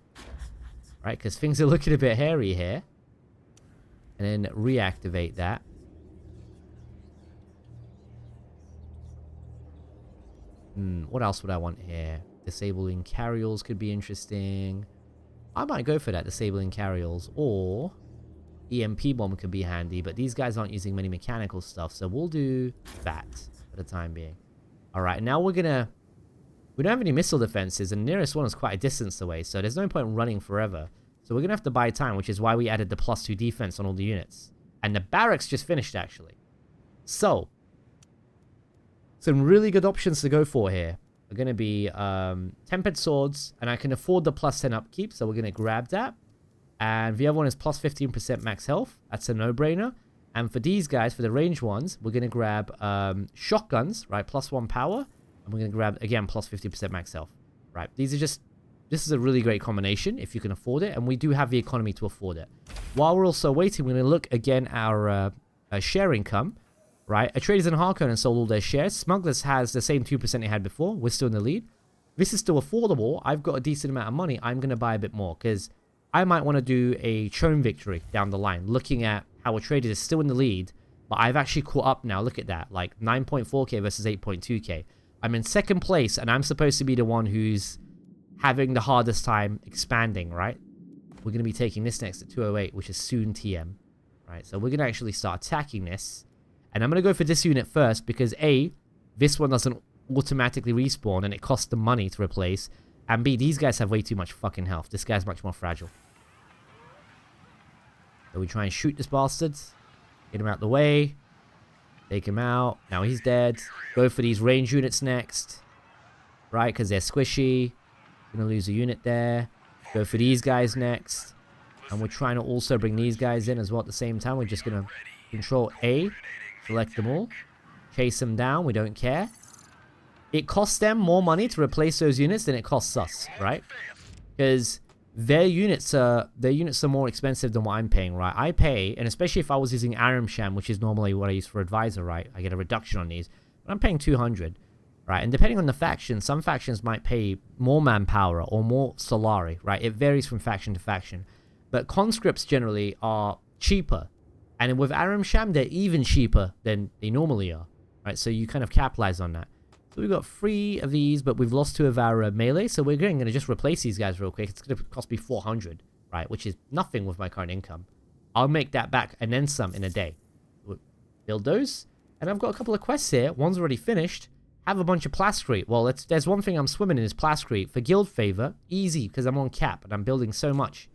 right, because things are looking a bit hairy here. And then reactivate that. What else would I want here? Disabling carryalls could be interesting. I might go for that, disabling carryalls. Or EMP bomb could be handy. But these guys aren't using many mechanical stuff. So we'll do that for the time being. Alright, now we're gonna... We don't have any missile defenses. And the nearest one is quite a distance away. So there's no point running forever. So we're going to have to buy time, which is why we added the +2 defense on all the units. And the barracks just finished, actually. So, some really good options to go for here are going to be Tempered Swords, and I can afford the +10 upkeep, so we're going to grab that. And the other one is +15% max health. That's a no-brainer. And for these guys, for the range ones, we're going to grab shotguns, right, +1 power. And we're going to grab, again, +50% max health. Right, these are just... This is a really great combination if you can afford it, and we do have the economy to afford it. While we're also waiting, we're going to look again at our share income, right? Traders in Harkonnen sold all their shares. Smugglers has the same 2% they had before. We're still in the lead. This is still affordable. I've got a decent amount of money. I'm going to buy a bit more because I might want to do a Chone victory down the line, looking at how a trader is still in the lead, but I've actually caught up now. Look at that, like 9.4k versus 8.2k. I'm in second place, and I'm supposed to be the one who's having the hardest time expanding, right? We're going to be taking this next at 208, which is soon TM, right? So we're going to actually start attacking this. And I'm going to go for this unit first because A, this one doesn't automatically respawn and it costs them money to replace. And B, these guys have way too much fucking health. This guy's much more fragile. So we try and shoot this bastard. Get him out the way. Take him out. Now he's dead. Go for these range units next. Right, because they're squishy. Gonna lose a unit there. Go for these guys next. And we're trying to also bring these guys in as well at the same time. We're just gonna control A. Select them all. Chase them down. We don't care. It costs them more money to replace those units than it costs us, right? Because their units are more expensive than what I'm paying, right? I pay, and especially if I was using Aram Sham, which is normally what I use for advisor, right? I get a reduction on these, but I'm paying 200, right? And depending on the faction, some factions might pay more manpower or more Solari, right? It varies from faction to faction, but conscripts generally are cheaper, and with Aram Sham, they're even cheaper than they normally are, right? So you kind of capitalize on that. So we've got 3 of these, but we've lost 2 of our melee. So we're going to just replace these guys real quick. It's going to cost me 400, right? Which is nothing with my current income. I'll make that back and then some in a day. Build those. And I've got a couple of quests here. One's already finished. Have a bunch of Plascrete. Well, there's one thing I'm swimming in is Plascrete. For guild favor, easy because I'm on cap and I'm building so much.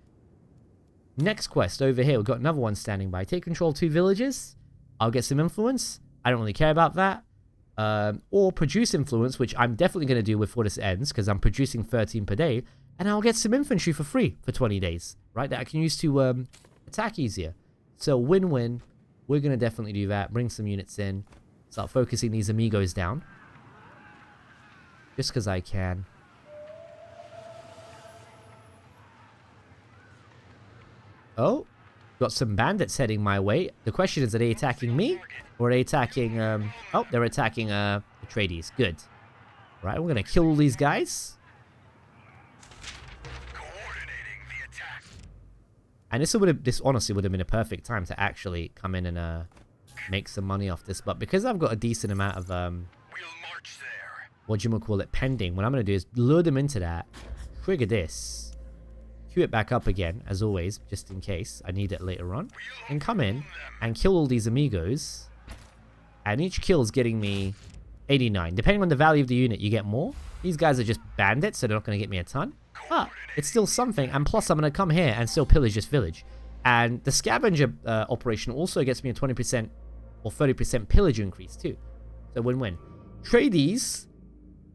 Next quest over here. We've got another one standing by. Take control of 2 villages. I'll get some influence. I don't really care about that. Or produce influence, which I'm definitely going to do before this ends, because I'm producing 13 per day, and I'll get some infantry for free for 20 days, right, that I can use to attack easier. So win-win. We're going to definitely do that. Bring some units in. Start focusing these amigos down. Just because I can. Oh, got some bandits heading my way. The question is, are they attacking me? Or are they attacking, oh, they're attacking, Atreides. Good. Right, we're gonna kill all these guys. Coordinating the attack. And this honestly would have been a perfect time to actually come in and, make some money off this. But because I've got a decent amount of, We'll march there. what pending, what I'm gonna do is lure them into that, trigger this, queue it back up again, as always, just in case I need it later on, and come in and kill all these amigos. And each kill is getting me 89. Depending on the value of the unit, you get more. These guys are just bandits, so they're not going to get me a ton. But it's still something. And plus, I'm going to come here and still pillage this village. And the scavenger operation also gets me a 20% or 30% pillage increase too. So win-win. Atreides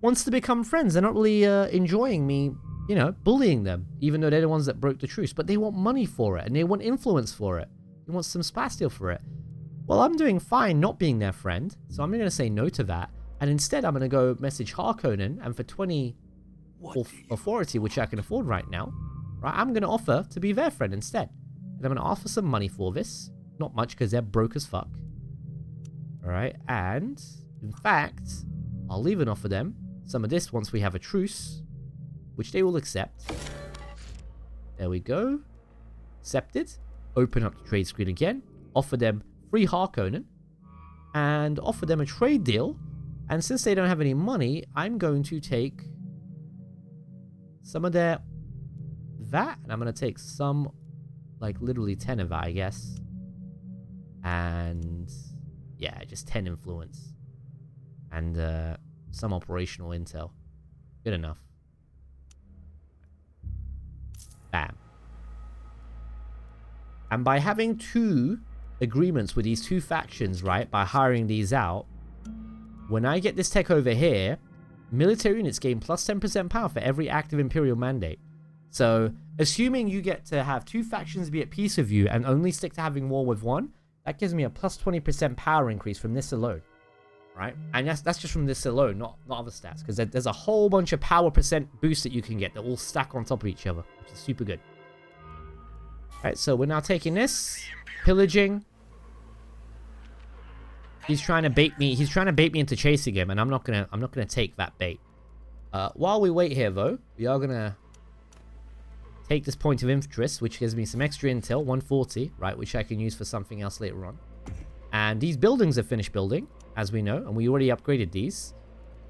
wants to become friends. They're not really enjoying me, you know, bullying them, even though they're the ones that broke the truce. But they want money for it, and they want influence for it. They want some spasteel for it. Well, I'm doing fine not being their friend, so I'm going to say no to that. And instead, I'm going to go message Harkonnen, and for 20 authority, which I can afford right now, right, I'm going to offer to be their friend instead. And I'm going to offer some money for this. Not much, because they're broke as fuck. Alright, and in fact, I'll even offer them some of this once we have a truce, which they will accept. There we go. Accepted. Open up the trade screen again. Offer them free Harkonnen, and offer them a trade deal. And since they don't have any money, I'm going to take some of their that, and I'm going to take some, like literally 10 of that, I guess. And yeah, just 10 influence. And some operational intel. Good enough. Bam. And by having 2 agreements with these 2 factions, right, by hiring these out, when I get this tech over here, military units gain plus 10% power for every active Imperial mandate. So, assuming you get to have 2 factions be at peace with you and only stick to having war with one, that gives me a plus 20% power increase from this alone, right? And that's just from this alone, not other stats, because there's a whole bunch of power percent boosts that you can get that all stack on top of each other, which is super good. Alright, so we're now taking this, pillaging. He's trying to bait me. He's trying to bait me into chasing him, and I'm not gonna take that bait. While we wait here, though, we are gonna take this point of interest, which gives me some extra intel, 140, right, which I can use for something else later on. And these buildings are finished building, as we know, and we already upgraded these.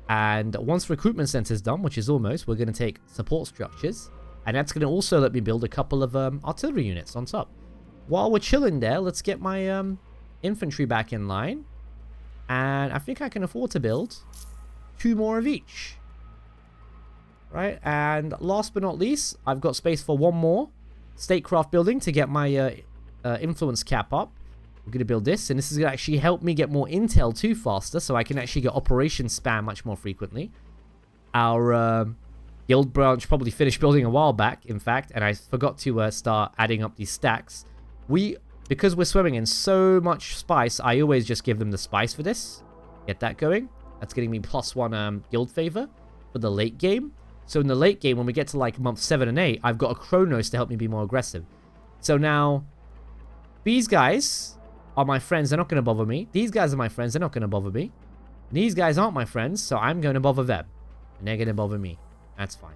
And once recruitment center's done, which is almost, we're gonna take support structures, and that's gonna also let me build a couple of artillery units on top. While we're chilling there, let's get my infantry back in line. And I think I can afford to build 2 more of each. Right, and last but not least, I've got space for 1 more statecraft building to get my influence cap up. We're going to build this, and this is going to actually help me get more intel too faster, so I can actually get operation spam much more frequently. Our guild branch probably finished building a while back, in fact, and I forgot to start adding up these stacks. Because we're swimming in so much spice, I always just give them the spice for this. Get that going. That's getting me +1 guild favor for the late game. So in the late game, when we get to like month 7 and 8, I've got a Chronos to help me be more aggressive. So now, these guys are my friends. They're not going to bother me. These guys are my friends. They're not going to bother me. These guys aren't my friends, so I'm going to bother them. And they're going to bother me. That's fine.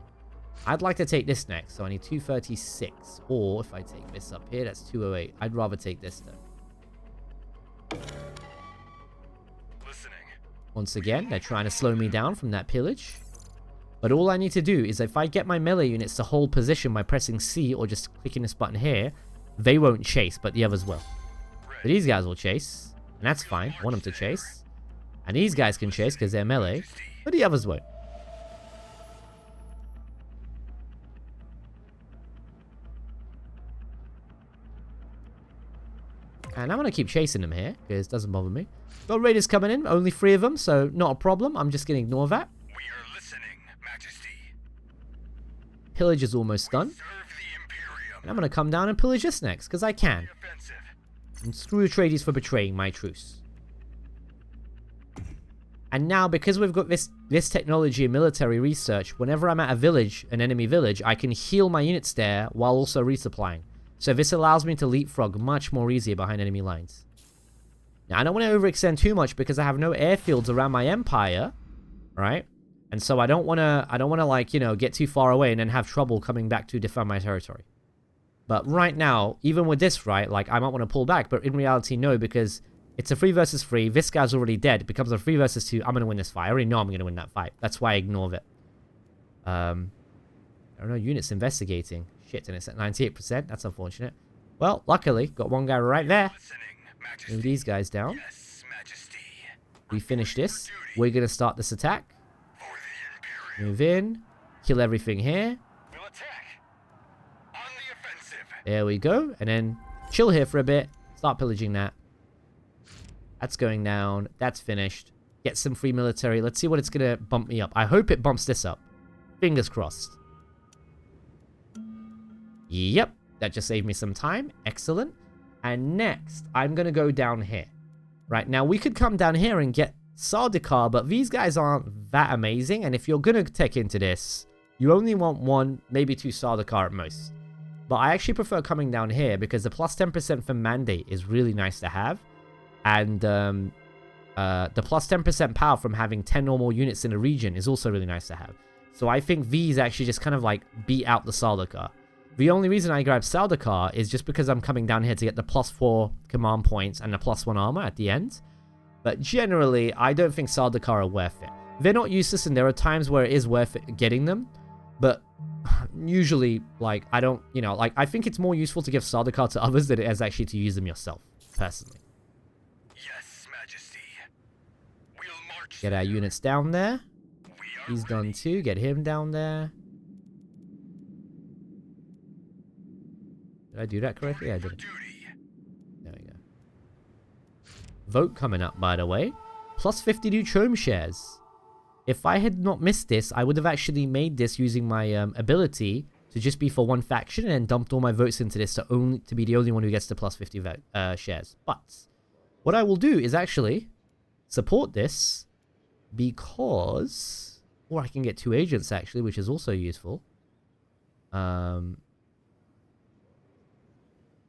I'd like to take this next, so I need 236. Or if I take this up here, that's 208. I'd rather take this though. Listening. Once again, they're trying to slow me down from that pillage. But all I need to do is if I get my melee units to hold position by pressing C or just clicking this button here, they won't chase, but the others will. So these guys will chase, and that's fine. I want them to chase. And these guys can chase because they're melee, but the others won't. And I'm going to keep chasing them here, because it doesn't bother me. Got raiders coming in, only 3 of them, so not a problem. I'm just going to ignore that. We are listening, Majesty. Pillage is almost done. Serve the Imperium. And I'm going to come down and pillage this next, because I can. Offensive. And screw Atreides for betraying my truce. And now, because we've got this technology and military research, whenever I'm at a village, an enemy village, I can heal my units there while also resupplying. So this allows me to leapfrog much more easier behind enemy lines. Now, I don't want to overextend too much because I have no airfields around my empire, right? And so I don't want to like, you know, get too far away and then have trouble coming back to defend my territory. But right now, even with this, right, like I might want to pull back, but in reality, no, because it's a 3 versus 3. This guy's already dead. It becomes a 3 versus 2. I'm going to win this fight. I already know I'm going to win that fight. That's why I ignore it. I don't know, units investigating. Shit, and it's at 98%. That's unfortunate. Well, luckily, got one guy right there. Move these guys down. Yes, Majesty. We finish this. We're going to start this attack. For the Imperium. Move in. Kill everything here. We'll attack. On the offensive. There we go. And then chill here for a bit. Start pillaging that. That's going down. That's finished. Get some free military. Let's see what it's going to bump me up. I hope it bumps this up. Fingers crossed. Yep. That just saved me some time. Excellent. And next, I'm going to go down here. Right, now we could come down here and get Sardaukar, but these guys aren't that amazing. And if you're going to tech into this, you only want 1, maybe 2 Sardaukar at most. But I actually prefer coming down here because the plus 10% for Mandate is really nice to have. And the plus 10% power from having 10 or more units in a region is also really nice to have. So I think these actually just kind of like beat out the Sardaukar. The only reason I grab Sardaukar is just because I'm coming down here to get the plus 4 command points and the plus 1 armor at the end. But generally, I don't think Sardaukar are worth it. They're not useless, and there are times where it is worth it getting them. But usually, like, I don't, you know, like, I think it's more useful to give Sardaukar to others than it is actually to use them yourself, personally. Yes, Majesty. We'll march. Get our units down there. We are He's done too. Get him down there. Did I do that correctly? I for did. duty. There we go. Vote coming up, by the way. Plus 52 Chome shares. If I had not missed this, I would have actually made this using my ability to just be for one faction and then dumped all my votes into this to be the only one who gets the plus 50 shares. But what I will do is actually support this because... Or I can get 2 agents, actually, which is also useful.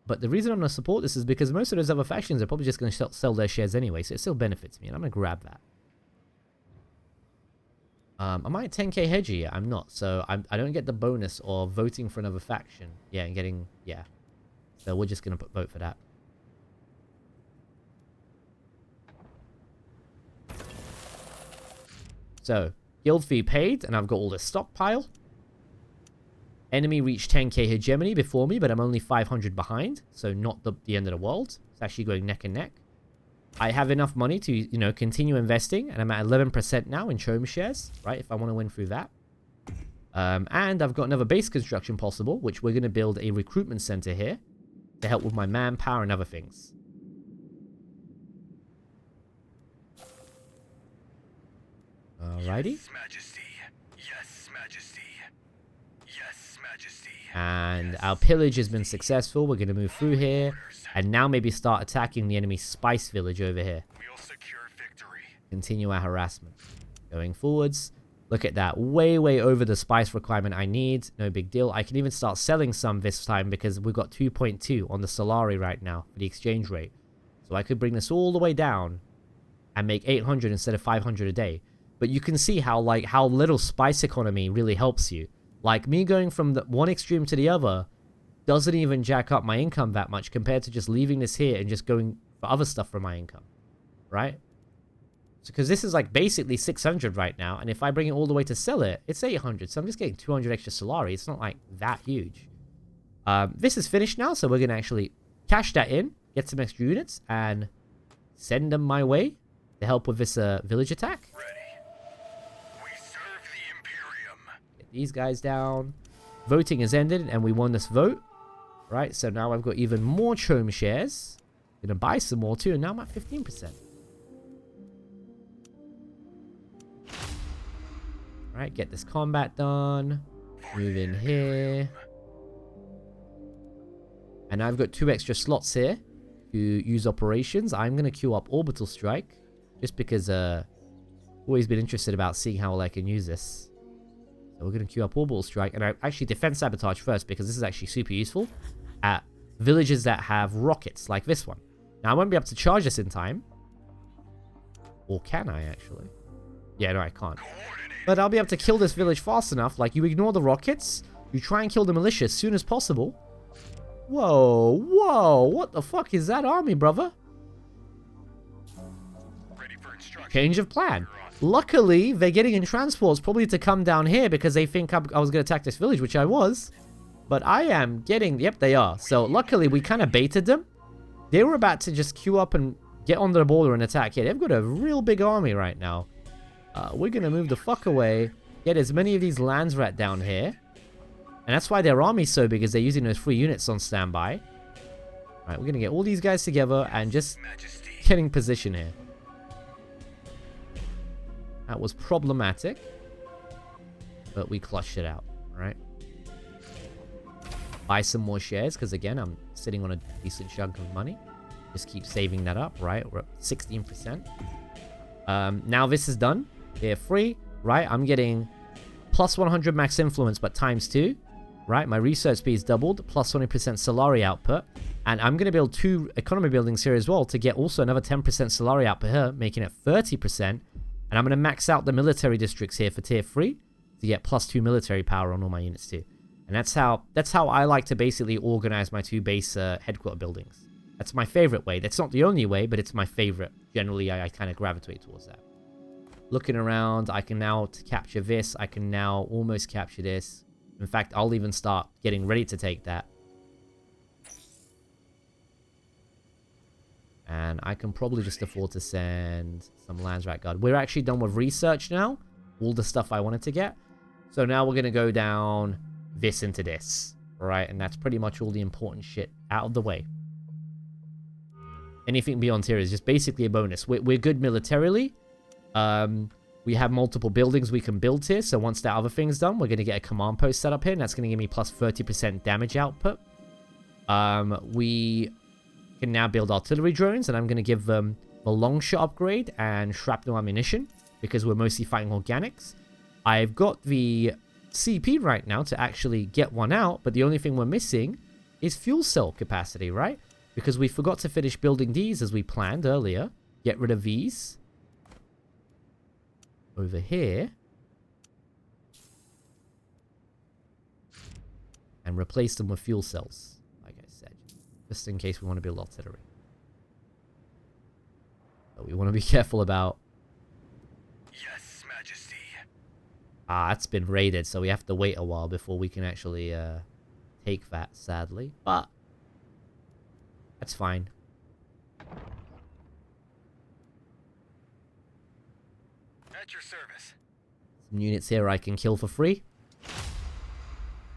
But the reason I'm going to support this is because most of those other factions are probably just going to sell their shares anyway, so it still benefits me, and I'm going to grab that. Am I at 10k hedgy? Yeah, I'm not, so I don't get the bonus of voting for another faction. Yeah, and getting... Yeah. So we're just going to vote for that. So, guild fee paid, and I've got all this stockpile. Enemy reached 10k hegemony before me, but I'm only 500 behind, so not the end of the world. It's actually going neck and neck. I have enough money to, you know, continue investing, and I'm at 11% now in Chome shares, right, if I want to win through that. And I've got another base construction possible, which we're going to build a recruitment center here to help with my manpower and other things. Alrighty. Yes, Majesty. Yes, Majesty. Yes, Majesty. And our pillage has been successful. We're going to move through here. And now maybe start attacking the enemy spice village over here. We'll secure victory. Continue our harassment. Going forwards. Look at that. Way, way over the spice requirement I need. No big deal. I can even start selling some this time because we've got 2.2 on the Solari right now for the exchange rate. So I could bring this all the way down and make 800 instead of 500 a day. But you can see how, like, how little spice economy really helps you. Like, me going from the one extreme to the other doesn't even jack up my income that much compared to just leaving this here and just going for other stuff for my income. Right? Because this is like basically 600 right now, and if I bring it all the way to sell it, it's 800. So I'm just getting 200 extra Solari. It's not like that huge. This is finished now, so we're going to actually cash that in, get some extra units, and send them my way to help with this village attack. Ready. We serve the Imperium. Get these guys down. Voting has ended, and we won this vote. Right, so now I've got even more Chome shares. Going to buy some more too, and now I'm at 15%. Right, get this combat done. Move in here. And I've got 2 extra slots here to use operations. I'm going to queue up Orbital Strike. Just because always been interested about seeing how I can use this. So we're going to queue up Orbital Strike. And I actually Defense Sabotage first because this is actually super useful at villages that have rockets like this one. Now I won't be able to charge this in time. Or can I actually? Yeah, no I can't. But I'll be able to kill this village fast enough. Like, you ignore the rockets. You try and kill the militia as soon as possible. Whoa, whoa. What the fuck is that army, brother? Ready for instruction. Change of plan. Luckily, they're getting in transports probably to come down here because they think I was going to attack this village, which I was. But I am getting... Yep, they are. So, luckily, we kind of baited them. They were about to just queue up and get on the border and attack. Yeah, they've got a real big army right now. We're going to move the fuck away. Get as many of these Landsrat down here. And that's why their army's so big, is they're using those 3 units on standby. Alright, we're going to get all these guys together and just getting position here. That was problematic. But we clutched it out, right? Buy some more shares, because again, I'm sitting on a decent chunk of money. Just keep saving that up, right? We're up 16%. Now this is done. They're free, right? I'm getting plus 100 max influence, but times 2, right? My research speed is doubled, plus 20% Solari output. And I'm going to build 2 economy buildings here as well to get also another 10% Solari output here, making it 30%. And I'm going to max out the military districts here for tier 3 to get plus 2 military power on all my units too. And that's how I like to basically organize my 2 base headquarter buildings. That's my favorite way. That's not the only way, but it's my favorite. Generally, I kind of gravitate towards that. Looking around, I can now capture this. I can now almost capture this. In fact, I'll even start getting ready to take that. And I can probably just afford to send some Landsrat Guard. We're actually done with research now. All the stuff I wanted to get. So now we're going to go down this into this. Right? And that's pretty much all the important shit out of the way. Anything beyond here is just basically a bonus. We're good militarily. We have multiple buildings we can build here. So once that other thing's done, we're going to get a command post set up here. And that's going to give me plus 30% damage output. We can now build artillery drones. And I'm going to give them the long shot upgrade and shrapnel ammunition. Because we're mostly fighting organics. I've got the CP right now to actually get one out. But the only thing we're missing is fuel cell capacity, right? Because we forgot to finish building these as we planned earlier. Get rid of these. Over here. And replace them with fuel cells. Like I said. Just in case we want to build artillery. But we want to be careful about... Yes, Majesty. Ah, it's been raided. So we have to wait a while before we can actually take that, sadly. But... that's fine. At your service. Some units here I can kill for free.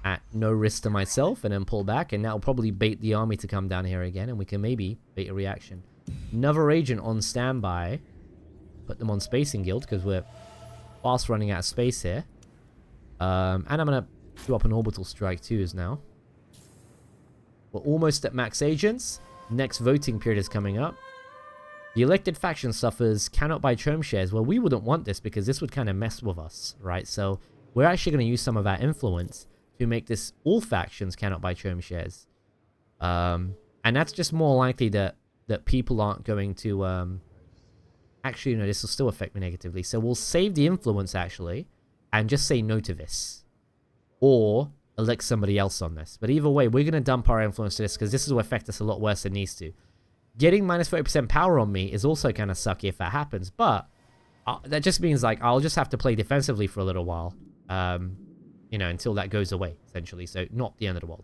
At no risk to myself. And then pull back. And that'll probably bait the army to come down here again. And we can maybe bait a reaction. Another agent on standby. Put them on Spacing Guild. Because we're fast running out of space here. And I'm going to do up an Orbital Strike too as now. We're almost at max agents. Next voting period is coming up. The elected faction suffers cannot buy Chome shares. Well, we wouldn't want this because this would kind of mess with us, right? So we're actually going to use some of our influence to make this all factions cannot buy Chome shares. And that's just more likely that people aren't going to... Actually, no, this will still affect me negatively. So we'll save the influence, actually, and just say no to this. Or elect somebody else on this. But either way, we're going to dump our influence to this because this will affect us a lot worse than it needs to. Getting minus 30% power on me is also kind of sucky if that happens. But that just means, like, I'll just have to play defensively for a little while. You know, until that goes away, essentially. So, not the end of the world.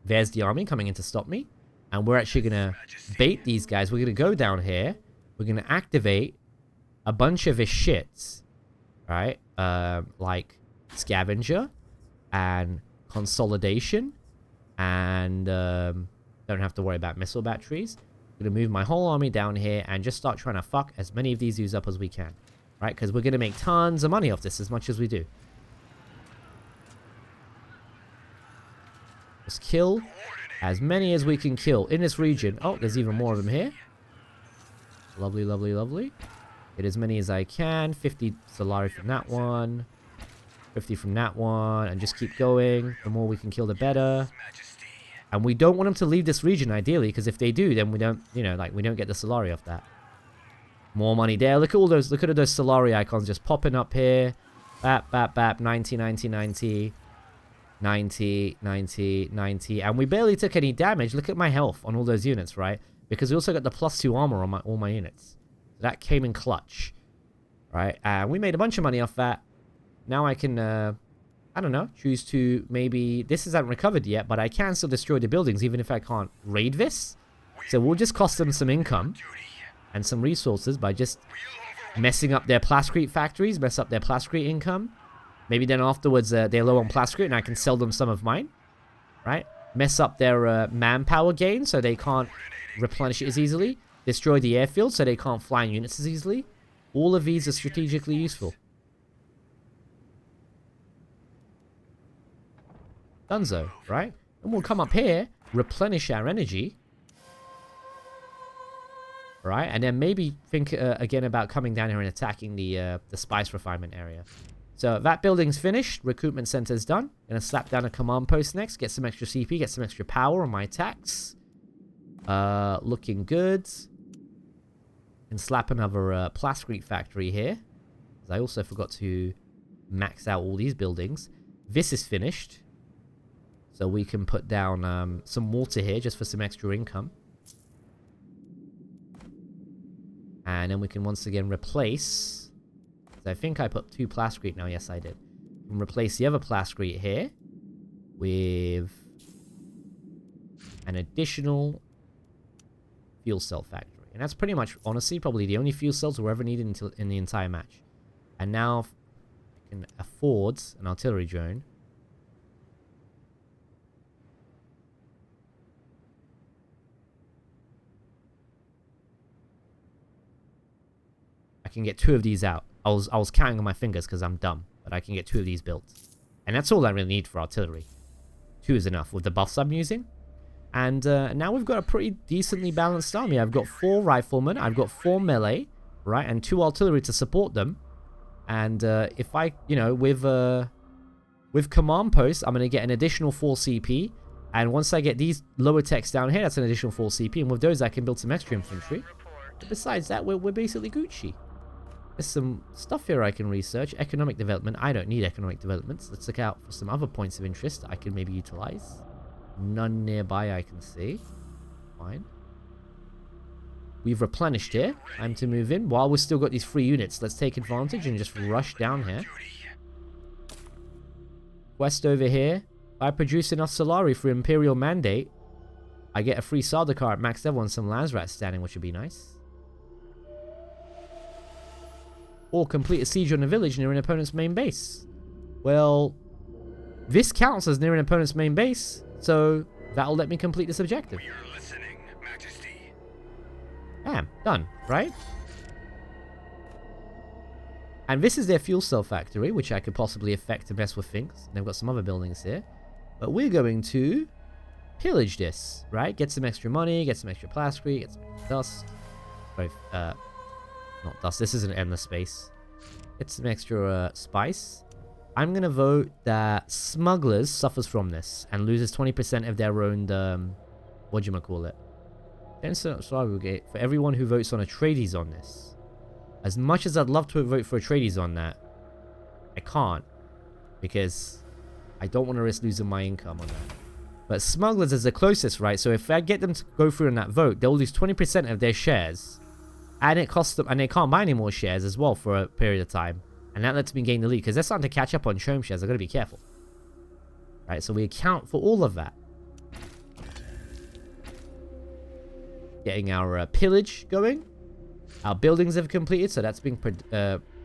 There's the army coming in to stop me. And we're actually going to bait these guys. We're going to go down here. We're going to activate a bunch of his shits. Right? Like Scavenger and Consolidation. And don't have to worry about missile batteries. I'm going to move my whole army down here and just start trying to fuck as many of these dudes up as we can. Right? Because we're going to make tons of money off this as much as we do. Let's kill as many as we can kill in this region. Oh, there's even more of them here. Lovely, lovely, lovely. Get as many as I can. 50 Solari from that one. 50 from that one. And just keep going. The more we can kill, the better. And we don't want them to leave this region, ideally. Because if they do, then we don't, you know, like, we don't get the Solari off that. More money there. Look at all those, look at those Solari icons just popping up here. Bap, bap, bap. 90, 90, 90. 90, 90, 90, and we barely took any damage. Look at my health on all those units, right? Because we also got the +2 armor on all my units. So that came in clutch, right? And we made a bunch of money off that. Now I can, I don't know, choose to maybe... This isn't recovered yet, but I can still destroy the buildings even if I can't raid this. So we'll just cost them some income and some resources by just messing up their plascrete factories, mess up their plascrete income. Maybe then afterwards they're low on plascrete and I can sell them some of mine, right? Mess up their manpower gain so they can't replenish it as easily. Destroy the airfield so they can't fly in units as easily. All of these are strategically useful. Dunzo, right? And we'll come up here, replenish our energy. Right? And then maybe think again about coming down here and attacking the spice refinement area. So that building's finished. Recruitment center's done. Gonna slap down a command post next. Get some extra CP. Get some extra power on my attacks. Looking good. And slap another plascrete factory here. I also forgot to max out all these buildings. This is finished. So we can put down some water here just for some extra income. And then we can once again replace... I think I put 2 plascrete now. Yes, I did. And replace the other plascrete here with an additional fuel cell factory. And that's pretty much, honestly, probably the only fuel cells we're ever needed in the entire match. And now I can afford an artillery drone. I can get 2 of these out. I was counting on my fingers because I'm dumb, but I can get 2 of these built. And that's all I really need for artillery. 2 is enough with the buffs I'm using. And now we've got a pretty decently balanced army. I've got 4 riflemen, I've got 4 melee, right, and 2 artillery to support them. And if I, you know, with command posts, I'm going to get an additional 4 CP. And once I get these lower techs down here, that's an additional 4 CP. And with those, I can build some extra infantry. But besides that, we're basically Gucci. There's some stuff here I can research. Economic development. I don't need economic developments. Let's look out for some other points of interest I can maybe utilize. None nearby I can see. Fine. We've replenished here. Time to move in. While we've still got these free units, let's take advantage and just rush down here. Quest over here. If I produce enough Solari for Imperial Mandate, I get a free Sardaukar at max level and some Landsrat standing, which would be nice. Or complete a siege on a village near an opponent's main base. Well, this counts as near an opponent's main base, so that'll let me complete this objective. We are listening, Majesty. Bam, done, right? And this is their fuel cell factory, which I could possibly affect to mess with things. They've got some other buildings here. But we're going to pillage this, right? Get some extra money, get some extra plasticry, get some extra dust. Both, not dust. This is an endless space. Get some extra spice. I'm gonna vote that Smugglers suffers from this and loses 20% of their own, whatchamacallit. Then so I will get for everyone who votes on Atreides on this. As much as I'd love to vote for Atreides on that, I can't. Because I don't want to risk losing my income on that. But Smugglers is the closest, right? So if I get them to go through in that vote, they'll lose 20% of their shares. And it costs them, and they can't buy any more shares as well for a period of time. And that lets me gain the lead, because they're starting to catch up on Chome shares. I've got to be careful. Right, so we account for all of that. Getting our pillage going. Our buildings have completed, so that's being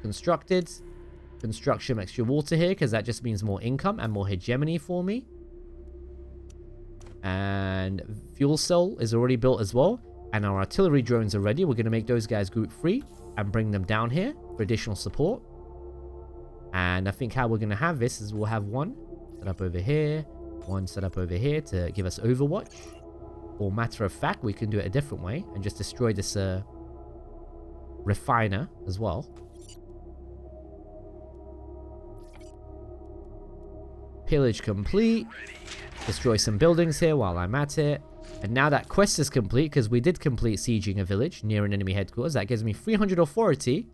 constructed. Construction extra water here, because that just means more income and more hegemony for me. And fuel cell is already built as well. And our artillery drones are ready. We're going to make those guys group free and bring them down here for additional support. And I think how we're going to have this is we'll have one set up over here, one set up over here to give us overwatch. Or matter of fact, we can do it a different way and just destroy this refiner as well. Pillage complete. Destroy some buildings here while I'm at it. And now that quest is complete, because we did complete sieging a village near an enemy headquarters. That gives me 300 authority,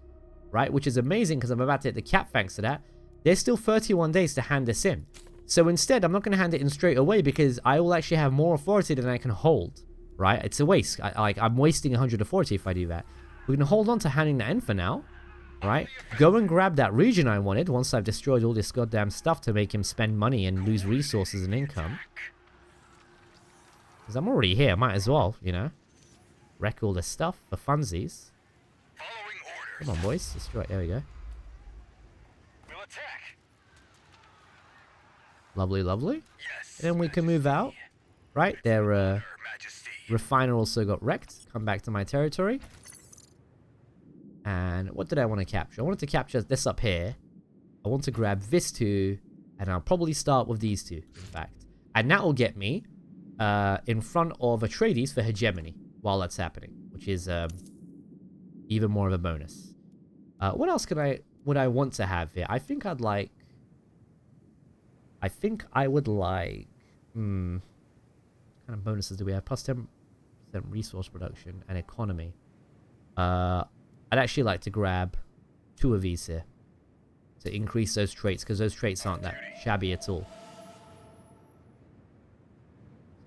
right? Which is amazing, because I'm about to hit the cap thanks to that. There's still 31 days to hand this in. So instead, I'm not going to hand it in straight away, because I will actually have more authority than I can hold, right? It's a waste. I'm wasting 100 authority if I do that. We're going to hold on to handing that in for now, right? Go and grab that region I wanted once I've destroyed all this goddamn stuff to make him spend money and lose resources and income. Because I'm already here, might as well, you know. Wreck all this stuff for funsies. Come on, boys. Destroy it. There we go. We'll attack. Lovely, lovely. Yes, And then we can move out. Right, their Majesty. refiner also got wrecked. Come back to my territory. And what did I want to capture? I wanted to capture this up here. I want to grab this two. And I'll probably start with these two, in fact. And that will get me in front of Atreides for hegemony while that's happening, which is even more of a bonus. What else would I want to have here? I think I would like what kind of bonuses do we have? Plus 10% resource production and economy. I'd actually like to grab 2 of these here to increase those traits, because those traits aren't that shabby at all.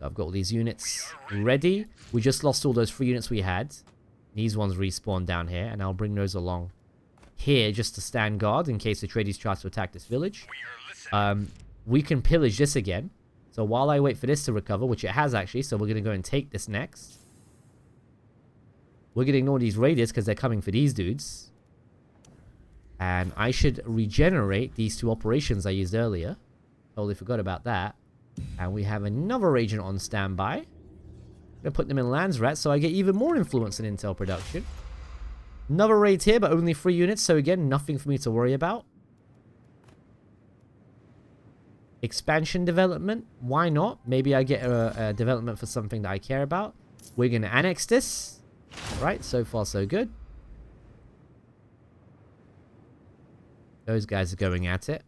I've got all these units ready. We just lost all those 3 units we had. These ones respawn down here, and I'll bring those along here just to stand guard in case the Atreides tries to attack this village. We can pillage this again. So while I wait for this to recover, which it has actually, so we're going to go and take this next. We're going to ignore these raiders because they're coming for these dudes. And I should regenerate these 2 operations I used earlier. Totally forgot about that. And we have another agent on standby. I'm going to put them in Landsrat so I get even more influence in intel production. Another raid here, but only 3 units. So again, nothing for me to worry about. Expansion development. Why not? Maybe I get a development for something that I care about. We're going to annex this. Right, so far so good. Those guys are going at it.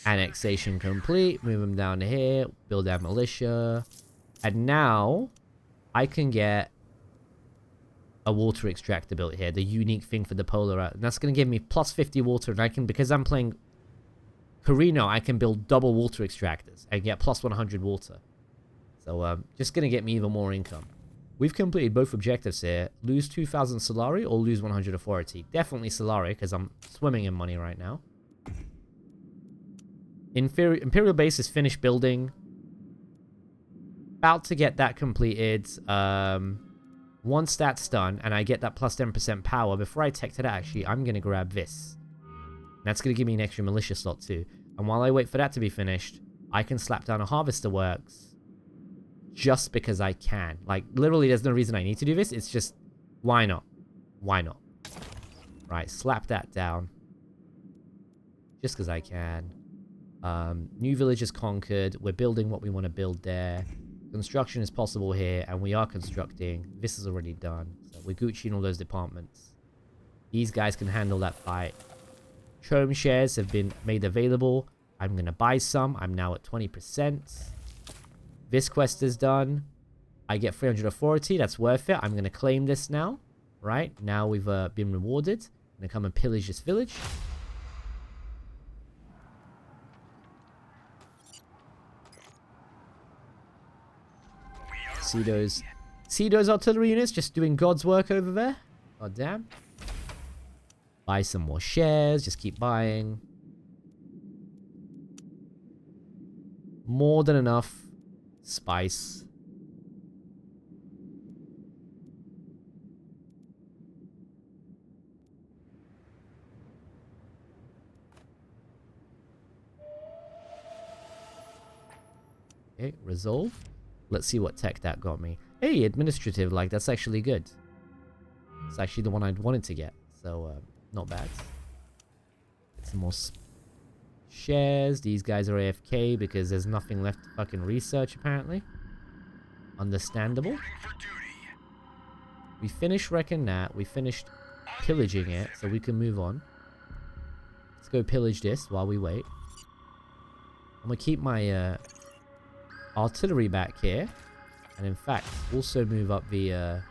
Annexation complete. Move them down to here. Build our militia. And now I can get a water extractor built here. The unique thing for the polar. And that's going to give me plus 50 water. And I can, because I'm playing Corrino, I can build double water extractors and get plus 100 water. So just going to get me even more income. We've completed both objectives here. Lose 2,000 Solari or lose 100 authority. Definitely Solari because I'm swimming in money right now. Imperial base is finished building. About to get that completed. Once that's done and I get that plus 10% power, before I tech to that actually, I'm going to grab this. That's going to give me an extra militia slot too. And while I wait for that to be finished, I can slap down a harvester works. Just because I can. Like, literally, there's no reason I need to do this. It's just, why not? Why not? Right, slap that down. Just because I can. New village is conquered. We're building what we want to build there. Construction is possible here, and we are constructing. This is already done. So we're Gucci in all those departments. These guys can handle that fight. Chrome shares have been made available. I'm going to buy some. I'm now at 20%. This quest is done. I get 300 authority. That's worth it. I'm going to claim this now. Right? Now we've been rewarded. I'm going to come and pillage this village. See those artillery units just doing God's work over there? God damn. Buy some more shares. Just keep buying. More than enough spice. Okay, resolve. Let's see what tech that got me. Hey, administrative, like, that's actually good. It's actually the one I'd wanted to get. So, not bad. Get some more shares. These guys are AFK because there's nothing left to fucking research, apparently. Understandable. We finished wrecking that. We finished pillaging it, so we can move on. Let's go pillage this while we wait. I'm gonna keep my artillery back here, and in fact also move up the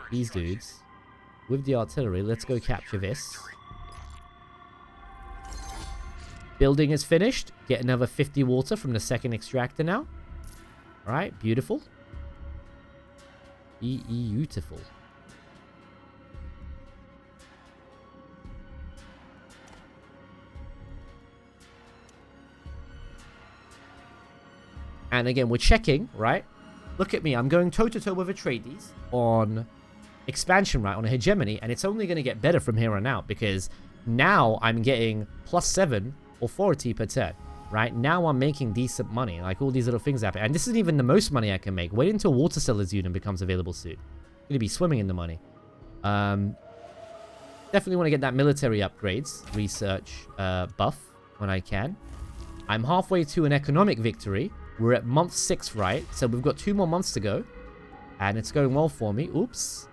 these dudes with the artillery. Let's go capture this. Building is finished. Get another 50 water from the second extractor now. Alright, beautiful. Beautiful. And again, we're checking, right? Look at me. I'm going toe-to-toe with Atreides on expansion, right? On a hegemony. And it's only going to get better from here on out. Because now I'm getting +7 authority per turn, right? Now I'm making decent money. Like, all these little things happen. And this isn't even the most money I can make. Wait until Water Seller's Unit becomes available soon. I'm going to be swimming in the money. Definitely want to get that military upgrades. Research buff when I can. I'm halfway to an economic victory. We're at month 6, right? So we've got 2 more months to go. And it's going well for me. Oops.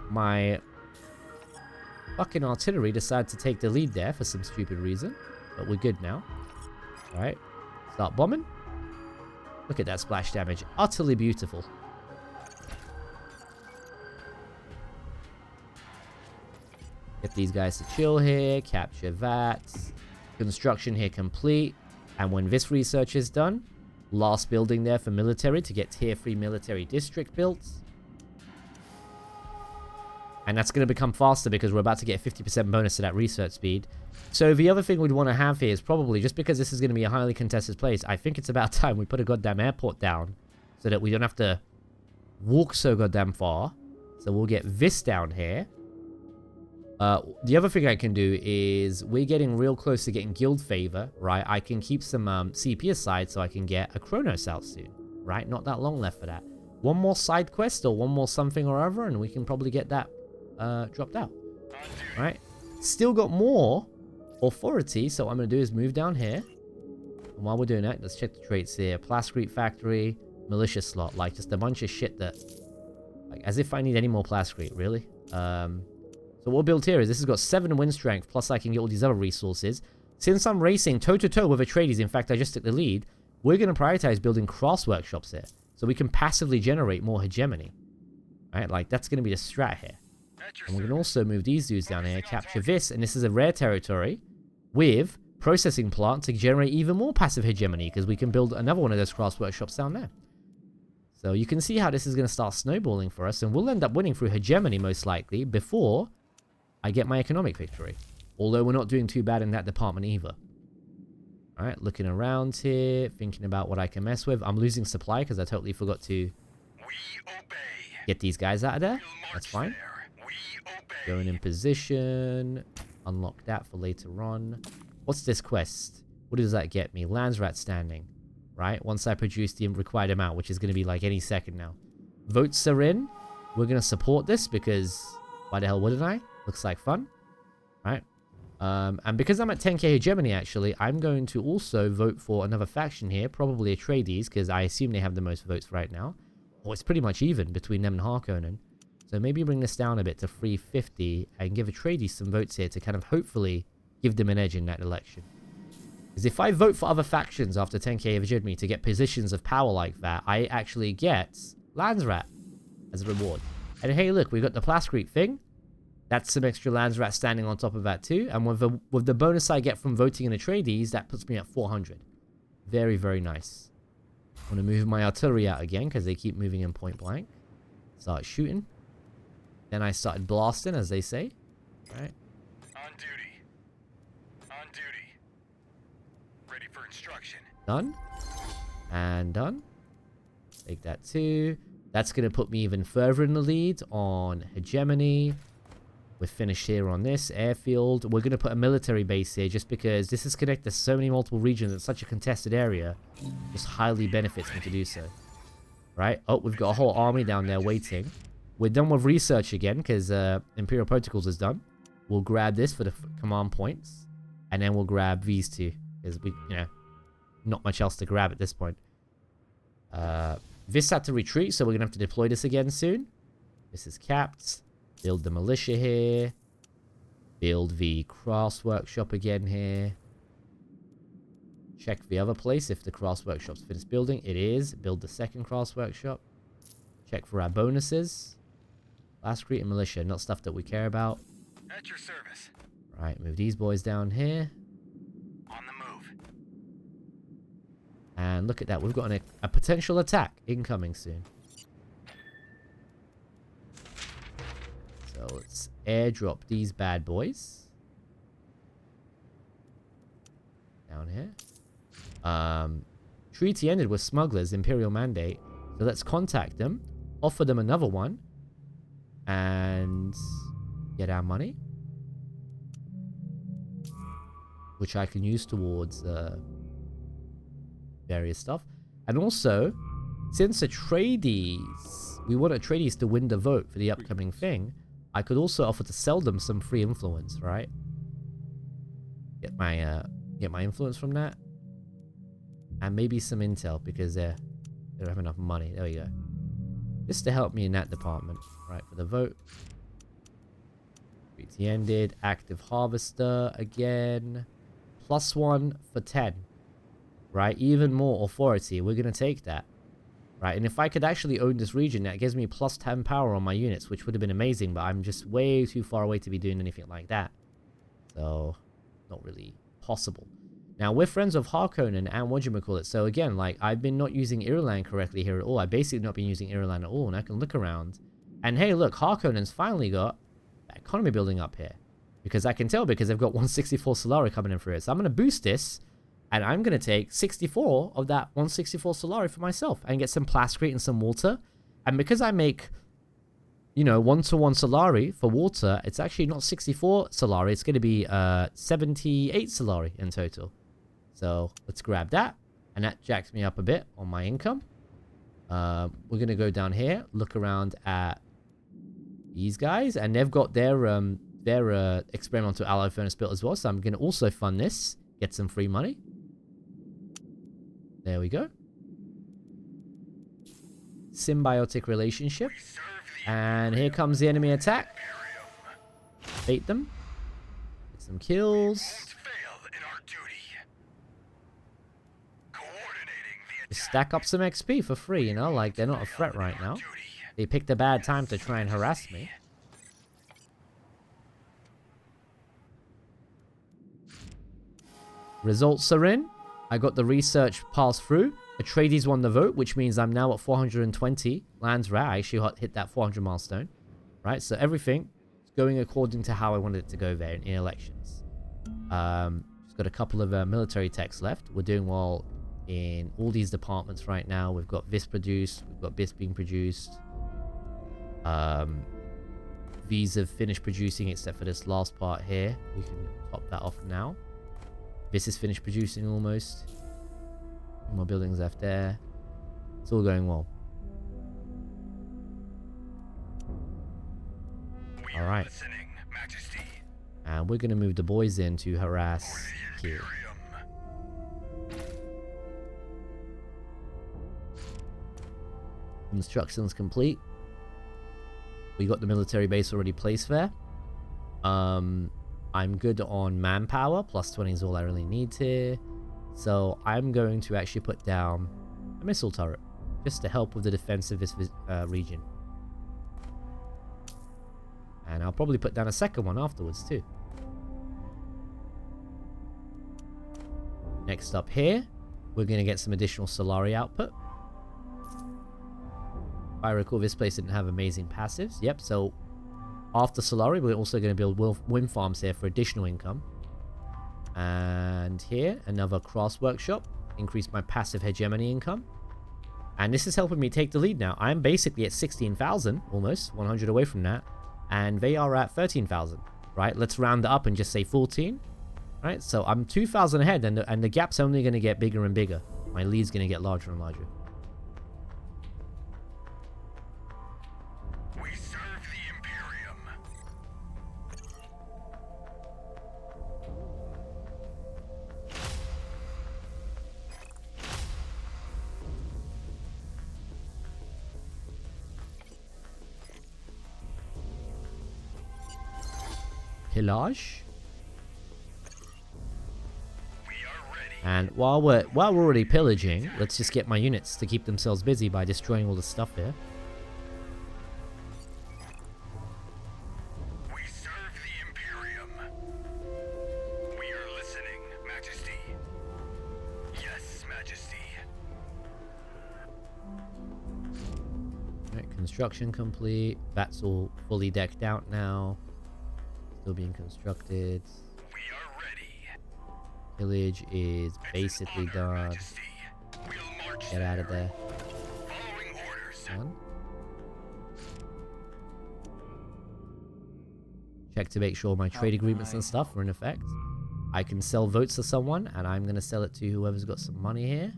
My fucking artillery decided to take the lead there for some stupid reason. But we're good now. Alright. Start bombing. Look at that splash damage. Utterly beautiful. Get these guys to chill here. Capture that. Construction here complete. And when this research is done, last building there for military to get tier 3 military district built. And that's going to become faster because we're about to get a 50% bonus to that research speed. So the other thing we'd want to have here is probably, just because this is going to be a highly contested place, I think it's about time we put a goddamn airport down so that we don't have to walk so goddamn far. So we'll get this down here. The other thing I can do is we're getting real close to getting guild favor, right? I can keep some CP aside so I can get a Chronos out soon, right? Not that long left for that. One more side quest or one more something or other, and we can probably get that dropped out. Right? Still got more authority, so what I'm going to do is move down here. And while we're doing that, let's check the traits here. Plascrete Factory, Militia Slot. Like, just a bunch of shit that... Like, as if I need any more Plascrete, really. So what we'll build here is this has got 7 wind strength, plus I can get all these other resources. Since I'm racing toe-to-toe with Atreides, in fact, I just took the lead, we're going to prioritize building crafts workshops here. So we can passively generate more hegemony. Right? Like, that's going to be the strat here. And we can also move these dudes down here, capture this, and this is a rare territory with processing plant to generate even more passive hegemony, because we can build another one of those crafts workshops down there. So you can see how this is going to start snowballing for us, and we'll end up winning through hegemony most likely before I get my economic victory. Although we're not doing too bad in that department either. Alright, looking around here, thinking about what I can mess with. I'm losing supply because I totally forgot to get these guys out of there. That's fine. Going in position. Unlock that for later on. What's this quest? What does that get me? Landsrat standing. Right? Once I produce the required amount, which is going to be like any second now. Votes are in. We're going to support this because why the hell wouldn't I? Looks like fun. Right? And because I'm at 10k hegemony, actually, I'm going to also vote for another faction here, probably Atreides, because I assume they have the most votes right now. Or it's pretty much even between them and Harkonnen. So maybe bring this down a bit to 350 and give Atreides some votes here to kind of hopefully give them an edge in that election. Because if I vote for other factions after 10k hegemony to get positions of power like that, I actually get Landsrat as a reward. And hey, look, we got the Plascrete thing. That's some extra Landsrat standing on top of that too. And with the bonus I get from voting in Atreides, that puts me at 400. Very, very nice. I'm going to move my artillery out again because they keep moving in point blank. Start shooting. Then I started blasting, as they say. All right. On duty. On duty. Ready for instruction. Done. And done. Take that too. That's going to put me even further in the lead on hegemony. We're finished here on this airfield. We're going to put a military base here just because this is connected to so many multiple regions. It's such a contested area. Just highly benefits me to do so. Right? Oh, we've got a whole army down there waiting. We're done with research again because Imperial Protocols is done. We'll grab this for the command points. And then we'll grab these two. Because we, not much else to grab at this point. This had to retreat, so we're going to have to deploy this again soon. This is capped. Build the militia here. Build the crafts workshop again here. Check the other place if the crafts workshop's finished building. It is. Build the second crafts workshop. Check for our bonuses. Last Crete and militia, not stuff that we care about. At your service. Right, move these boys down here. On the move. And look at that. We've got a potential attack incoming soon. So let's airdrop these bad boys. Down here. Treaty ended with smugglers, Imperial mandate. So let's contact them. Offer them another one. And get our money. Which I can use towards various stuff. And also, since Atreides, we want Atreides to win the vote for the upcoming thing, I could also offer to sell them some free influence, right? Get my influence from that. And maybe some intel because they don't have enough money. There we go. Just to help me in that department. Right, for the vote. Treaty ended. Active harvester again. +1 for 10. Right, even more authority. We're going to take that. Right, and if I could actually own this region, that gives me +10 power on my units, which would have been amazing, but I'm just way too far away to be doing anything like that. So, not really possible. Now, we're friends of Harkonnen and whatchamacallit, so again, like, I've been not using Irulan correctly here at all. I've basically not been using Irulan at all, and I can look around. And hey, look, Harkonnen's finally got that economy building up here. Because I can tell because they've got 164 Solari coming in for it. So I'm going to boost this. And I'm going to take 64 of that 164 Solari for myself. And get some Plascrete and some water. And because I make, 1-to-1 Solari for water, it's actually not 64 Solari. It's going to be 78 Solari in total. So let's grab that. And that jacks me up a bit on my income. We're going to go down here. Look around at these guys. And they've got their experimental alloy furnace built as well. So I'm going to also fund this. Get some free money. There we go. Symbiotic relationship. And here comes the enemy attack. Bait them. Get some kills. Just stack up some XP for free, like they're not a threat right now. They picked a bad time to try and harass me. Results are in. I got the research passed through. Atreides won the vote, which means I'm now at 420 Landsrat. I actually hit that 400 milestone. Right, so everything is going according to how I wanted it to go there in elections. Just got a couple of military techs left. We're doing well in all these departments right now. We've got this produced. We've got this being produced. These have finished producing except for this last part here. We can top that off now. This is finished producing almost. More buildings left there. It's all going well. Alright. And we're going to move the boys in to harass here. Construction's complete. We got the military base already placed there. I'm good on manpower. Plus 20 is all I really need here. So I'm going to actually put down a missile turret just to help with the defense of this region. And I'll probably put down a second one afterwards too. Next up here, we're going to get some additional Solari output. If I recall, this place didn't have amazing passives. Yep, so after Solari, we're also going to build wind farms here for additional income. And here, another crafts workshop. Increase my passive hegemony income. And this is helping me take the lead now. I'm basically at 16,000, almost, 100 away from that. And they are at 13,000, right? Let's round it up and just say 14. Right, so I'm 2,000 ahead, and the gap's only going to get bigger and bigger. My lead's going to get larger and larger. We serve the Imperium. Pillage. And while we're already pillaging, let's just get my units to keep themselves busy by destroying all the stuff here. We serve the Imperium. We are listening, Majesty. Yes, Majesty. Alright, construction complete. That's all fully decked out now. Still being constructed. We are ready. Village is basically done. Majesty. We'll march Get out of there. Following orders. Done. Check to make sure my trade agreements and stuff are in effect. I can sell votes to someone, and I'm going to sell it to whoever's got some money here.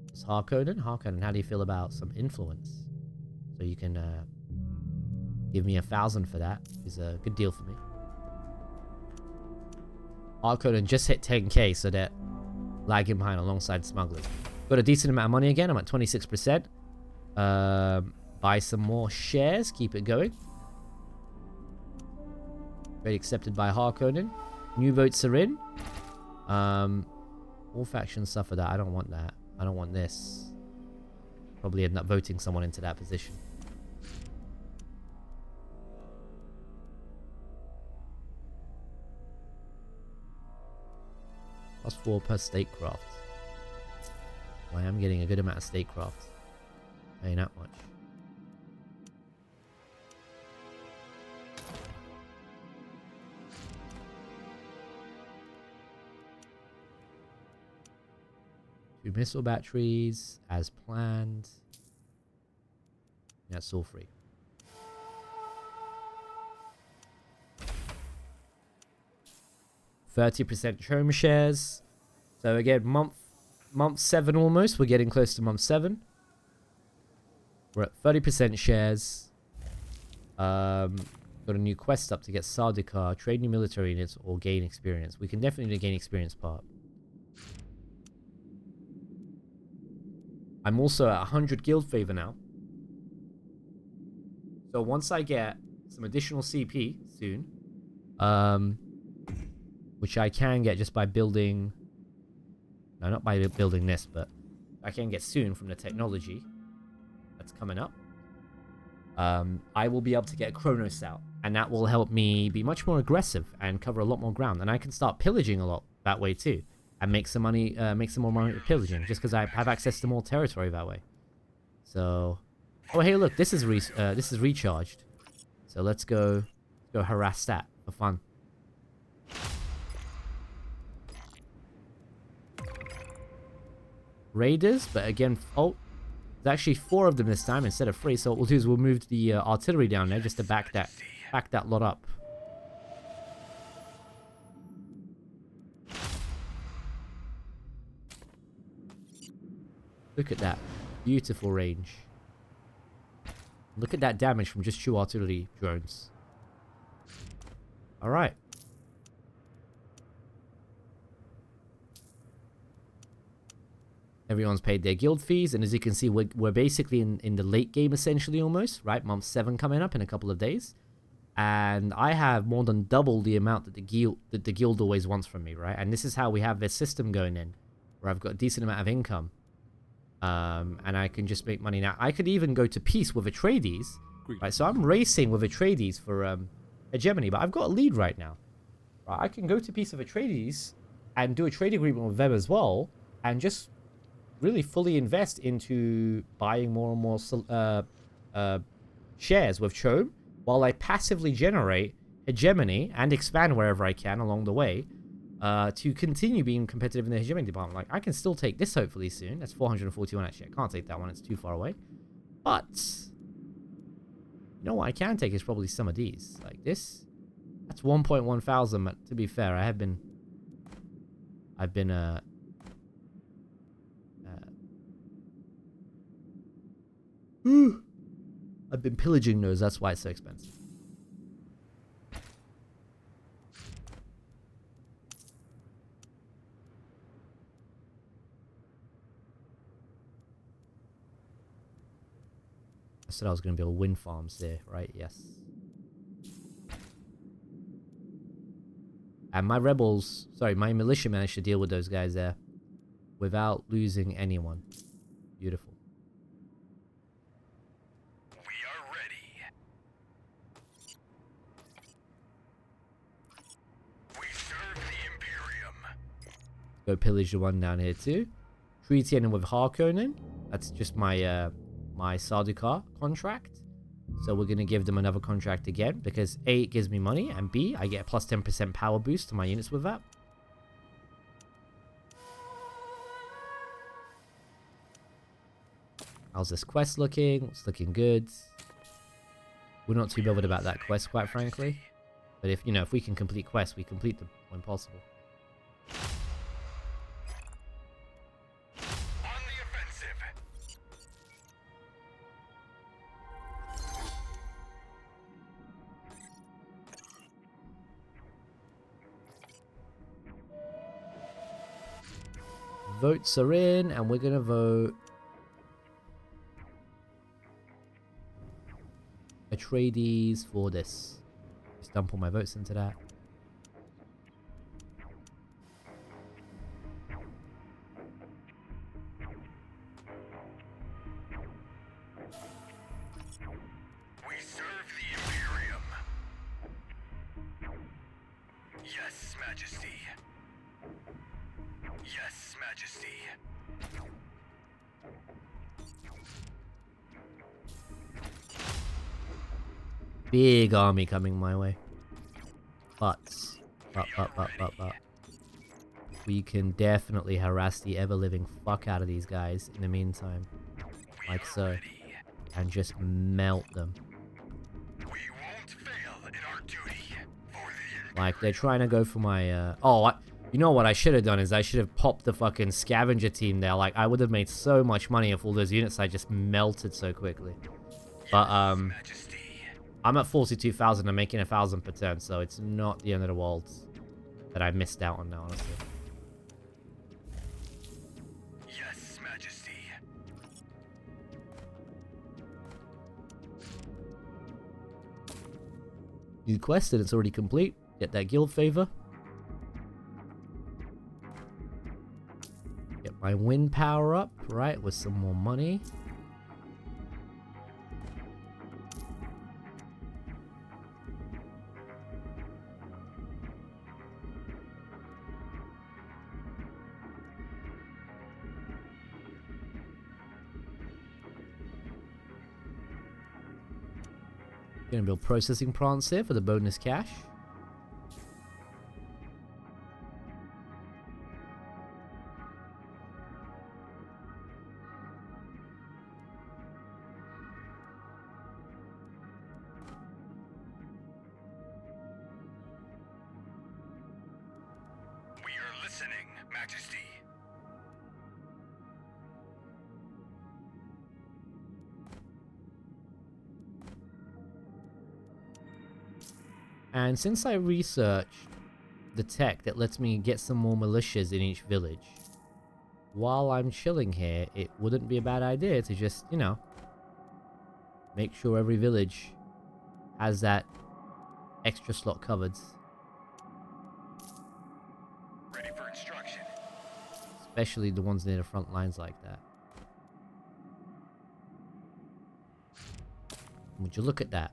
It's Harkonnen. Harkonnen, how do you feel about some influence? So you can give me 1,000 for that. Is a good deal for me. Harkonnen just hit 10k, so they're lagging behind alongside smugglers. Got a decent amount of money again. I'm at 26%. Buy some more shares. Keep it going. Trade accepted by Harkonnen. New votes are in. All factions suffer that. I don't want that. I don't want this. Probably end up voting someone into that position. +4 per statecraft. I am getting a good amount of statecraft. Ain't that much. Two missile batteries as planned. That's all free. %, home shares. So again, month 7 almost. We're getting close to month 7. We're at 30% shares. Got a new quest up to get Sardaukar, trade new military units, or gain experience. We can definitely do the gain experience part. I'm also at 100 guild favor now. So once I get some additional CP soon, which I can get just by building... No, not by building this, but I can get soon from the technology that's coming up. I will be able to get a Kronos out, and that will help me be much more aggressive and cover a lot more ground. And I can start pillaging a lot that way too, and make some money, make some more money with pillaging, just because I have access to more territory that way. So, oh hey, look, this is recharged. So let's go harass that for fun. Raiders, but again, oh, there's actually 4 of them this time instead of 3. So what we'll do is we'll move the artillery down there just to back that lot up. Look at that beautiful range. Look at that damage from just 2 artillery drones. All right, Everyone's paid their guild fees, and as you can see, we're basically in the late game essentially almost, right? Month 7 coming up in a couple of days. And I have more than double the amount that the guild always wants from me, right? And this is how we have this system going in, where I've got a decent amount of income. And I can just make money now. I could even go to peace with Atreides, right? So I'm racing with Atreides for hegemony, but I've got a lead right now. Right? I can go to peace with Atreides and do a trade agreement with them as well, and just really fully invest into buying more and more shares with Chome, while I passively generate hegemony and expand wherever I can along the way, to continue being competitive in the hegemony department. Like, I can still take this hopefully soon. That's 441 actually. I can't take that one. It's too far away. But you know what I can take is probably some of these. Like this. That's 1.1 thousand. To be fair, I've been I've been pillaging those. That's why it's so expensive. I said I was going to build wind farms there, right? Yes. And my rebels, sorry, my militia managed to deal with those guys there without losing anyone. Beautiful. We are ready. We serve the Imperium. Go pillage the one down here too. Treaty ending with Harkonnen. That's just my my Sardaukar contract. So we're going to give them another contract again, because A, it gives me money, and B, I get a plus 10% power boost to my units with that. How's this quest looking? It's looking good. We're not too bothered about that quest, quite frankly. But if, you know, if we can complete quests, we complete them when possible. On the offensive. Votes are in, and we're going to vote Atreides for this. Just dump all my votes into that. We serve the Imperium. Yes, Majesty. Yes, Majesty. Big army coming my way. But we can definitely harass the ever-living fuck out of these guys in the meantime. Like so. And just melt them. We won't fail in our duty for the Like, they're trying to go for my, you know what I should have done is I should have popped the fucking scavenger team there. Like, I would have made so much money if all those units I just melted so quickly. But, Majesty. I'm at 42,000. I'm making 1,000 per turn, so it's not the end of the world that I missed out on now, honestly. Yes, Majesty. New quest, and it's already complete. Get that guild favor. Get my wind power up, right, with some more money. Gonna build processing plants here for the bonus cash. We are listening, Majesty. And since I researched the tech that lets me get some more militias in each village, while I'm chilling here, it wouldn't be a bad idea to just, you know, make sure every village has that extra slot covered. Ready for instruction. Especially the ones near the front lines like that. Would you look at that?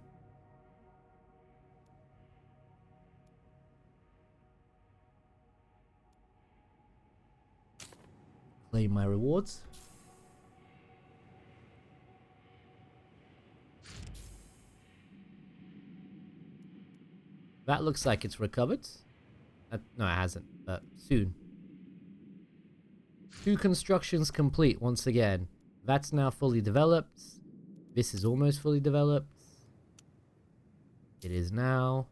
Claim my rewards. That looks like it's recovered. No, it hasn't, but soon. 2 constructions complete once again. That's now fully developed. This is almost fully developed. It is now.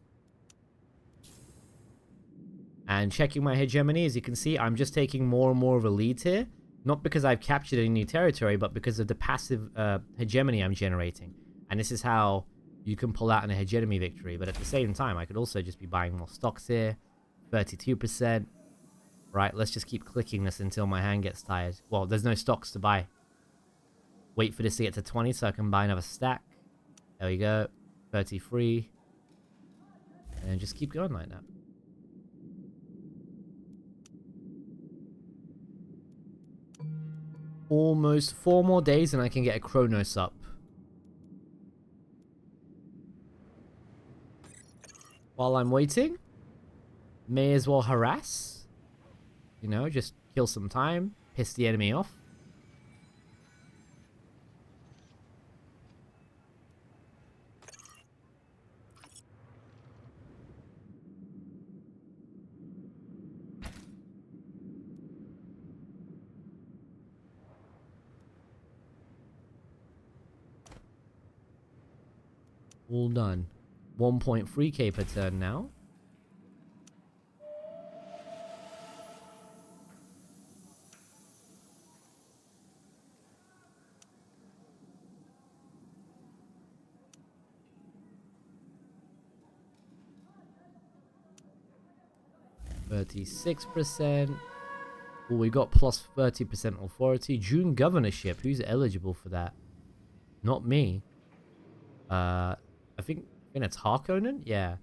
And checking my hegemony, as you can see, I'm just taking more and more of a lead here. Not because I've captured any new territory, but because of the passive hegemony I'm generating. And this is how you can pull out a hegemony victory. But at the same time, I could also just be buying more stocks here. 32%. Right, let's just keep clicking this until my hand gets tired. Well, there's no stocks to buy. Wait for this to get to 20 so I can buy another stack. There we go. 33. And just keep going like that. Almost 4 more days and I can get a Kronos up. While I'm waiting, may as well harass. You know, just kill some time, piss the enemy off. All done. 1.3k per turn now. %. Well, we got plus 30% authority. Dune governorship. Who's eligible for that? Not me. I think it's Harkonnen? Yeah.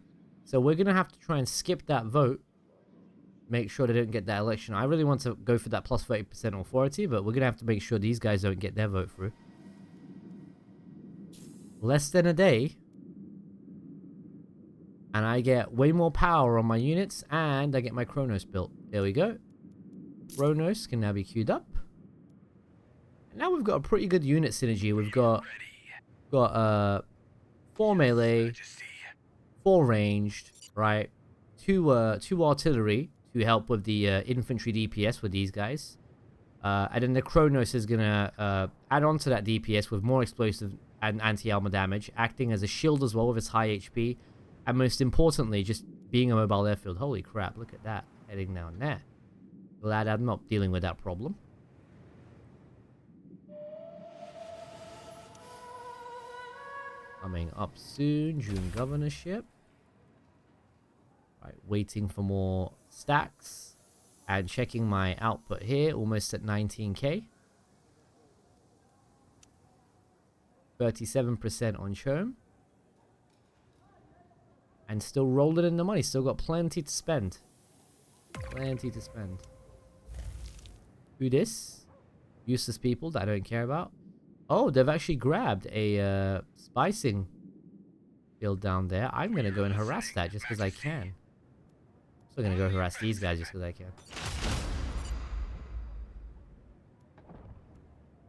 So we're going to have to try and skip that vote. Make sure they don't get that election. I really want to go for that plus 30% authority, but we're going to have to make sure these guys don't get their vote through. Less than a day. And I get way more power on my units, and I get my Kronos built. There we go. Kronos can now be queued up. And now we've got a pretty good unit synergy. We've got 4 melee, 4 ranged, right? 2 artillery to help with the infantry DPS with these guys. And then the Kronos is gonna add on to that DPS with more explosive and anti-armor damage, acting as a shield as well with its high HP. And most importantly, just being a mobile airfield. Holy crap, look at that. Heading down there. Glad I'm not dealing with that problem. Coming up soon. June governorship. Right, waiting for more stacks. And checking my output here. Almost at 19k. 37% on Chome. And still rolling in the money. Still got plenty to spend. Plenty to spend. Who this? Useless people that I don't care about. Oh, they've actually grabbed a spicing build down there. I'm going to go and harass that just because I can. I'm still going to go harass these guys just because I can.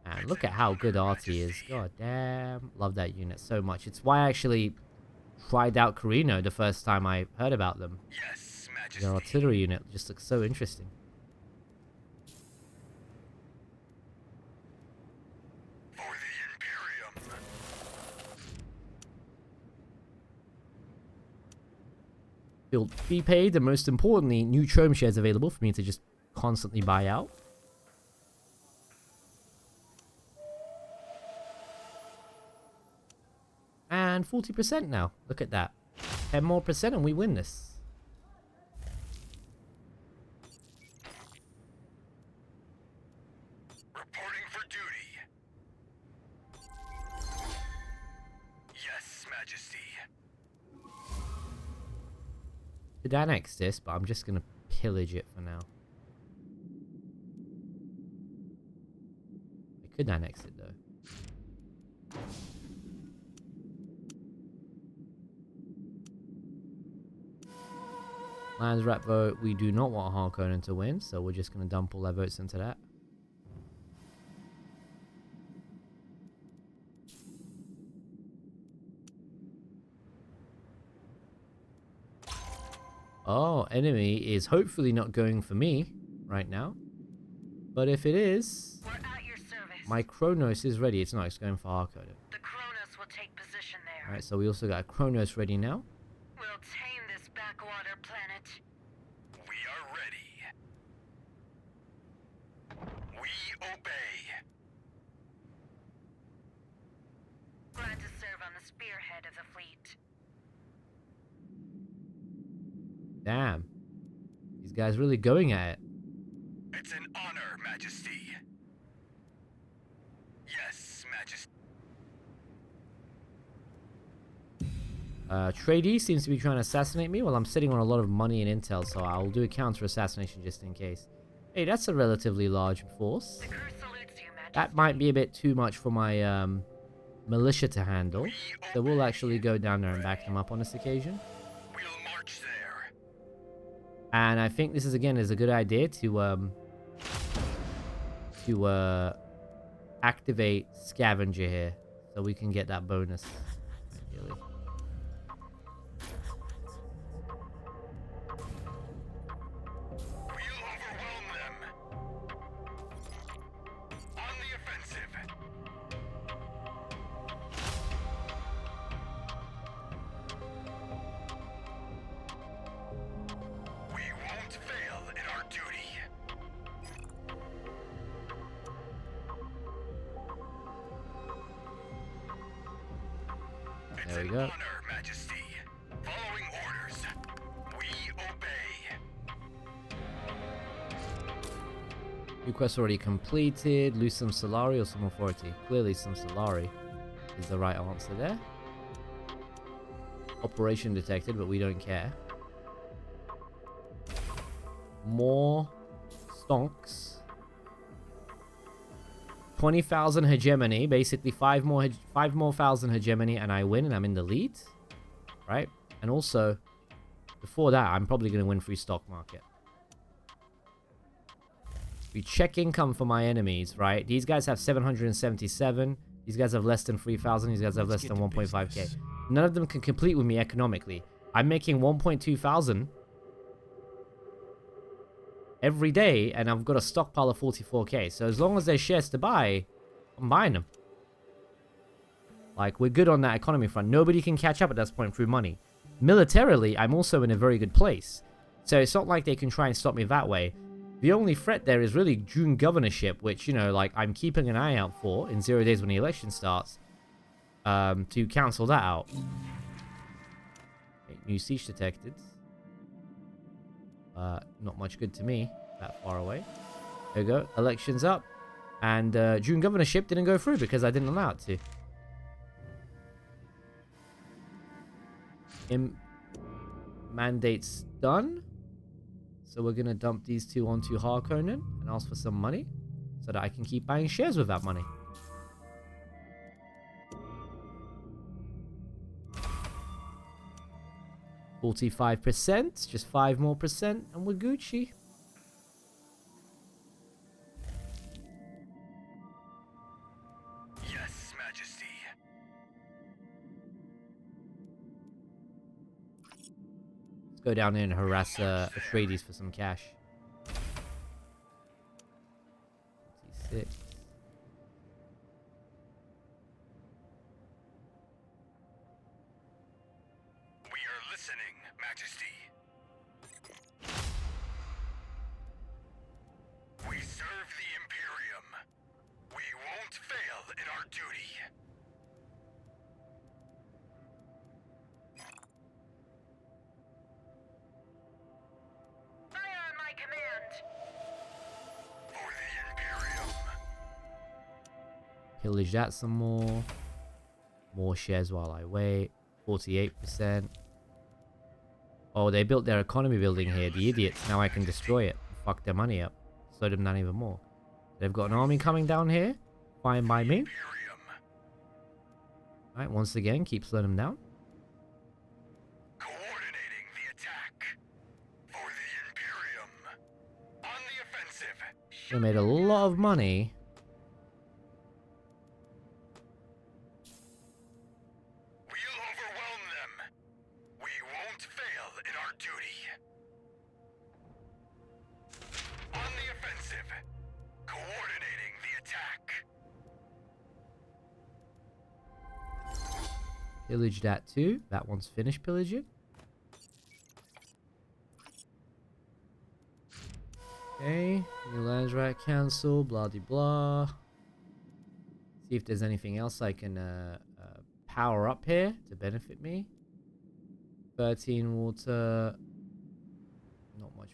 And look at how good Artie is. God damn. Love that unit so much. It's why I actually tried out Corrino the first time I heard about them. Yes, Majesty. Their artillery unit just looks so interesting. For the Imperium. Build fee paid, and most importantly, new Chome shares available for me to just constantly buy out. And 40% now. Look at that. 10 more percent and we win this. Could annex this, but I'm just gonna pillage it for now. I could annex it though. Lands rat vote. We do not want Harkonnen to win, so we're just gonna dump all their votes into that. Oh, enemy is hopefully not going for me right now. But if it is, We're at your service. my Kronos is ready. It's not, it's going for Harkonnen. The Kronos will take position there. Alright, so we also got a Kronos ready now. We'll tame this backwater planet. We are ready. We obey. Glad to serve on the spearhead of the fleet. Damn. These guys really going at it. It's an honor, Majesty. Yes, Majesty. Tradey seems to be trying to assassinate me while I'm sitting on a lot of money and intel, so I'll do a counter assassination just in case. Hey, that's a relatively large force. The crew salutes you, Majesty. That might be a bit too much for my militia to handle, so we'll actually go down there and back them up on this occasion. We'll march there. And I think this is a good idea to activate scavenger here, so we can get that bonus. Ideally. We'll overwhelm them. On the offensive. We won't fail in our duty. It's There we an go. honor, Majesty. Following orders. We obey. Request already completed. Lose some Solari or some authority. Clearly some Solari is the right answer there. Operation detected, but we don't care. More stonks. 20,000 hegemony. Basically 5 more thousand hegemony and I win and I'm in the lead. Right? And also, before that, I'm probably going to win free stock market. We check income for my enemies, right? These guys have 777. These guys have less than 3,000. These guys have less than 1.5k. None of them can compete with me economically. I'm making 1.2 thousand every day, and I've got a stockpile of 44k. So as long as there's shares to buy, I'm buying them. Like, we're good on that economy front. Nobody can catch up at this point through money. Militarily, I'm also in a very good place. So it's not like they can try and stop me that way. The only threat there is really Dune governorship, which, you know, like, I'm keeping an eye out for in 0 days when the election starts. To cancel that out. Okay, new siege detected. Not much good to me. That far away. There we go. Elections up. And Dune governorship didn't go through because I didn't allow it to. Mandate's done. So we're going to dump these two onto Harkonnen and ask for some money so that I can keep buying shares with that money. %, just 5 more percent, and we're Gucci. Yes, Majesty. Let's go down there and harass Atreides for some cash. 46. We are listening, Majesty. We serve the Imperium. We won't fail in our duty. Fire on my command. For the Imperium. Pillage that some more. More shares while I wait. 48%. Oh, they built their economy building here, the idiots. Now I can destroy it. Fuck their money up. Slow them down even more. They've got an army coming down here. Fine by me. Alright, once again, keep slowing them down. Coordinating the attack. For the Imperium. On the offensive. They made a lot of money. We'll overwhelm them. We won't fail in our duty. On the offensive. Coordinating the attack. Pillage that too. That one's finished pillaging. Okay. New lands right cancel. Blah de blah. See if there's anything else I can power up here to benefit me. 13 water. Not much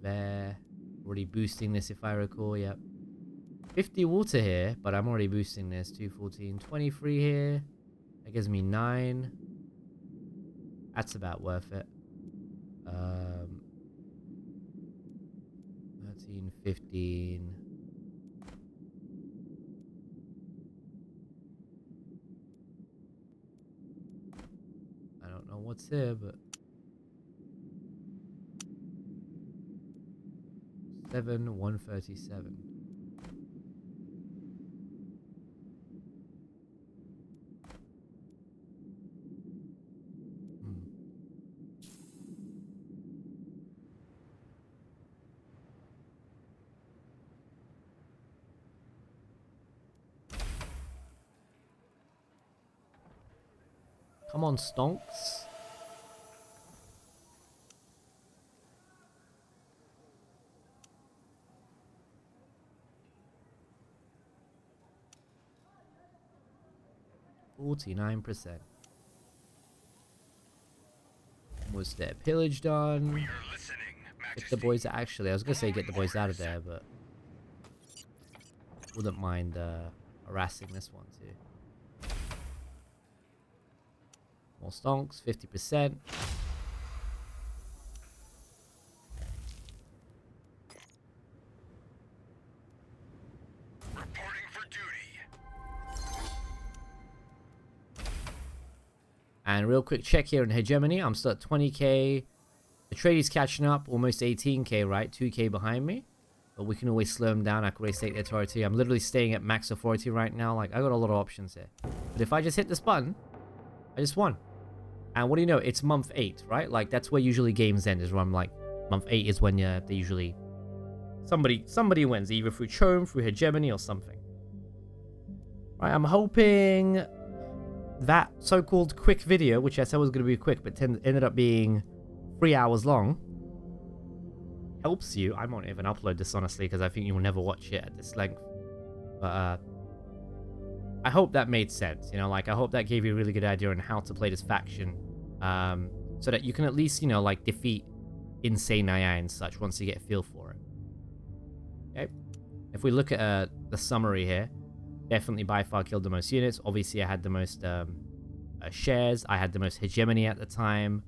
there. Already boosting this if I recall. Yep. 50 water here, but I'm already boosting this. 214. 23 here. That gives me 9. That's about worth it. 13, 15. I don't know what's here, but 7, 137. Come on, stonks. %. Was their pillage done? We are listening, Get Majesty. the boys. Actually, I was gonna say get the boys out of there, but wouldn't mind harassing this one too. More stonks, 50%. Reporting for duty. And real quick check here in hegemony. I'm still at 20k. The trade's catching up, almost 18k, right? 2k behind me. But we can always slow them down. I can always take their authority. I'm literally staying at max authority right now. Like, I got a lot of options here. But if I just hit this button, I just won. And what do you know? It's month 8, right? Like, that's where usually games end, is where I'm like, month 8 is when they usually... Somebody wins, either through Chome, through hegemony, or something. Right, I'm hoping that so-called quick video, which I said was going to be quick, but ended up being 3 hours long, helps you. I won't even upload this, honestly, because I think you will never watch it at this length. But, I hope that made sense, you know, like, I hope that gave you a really good idea on how to play this faction, so that you can at least, you know, like, defeat insane AI and such once you get a feel for it. Okay, if we look at the summary here, definitely by far killed the most units. Obviously, I had the most shares. I had the most hegemony at the time.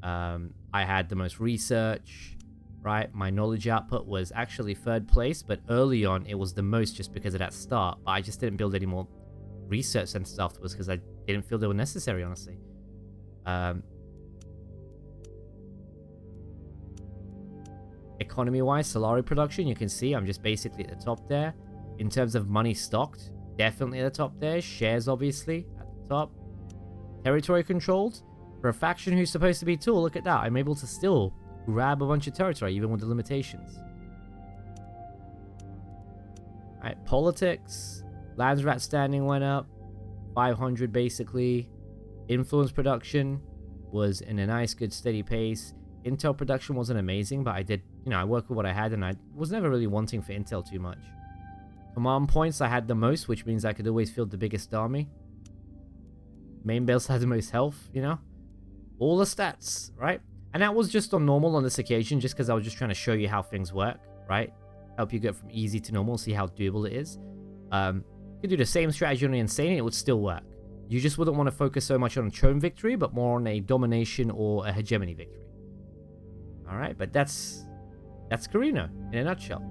I had the most research, right? My knowledge output was actually 3rd place, but early on, it was the most just because of that start. But I just didn't build any more research and stuff afterwards because I didn't feel they were necessary, honestly. Economy-wise, Solari production, you can see I'm just basically at the top there. In terms of money stocked, definitely at the top there. Shares, obviously, at the top. Territory controlled. For a faction who's supposed to be tool, look at that. I'm able to still grab a bunch of territory, even with the limitations. Alright, politics. Landsrat standing went up. 500, basically. Influence production was in a nice, good, steady pace. Intel production wasn't amazing, but I did, you know, I worked with what I had, and I was never really wanting for Intel too much. Command points, I had the most, which means I could always field the biggest army. Main base had the most health, you know? All the stats, right? And that was just on normal on this occasion, just because I was just trying to show you how things work, right? Help you get from easy to normal, see how doable it is. You could do the same strategy on the Insane, and it would still work. You just wouldn't want to focus so much on a Chome victory, but more on a domination or a hegemony victory. All right, but that's Corrino in a nutshell.